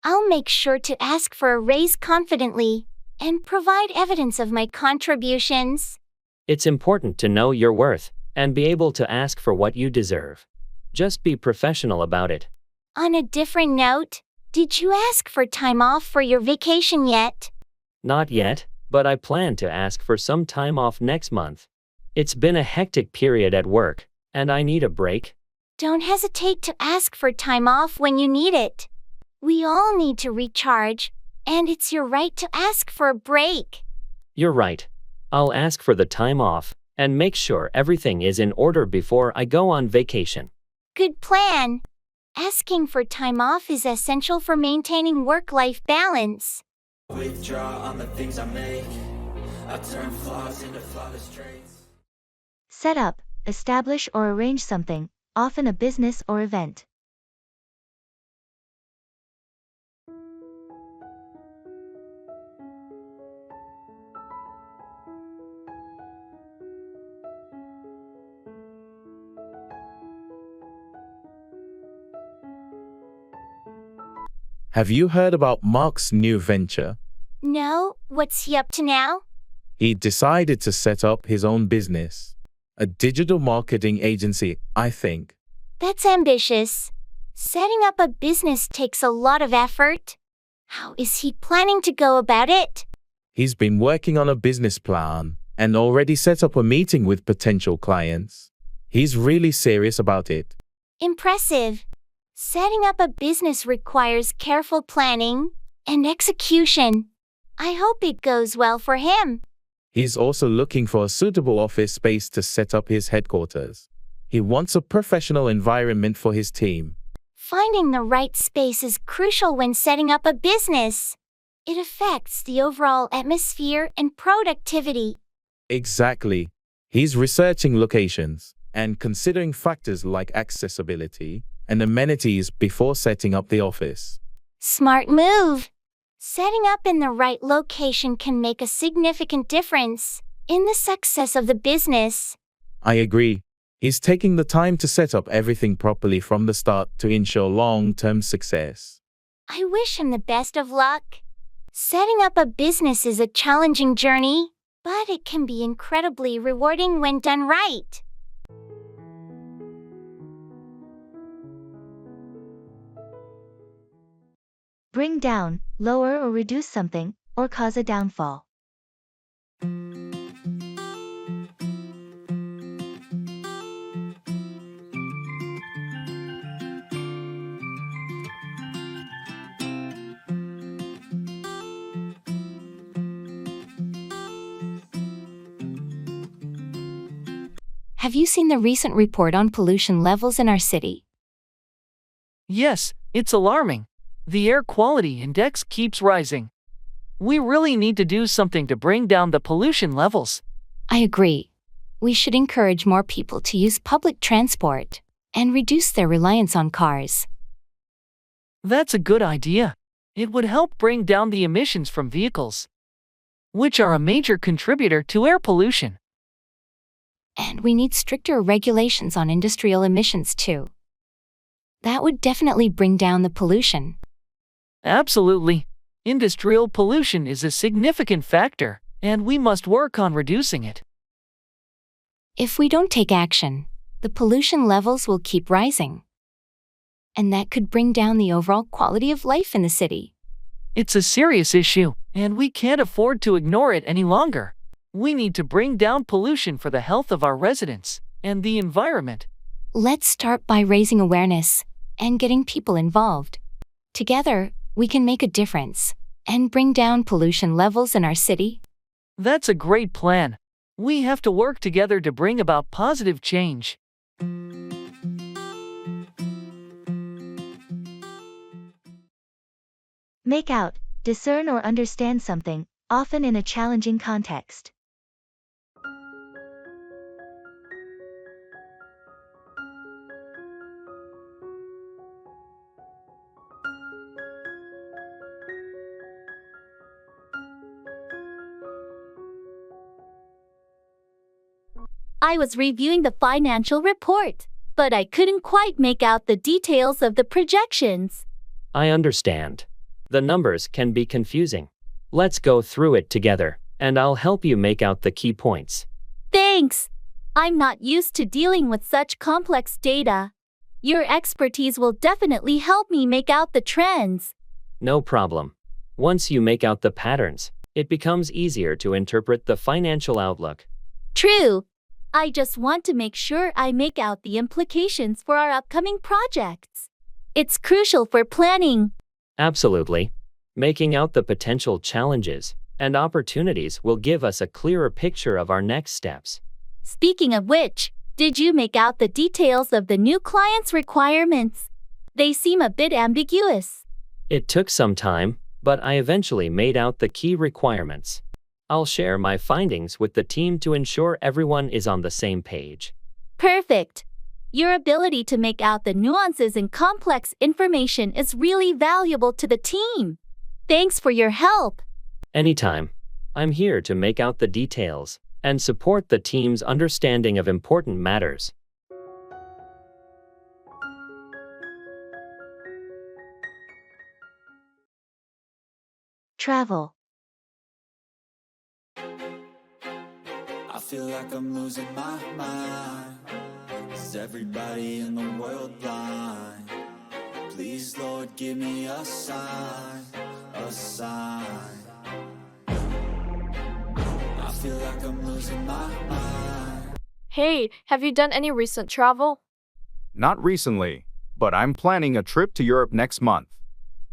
I'll make sure to ask for a raise confidently and provide evidence of my contributions. It's important to know your worth and be able to ask for what you deserve. Just be professional about it. On a different note, did you ask for time off for your vacation yet? Not yet, but I plan to ask for some time off next month. It's been a hectic period at work, and I need a break. Don't hesitate to ask for time off when you need it. We all need to recharge, and it's your right to ask for a break. You're right. I'll ask for the time off and make sure everything is in order before I go on vacation. Good plan. Asking for time off is essential for maintaining work-life balance. Withdraw on the things I make. I turn flaws into flawless traits. Set up, establish, or arrange something, often a business or event. Have you heard about Mark's new venture? No, what's he up to now? He decided to set up his own business. A digital marketing agency, I think. That's ambitious. Setting up a business takes a lot of effort. How is he planning to go about it? He's been working on a business plan and already set up a meeting with potential clients. He's really serious about it. Impressive. Setting up a business requires careful planning and execution. I hope it goes well for him. He's also looking for a suitable office space to set up his headquarters. He wants a professional environment for his team. Finding the right space is crucial when setting up a business. It affects the overall atmosphere and productivity. Exactly. He's researching locations and considering factors like accessibility and amenities before setting up the office. Smart move. Setting up in the right location can make a significant difference in the success of the business. I agree. He's taking the time to set up everything properly from the start to ensure long-term success. I wish him the best of luck. Setting up a business is a challenging journey, but it can be incredibly rewarding when done right. Bring down, lower or reduce something, or cause a downfall. Have you seen the recent report on pollution levels in our city? Yes, it's alarming. The air quality index keeps rising. We really need to do something to bring down the pollution levels. I agree. We should encourage more people to use public transport and reduce their reliance on cars. That's a good idea. It would help bring down the emissions from vehicles, which are a major contributor to air pollution. And we need stricter regulations on industrial emissions too. That would definitely bring down the pollution. Absolutely. Industrial pollution is a significant factor, and we must work on reducing it. If we don't take action, the pollution levels will keep rising. And that could bring down the overall quality of life in the city. It's a serious issue, and we can't afford to ignore it any longer. We need to bring down pollution for the health of our residents and the environment. Let's start by raising awareness and getting people involved. Together, we can make a difference and bring down pollution levels in our city. That's a great plan. We have to work together to bring about positive change. Make out, discern or understand something, often in a challenging context. I was reviewing the financial report, but I couldn't quite make out the details of the projections. I understand. The numbers can be confusing. Let's go through it together, and I'll help you make out the key points. Thanks. I'm not used to dealing with such complex data. Your expertise will definitely help me make out the trends. No problem. Once you make out the patterns, it becomes easier to interpret the financial outlook. True. I just want to make sure I make out the implications for our upcoming projects. It's crucial for planning. Absolutely. Making out the potential challenges and opportunities will give us a clearer picture of our next steps. Speaking of which, did you make out the details of the new client's requirements? They seem a bit ambiguous. It took some time, but I eventually made out the key requirements. I'll share my findings with the team to ensure everyone is on the same page. Perfect. Your ability to make out the nuances in complex information is really valuable to the team. Thanks for your help. Anytime. I'm here to make out the details and support the team's understanding of important matters. Travel. I feel like I'm losing my mind. Is everybody in the world blind? Please, Lord, give me a sign, a sign. I feel like I'm losing my mind. Hey, have you done any recent travel? Not recently, but I'm planning a trip to Europe next month.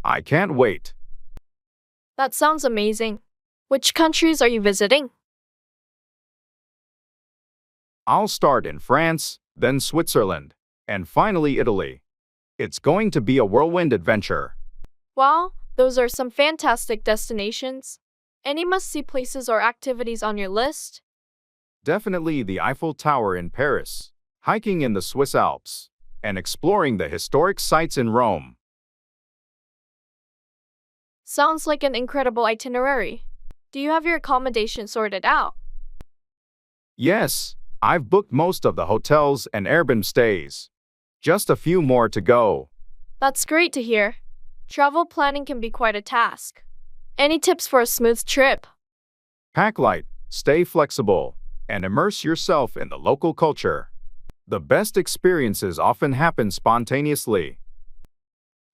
I can't wait. That sounds amazing. Which countries are you visiting? I'll start in France, then Switzerland, and finally Italy. It's going to be a whirlwind adventure. Wow, those are some fantastic destinations. Any must-see places or activities on your list? Definitely the Eiffel Tower in Paris, hiking in the Swiss Alps, and exploring the historic sites in Rome. Sounds like an incredible itinerary. Do you have your accommodation sorted out? Yes, I've booked most of the hotels and Airbnb stays. Just a few more to go. That's great to hear. Travel planning can be quite a task. Any tips for a smooth trip? Pack light, stay flexible, and immerse yourself in the local culture. The best experiences often happen spontaneously.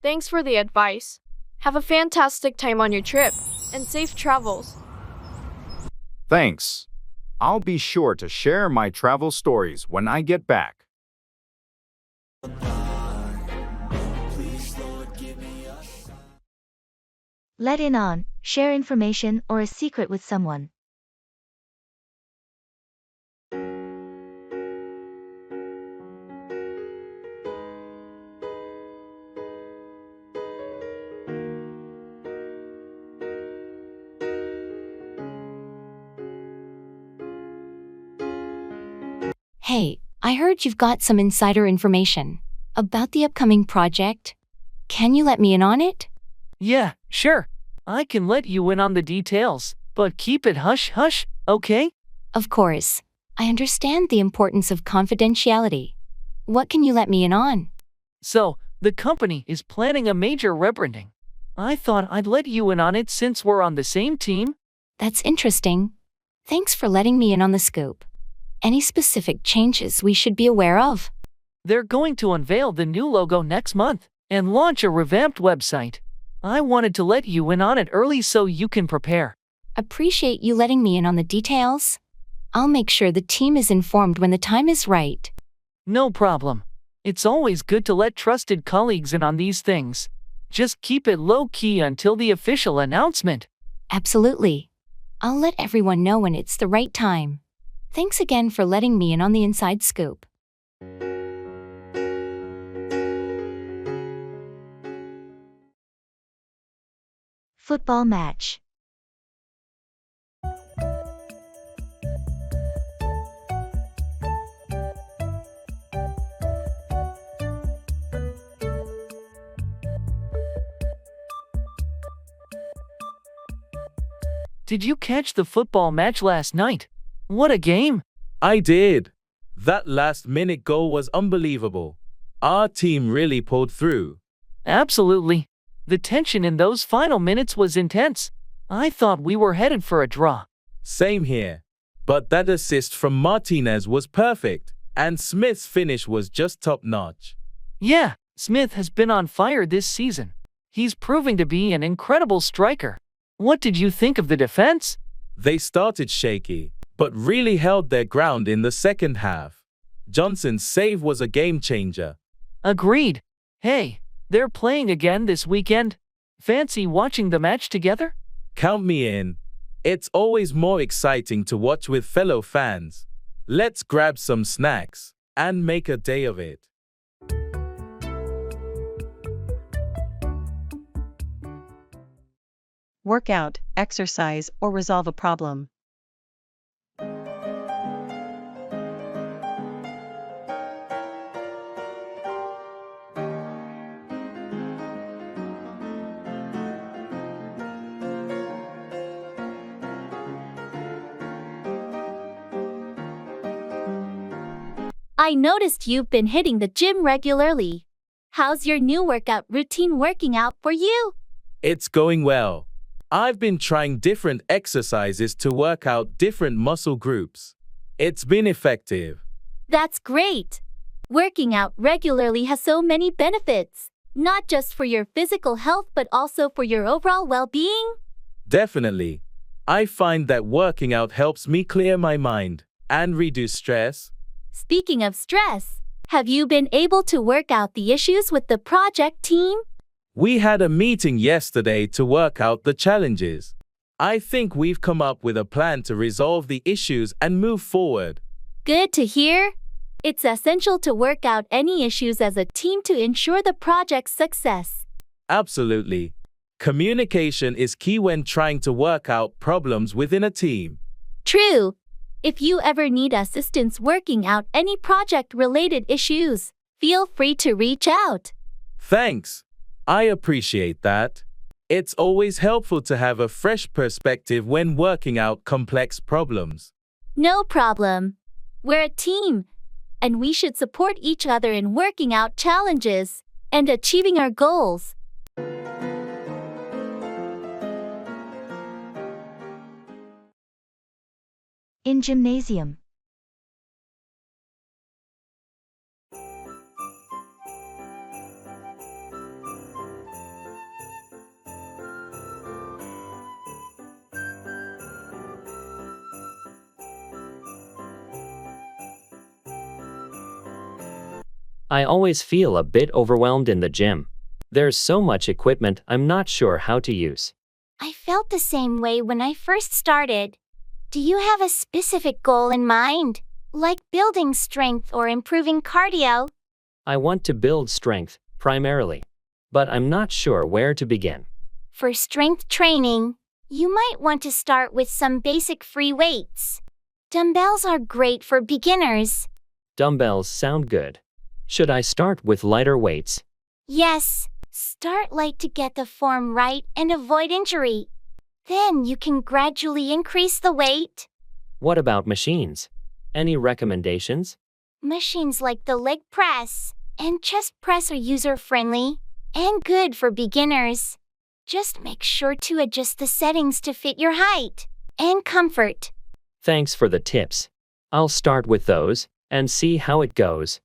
Thanks for the advice. Have a fantastic time on your trip, and safe travels. Thanks. I'll be sure to share my travel stories when I get back. Let in on, share information or a secret with someone. Hey, I heard you've got some insider information about the upcoming project. Can you let me in on it? Yeah, sure. I can let you in on the details, but keep it hush-hush, okay? Of course. I understand the importance of confidentiality. What can you let me in on? So, the company is planning a major rebranding. I thought I'd let you in on it since we're on the same team. That's interesting. Thanks for letting me in on the scoop. Any specific changes we should be aware of? They're going to unveil the new logo next month and launch a revamped website. I wanted to let you in on it early so you can prepare. Appreciate you letting me in on the details. I'll make sure the team is informed when the time is right. No problem. It's always good to let trusted colleagues in on these things. Just keep it low-key until the official announcement. Absolutely. I'll let everyone know when it's the right time. Thanks again for letting me in on the inside scoop. Football match. Did you catch the football match last night? What a game! I did. That last-minute goal was unbelievable. Our team really pulled through. Absolutely. The tension in those final minutes was intense. I thought we were headed for a draw. Same here. But that assist from Martinez was perfect, and Smith's finish was just top-notch. Yeah, Smith has been on fire this season. He's proving to be an incredible striker. What did you think of the defense? They started shaky, but really held their ground in the second half. Johnson's save was a game-changer. Agreed. Hey, they're playing again this weekend. Fancy watching the match together? Count me in. It's always more exciting to watch with fellow fans. Let's grab some snacks and make a day of it. Work out, exercise, or resolve a problem. I noticed you've been hitting the gym regularly. How's your new workout routine working out for you? It's going well. I've been trying different exercises to work out different muscle groups. It's been effective. That's great. Working out regularly has so many benefits. not just for your physical health but also for your overall well-being? Definitely. I find that working out helps me clear my mind and reduce stress. Speaking of stress, have you been able to work out the issues with the project team? We had a meeting yesterday to work out the challenges. I think we've come up with a plan to resolve the issues and move forward. Good to hear. It's essential to work out any issues as a team to ensure the project's success. Absolutely. Communication is key when trying to work out problems within a team. True. If you ever need assistance working out any project-related issues, feel free to reach out. Thanks. I appreciate that. It's always helpful to have a fresh perspective when working out complex problems. No problem. We're a team, and we should support each other in working out challenges and achieving our goals. In gymnasium. I always feel a bit overwhelmed in the gym. There's so much equipment I'm not sure how to use. I felt the same way when I first started. Do you have a specific goal in mind, like building strength or improving cardio? I want to build strength, primarily. But I'm not sure where to begin. For strength training, you might want to start with some basic free weights. Dumbbells are great for beginners. Dumbbells sound good. Should I start with lighter weights? Yes, start light to get the form right and avoid injury. Then you can gradually increase the weight. What about machines? Any recommendations? Machines like the leg press and chest press are user-friendly and good for beginners. Just make sure to adjust the settings to fit your height and comfort. Thanks for the tips. I'll start with those and see how it goes.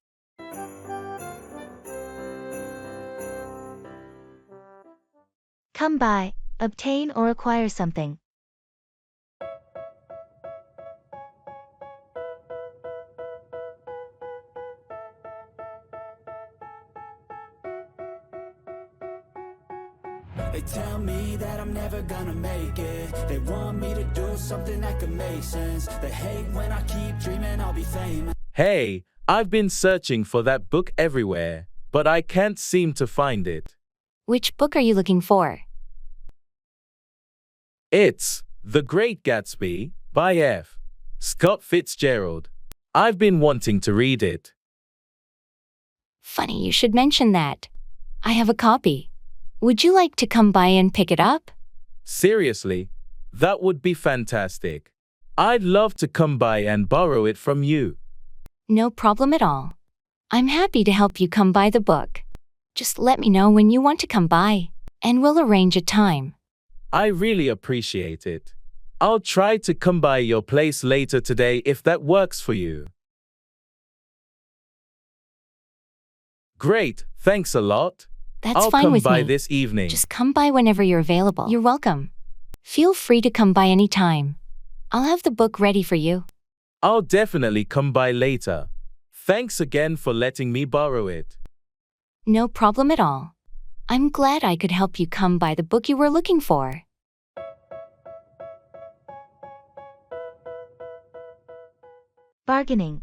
Come by, obtain or acquire something. They tell me that I'm never gonna make it. They want me to do something that could make sense. They hate when I keep dreaming I'll be famous. Hey, I've been searching for that book everywhere, but I can't seem to find it. Which book are you looking for? It's The Great Gatsby by F. Scott Fitzgerald. I've been wanting to read it. Funny you should mention that. I have a copy. Would you like to come by and pick it up? Seriously, that would be fantastic. I'd love to come by and borrow it from you. No problem at all. I'm happy to help you come by the book. Just let me know when you want to come by, and we'll arrange a time. I really appreciate it. I'll try to come by your place later today if that works for you. Great, thanks a lot. That's fine with me. I'll come by this evening. Just come by whenever you're available. You're welcome. Feel free to come by any time. I'll have the book ready for you. I'll definitely come by later. Thanks again for letting me borrow it. No problem at all. I'm glad I could help you come by the book you were looking for. Bargaining.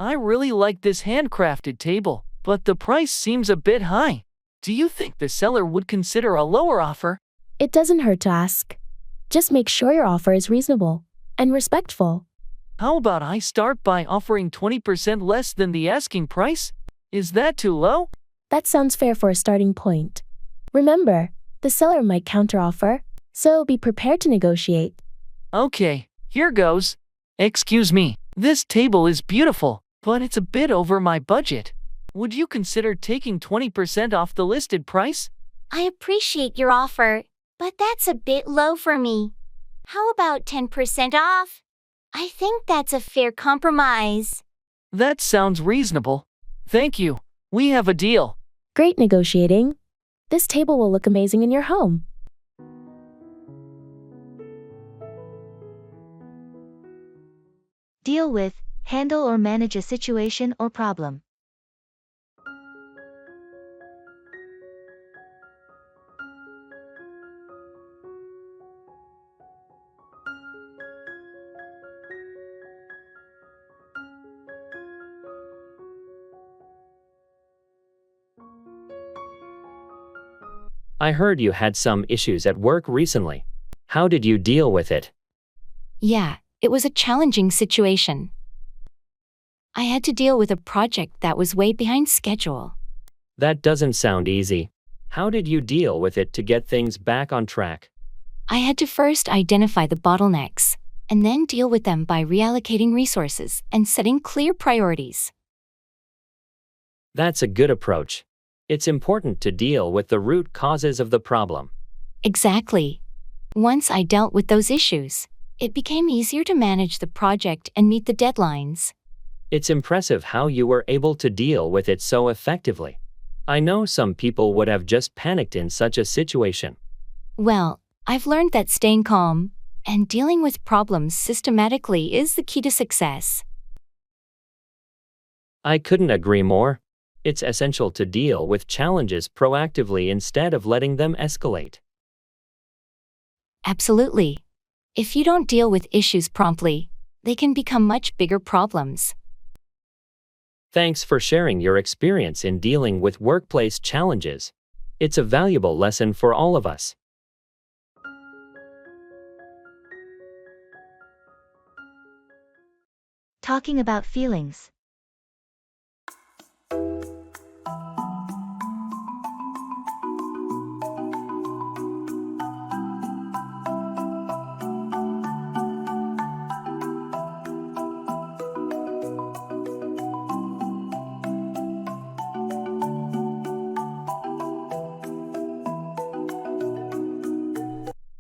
I really like this handcrafted table, but the price seems a bit high. Do you think the seller would consider a lower offer? It doesn't hurt to ask. Just make sure your offer is reasonable and respectful. How about I start by offering 20% less than the asking price? Is that too low? That sounds fair for a starting point. Remember, The seller might counteroffer, so be prepared to negotiate. Okay, here goes. Excuse me, this table is beautiful, but it's a bit over my budget. Would you consider taking 20% off the listed price? I appreciate your offer, but that's a bit low for me. How about 10% off? I think that's a fair compromise. That sounds reasonable. Thank you. We have a deal. Great negotiating. This table will look amazing in your home. Deal with, handle or manage a situation or problem. I heard you had some issues at work recently. How did you deal with it? Yeah, it was a challenging situation. I had to deal with a project that was way behind schedule. That doesn't sound easy. How did you deal with it to get things back on track? I had to first identify the bottlenecks, and then deal with them by reallocating resources and setting clear priorities. That's a good approach. It's important to deal with the root causes of the problem. Exactly. Once I dealt with those issues, it became easier to manage the project and meet the deadlines. It's impressive how you were able to deal with it so effectively. I know some people would have just panicked in such a situation. Well, I've learned that staying calm and dealing with problems systematically is the key to success. I couldn't agree more. It's essential to deal with challenges proactively instead of letting them escalate. Absolutely. If you don't deal with issues promptly, they can become much bigger problems. Thanks for sharing your experience in dealing with workplace challenges. It's a valuable lesson for all of us. Talking about feelings.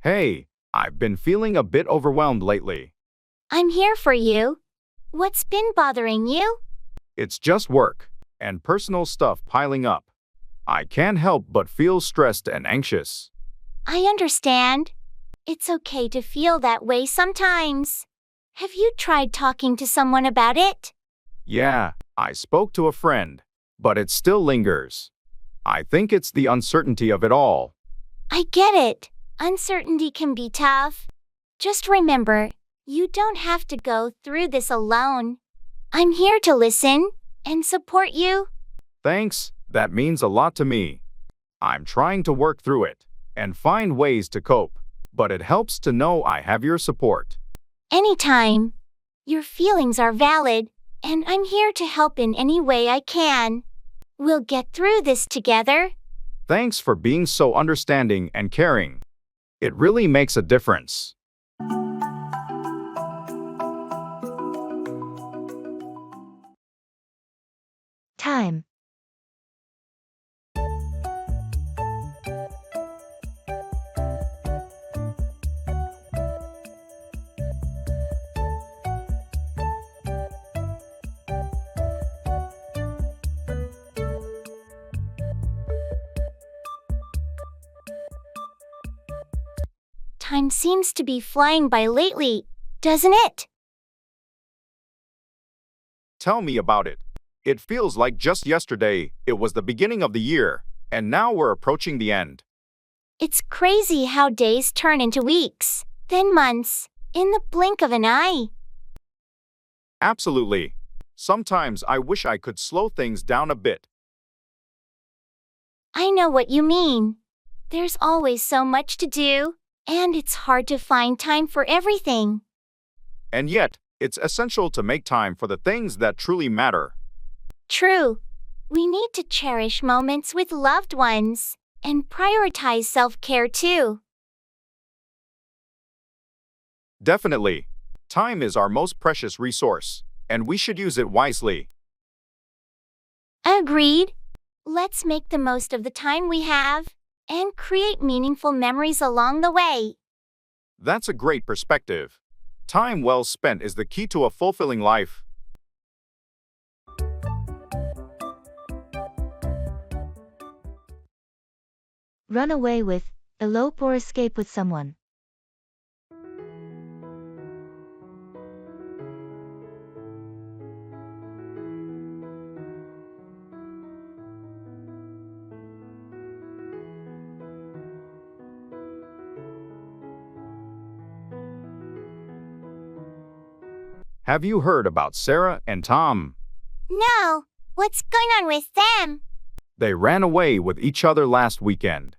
Hey, I've been feeling a bit overwhelmed lately. I'm here for you. What's been bothering you? It's just work and personal stuff piling up. I can't help but feel stressed and anxious. I understand. It's okay to feel that way sometimes. Have you tried talking to someone about it? Yeah, I spoke to a friend, but it still lingers. I think it's the uncertainty of it all. I get it. Uncertainty can be tough. Just remember, you don't have to go through this alone. I'm here to listen and support you. Thanks, that means a lot to me. I'm trying to work through it and find ways to cope, but it helps to know I have your support. Anytime. Your feelings are valid, and I'm here to help in any way I can. We'll get through this together. Thanks for being so understanding and caring. It really makes a difference. Time. Time seems to be flying by lately, doesn't it? Tell me about it. It feels like just yesterday, it was the beginning of the year, and now we're approaching the end. It's crazy how days turn into weeks, then months, in the blink of an eye. Absolutely. Sometimes I wish I could slow things down a bit. I know what you mean. There's always so much to do, and it's hard to find time for everything. And yet, it's essential to make time for the things that truly matter. True. We need to cherish moments with loved ones, And prioritize self-care too. Definitely. Time is our most precious resource, and we should use it wisely. Agreed. Let's make the most of the time we have and create meaningful memories along the way. That's a great perspective. Time well spent is the key to a fulfilling life. Run away with, elope or escape with someone. Have you heard about Sarah and Tom? No, what's going on with them? They ran away with each other last weekend.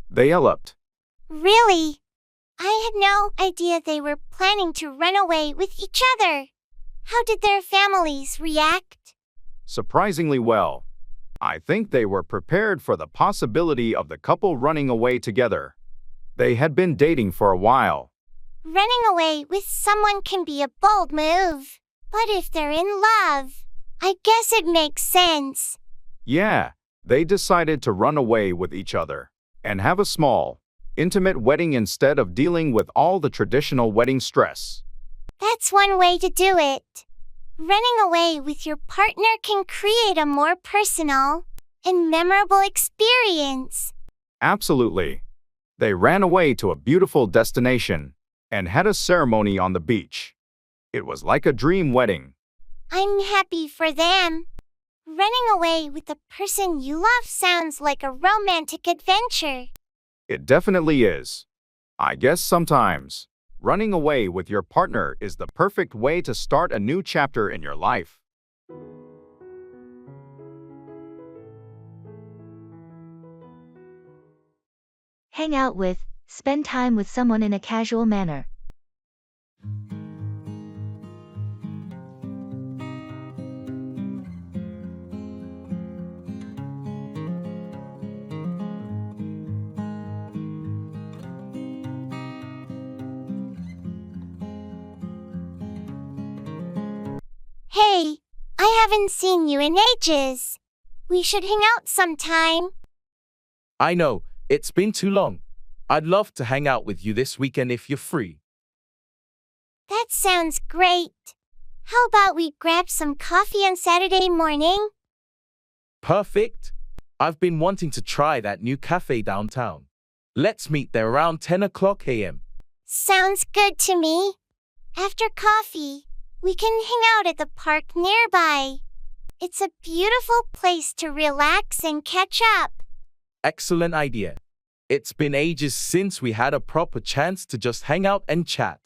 They eloped. Really? I had no idea they were planning to run away with each other. How did their families react? Surprisingly well. I think they were prepared for the possibility of the couple running away together. They had been dating for a while. Running away with someone can be a bold move, but if they're in love, I guess it makes sense. Yeah, they decided to run away with each other and have a small, intimate wedding instead of dealing with all the traditional wedding stress. That's one way to do it. Running away with your partner can create a more personal and memorable experience. Absolutely. They ran away to a beautiful destination and had a ceremony on the beach. It was like a dream wedding. I'm happy for them. Running away with the person you love sounds like a romantic adventure. It definitely is. I guess sometimes running away with your partner is the perfect way to start a new chapter in your life. Hang out with, spend time with someone in a casual manner. Hey, I haven't seen you in ages. We should hang out sometime. I know, it's been too long. I'd love to hang out with you this weekend if you're free. That sounds great. How about we grab some coffee on Saturday morning? Perfect. I've been wanting to try that new cafe downtown. Let's meet there around 10 o'clock a.m. Sounds good to me. After coffee, we can hang out at the park nearby. It's a beautiful place to relax and catch up. Excellent idea. It's been ages since we had a proper chance to just hang out and chat.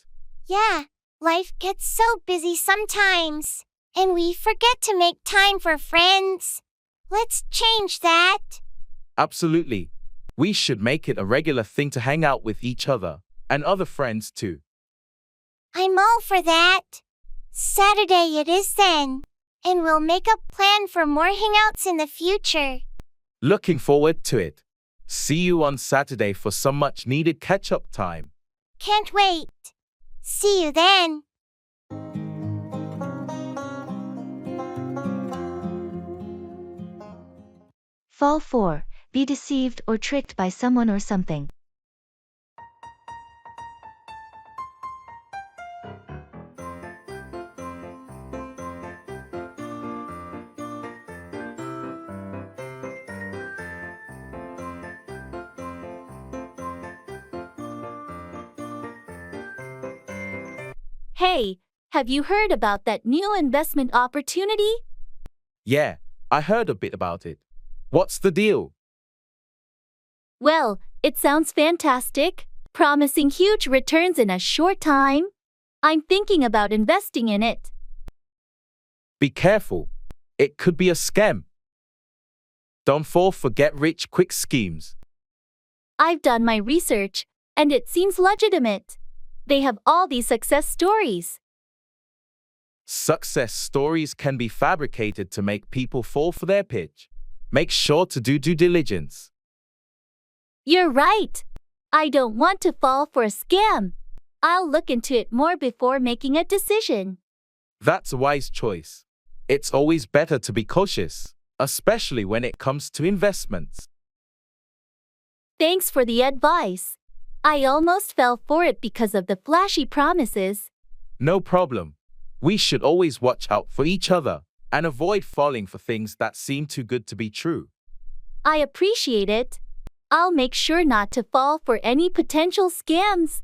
Yeah, life gets so busy sometimes, and we forget to make time for friends. Let's change that. Absolutely. We should make it a regular thing to hang out with each other and other friends too. I'm all for that. Saturday it is then, and we'll make a plan for more hangouts in the future. Looking forward to it. See you on Saturday for some much needed catch-up time. Can't wait. See you then. Fall 4. Be deceived or tricked by someone or something. Hey, have you heard about that new investment opportunity? Yeah, I heard a bit about it. What's the deal? Well, it sounds fantastic, promising huge returns in a short time. I'm thinking about investing in it. Be careful. It could be a scam. Don't fall for get-rich-quick schemes. I've done my research, and it seems legitimate. They have all these success stories. Success stories can be fabricated to make people fall for their pitch. Make sure to do due diligence. You're right. I don't want to fall for a scam. I'll look into it more before making a decision. That's a wise choice. It's always better to be cautious, especially when it comes to investments. Thanks for the advice. I almost fell for it because of the flashy promises. No problem. We should always watch out for each other and avoid falling for things that seem too good to be true. I appreciate it. I'll make sure not to fall for any potential scams.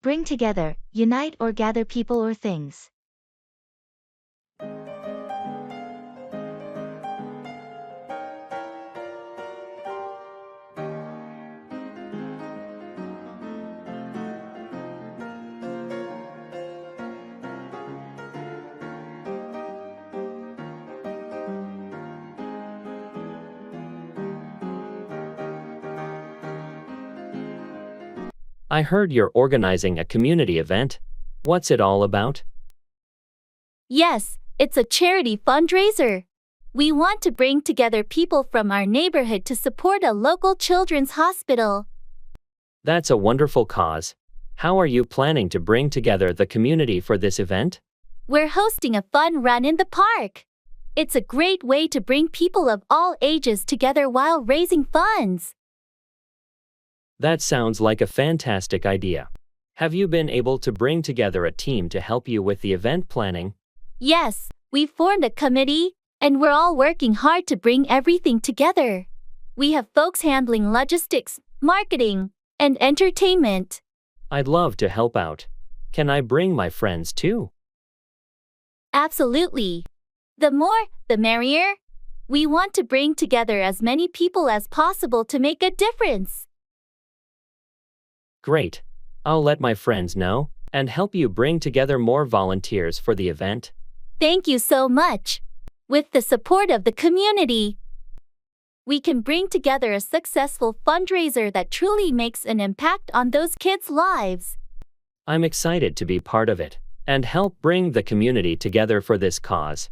Bring together, unite or gather people or things. I heard you're organizing a community event. What's it all about? Yes, it's a charity fundraiser. We want to bring together people from our neighborhood to support a local children's hospital. That's a wonderful cause. How are you planning to bring together the community for this event? We're hosting a fun run in the park. It's a great way to bring people of all ages together while raising funds. That sounds like a fantastic idea. Have you been able to bring together a team to help you with the event planning? Yes, we've formed a committee, and we're all working hard to bring everything together. We have folks handling logistics, marketing, and entertainment. I'd love to help out. Can I bring my friends too? Absolutely. The more, the merrier. We want to bring together as many people as possible to make a difference. Great. I'll let my friends know and help you bring together more volunteers for the event. Thank you so much. With the support of the community, we can bring together a successful fundraiser that truly makes an impact on those kids' lives. I'm excited to be part of it and help bring the community together for this cause.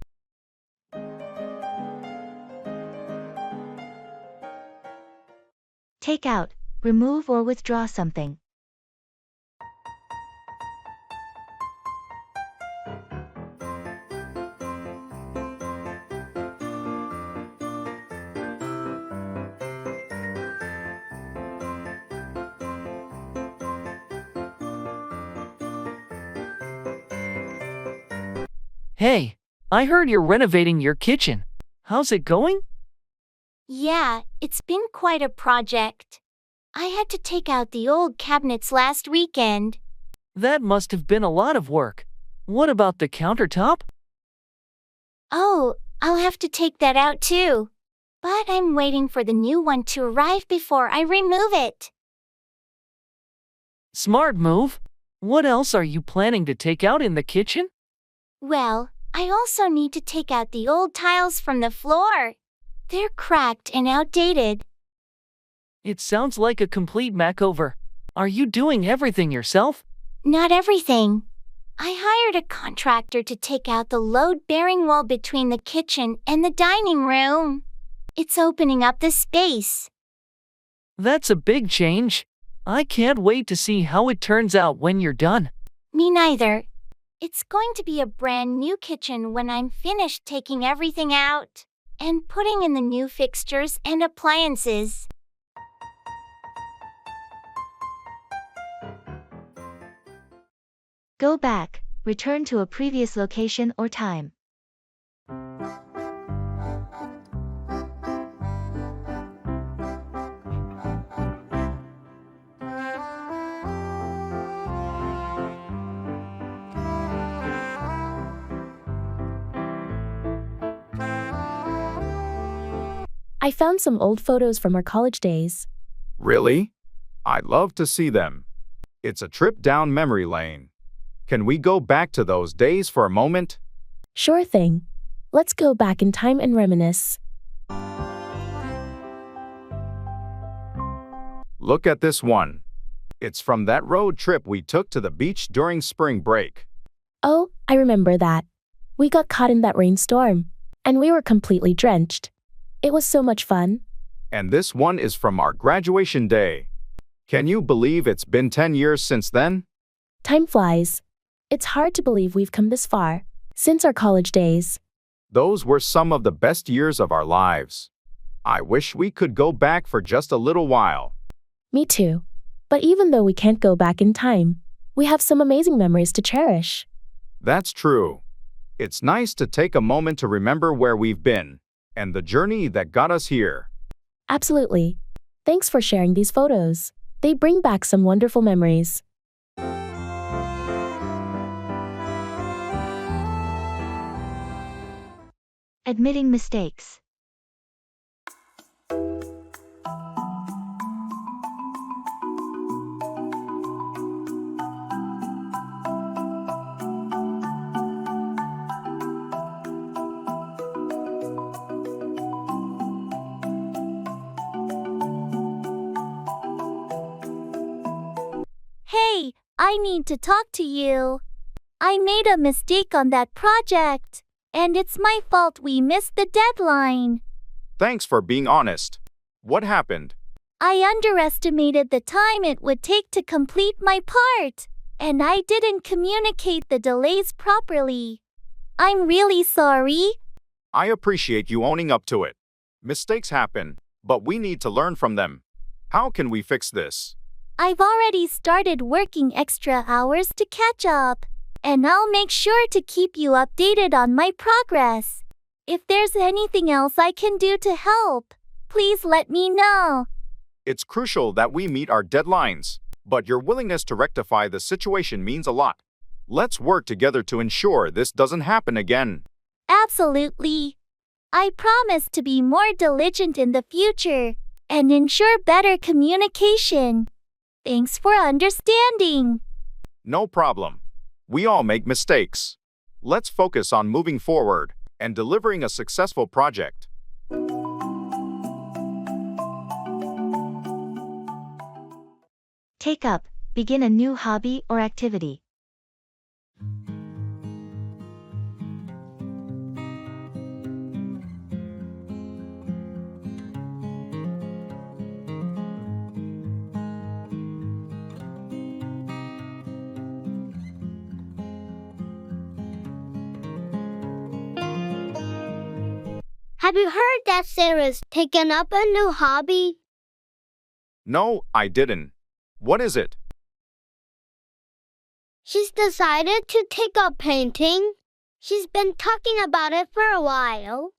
Take out, remove or withdraw something. Hey, I heard you're renovating your kitchen. How's it going? Yeah, it's been quite a project. I had to take out the old cabinets last weekend. That must have been a lot of work. What about the countertop? Oh, I'll have to take that out too. But I'm waiting for the new one to arrive before I remove it. Smart move. What else are you planning to take out in the kitchen? Well, I also need to take out the old tiles from the floor. They're cracked and outdated. It sounds like a complete makeover. Are you doing everything yourself? Not everything. I hired a contractor to take out the load-bearing wall between the kitchen and the dining room. It's opening up the space. That's a big change. I can't wait to see how it turns out when you're done. Me neither. It's going to be a brand new kitchen when I'm finished taking everything out and putting in the new fixtures and appliances. Go back, return to a previous location or time. I found some old photos from our college days. Really? I'd love to see them. It's a trip down memory lane. Can we go back to those days for a moment? Sure thing. Let's go back in time and reminisce. Look at this one. It's from that road trip we took to the beach during spring break. Oh, I remember that. We got caught in that rainstorm. And we were completely drenched. It was so much fun. And this one is from our graduation day. Can you believe it's been 10 years since then? Time flies. It's hard to believe we've come this far since our college days. Those were some of the best years of our lives. I wish we could go back for just a little while. Me too. But even though we can't go back in time, we have some amazing memories to cherish. That's true. It's nice to take a moment to remember where we've been and the journey that got us here. Absolutely. Thanks for sharing these photos. They bring back some wonderful memories. Admitting mistakes. Hey, I need to talk to you. I made a mistake on that project, and it's my fault we missed the deadline. Thanks for being honest. What happened? I underestimated the time it would take to complete my part, and I didn't communicate the delays properly. I'm really sorry. I appreciate you owning up to it. Mistakes happen, but we need to learn from them. How can we fix this? I've already started working extra hours to catch up, and I'll make sure to keep you updated on my progress. If there's anything else I can do to help, please let me know. It's crucial that we meet our deadlines, but your willingness to rectify the situation means a lot. Let's work together to ensure this doesn't happen again. Absolutely. I promise to be more diligent in the future and ensure better communication. Thanks for understanding. No problem. We all make mistakes. Let's focus on moving forward and delivering a successful project. Take up, begin a new hobby or activity. Have you heard that Sarah's taken up a new hobby? No, I didn't. What is it? She's decided to take up painting. She's been talking about it for a while.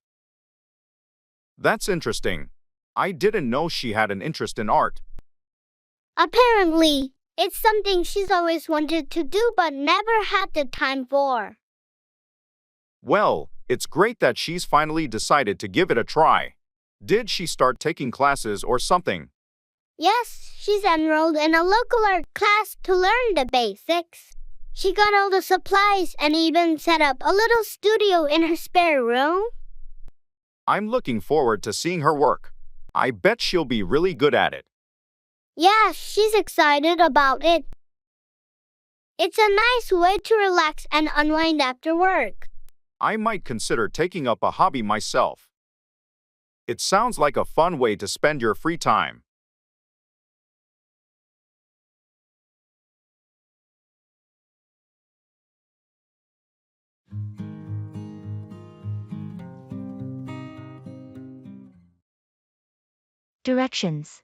That's interesting. I didn't know she had an interest in art. Apparently, it's something she's always wanted to do but never had the time for. Well, it's great that she's finally decided to give it a try. Did she start taking classes or something? Yes, she's enrolled in a local art class to learn the basics. She got all the supplies and even set up a little studio in her spare room. I'm looking forward to seeing her work. I bet she'll be really good at it. Yeah, she's excited about it. It's a nice way to relax and unwind after work. I might consider taking up a hobby myself. It sounds like a fun way to spend your free time. Directions.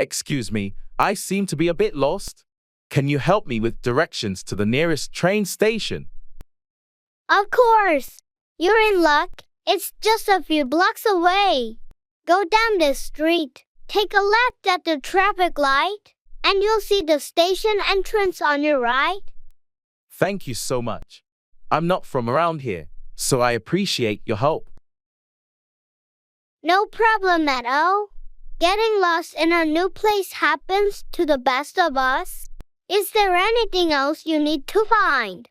Excuse me, I seem to be a bit lost. Can you help me with directions to the nearest train station? Of course. You're in luck. It's just a few blocks away. Go down this street, take a left at the traffic light, and you'll see the station entrance on your right. Thank you so much. I'm not from around here, so I appreciate your help. No problem at all. Getting lost in a new place happens to the best of us. Is there anything else you need to find?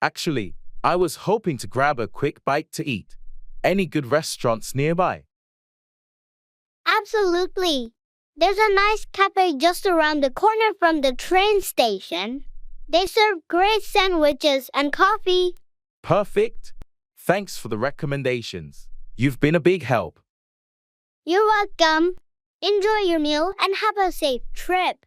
Actually, I was hoping to grab a quick bite to eat. Any good restaurants nearby? Absolutely. There's a nice cafe just around the corner from the train station. They serve great sandwiches and coffee. Perfect. Thanks for the recommendations. You've been a big help. You're welcome. Enjoy your meal and have a safe trip.